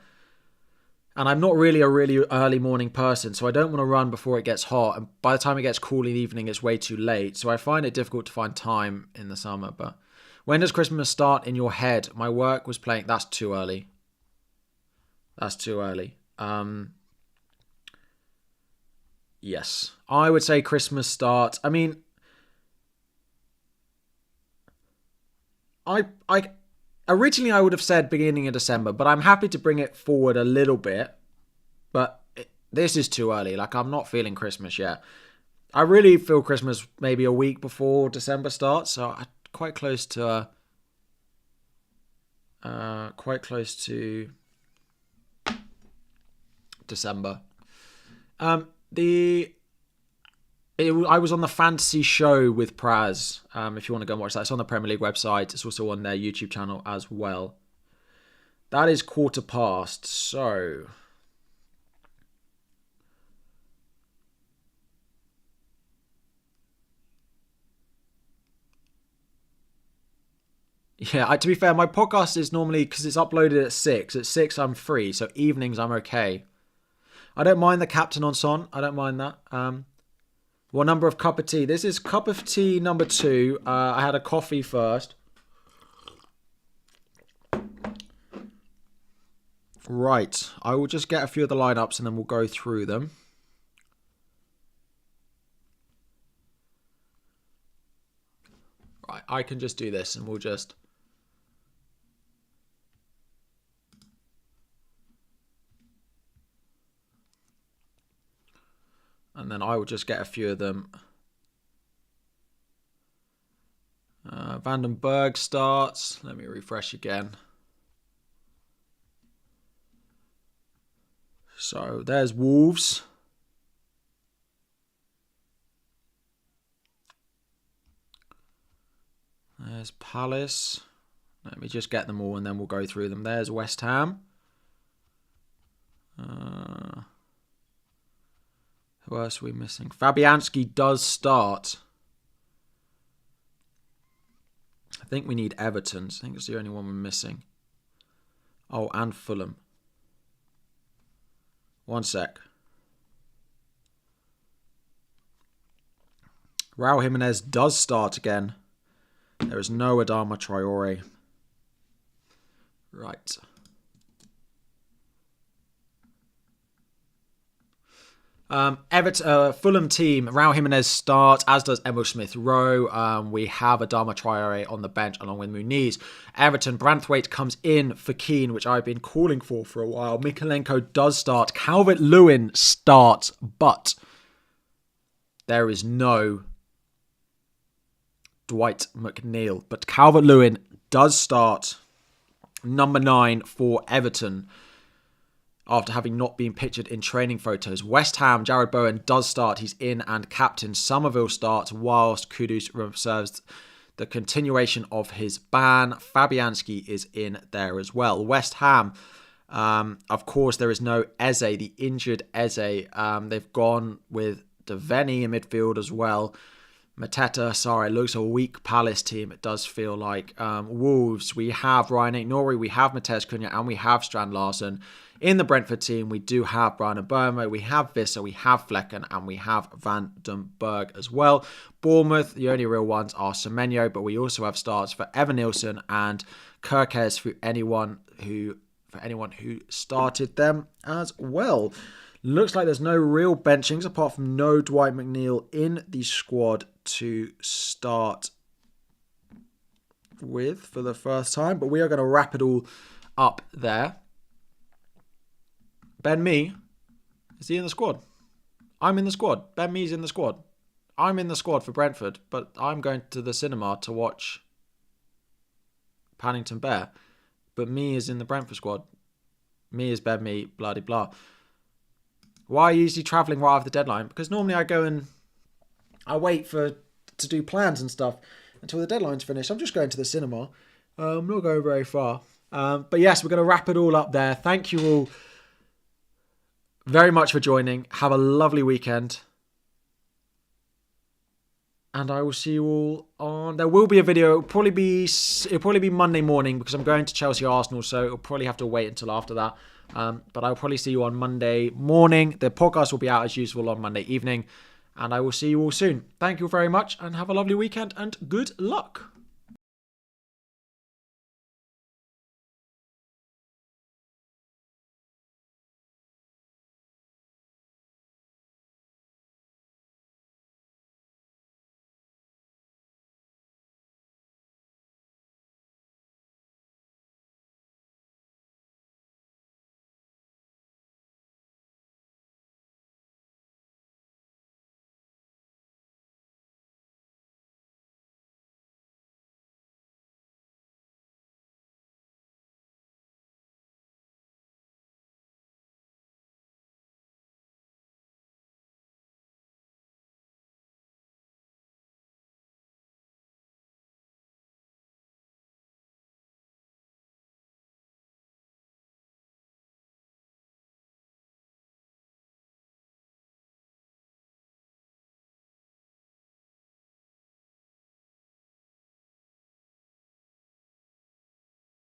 and I'm not really a really early morning person, so I don't want to run before it gets hot, and by the time it gets cool in the evening it's way too late, so I find it difficult to find time in the summer. But when does Christmas start in your head? My work was playing. That's too early. Yes, I would say Christmas starts. I mean, I originally I would have said beginning of December, but I'm happy to bring it forward a little bit. But this is too early. Like, I'm not feeling Christmas yet. I really feel Christmas maybe a week before December starts, so I'm quite close to December. I was on the fantasy show with Praz. If you want to go and watch that, it's on the Premier League website. It's also on their YouTube channel as well. That is 1:15. So yeah, to be fair, my podcast is normally, because it's uploaded at 6. At 6 I'm free, so evenings I'm okay. I don't mind the captain on Son. I don't mind that. What number of cup of tea? This is cup of tea number 2. I had a coffee first. Right. I will just get a few of the lineups and then we'll go through them. Right. I can just do this and we'll just... And then I will just get a few of them. Vandenberg starts. Let me refresh again. So there's Wolves. There's Palace. Let me just get them all and then we'll go through them. There's West Ham. Who else are we missing? Fabianski does start. I think we need Everton. I think it's the only one we're missing. Oh, and Fulham. One sec. Raul Jimenez does start again. There is no Adama Traore. Right. Fulham team, Raul Jimenez starts, as does Emil Smith-Rowe. We have Adama Traore on the bench along with Muniz. Everton, Branthwaite comes in for Keane, which I've been calling for a while. Mikalenko does start. Calvert-Lewin starts, but there is no Dwight McNeil. But Calvert-Lewin does start, number 9 for Everton. after having not been pictured in training photos. West Ham, Jared Bowen does start. He's in, and captain Somerville starts, whilst Kudus observes the continuation of his ban. Fabianski is in there as well. West Ham, of course, there is no Eze, the injured Eze. They've gone with Devaney in midfield as well. Mateta, sorry, it looks a weak Palace team, it does feel like. Wolves, we have Ryan Aït-Nouri, we have Matheus Cunha, and we have Strand Larsen. In the Brentford team, we do have Brian Mbeumo, we have Visser, we have Flecken, and we have Van den Berg as well. Bournemouth, the only real ones are Semenyo, but we also have starts for Evan Nielsen and Kirkes for anyone who started them as well. Looks like there's no real benchings apart from no Dwight McNeil in the squad to start with for the first time. But we are going to wrap it all up there. Ben Mee, is he in the squad? I'm in the squad. Ben Mee's in the squad. I'm in the squad for Brentford, but I'm going to the cinema to watch Paddington Bear. But Mee is in the Brentford squad. Mee is Ben Mee, blah, blah. Why are you usually travelling right after the deadline? Because normally I go and I wait to do plans and stuff until the deadline's finished. I'm just going to the cinema. I'm not going very far. But yes, we're going to wrap it all up there. Thank you all very much for joining. Have a lovely weekend. And I will see you all on... There will be a video. It'll probably be Monday morning because I'm going to Chelsea Arsenal, so it'll probably have to wait until after that. But I'll probably see you on Monday morning. The podcast will be out as usual on Monday evening. And I will see you all soon. Thank you very much and have a lovely weekend and good luck.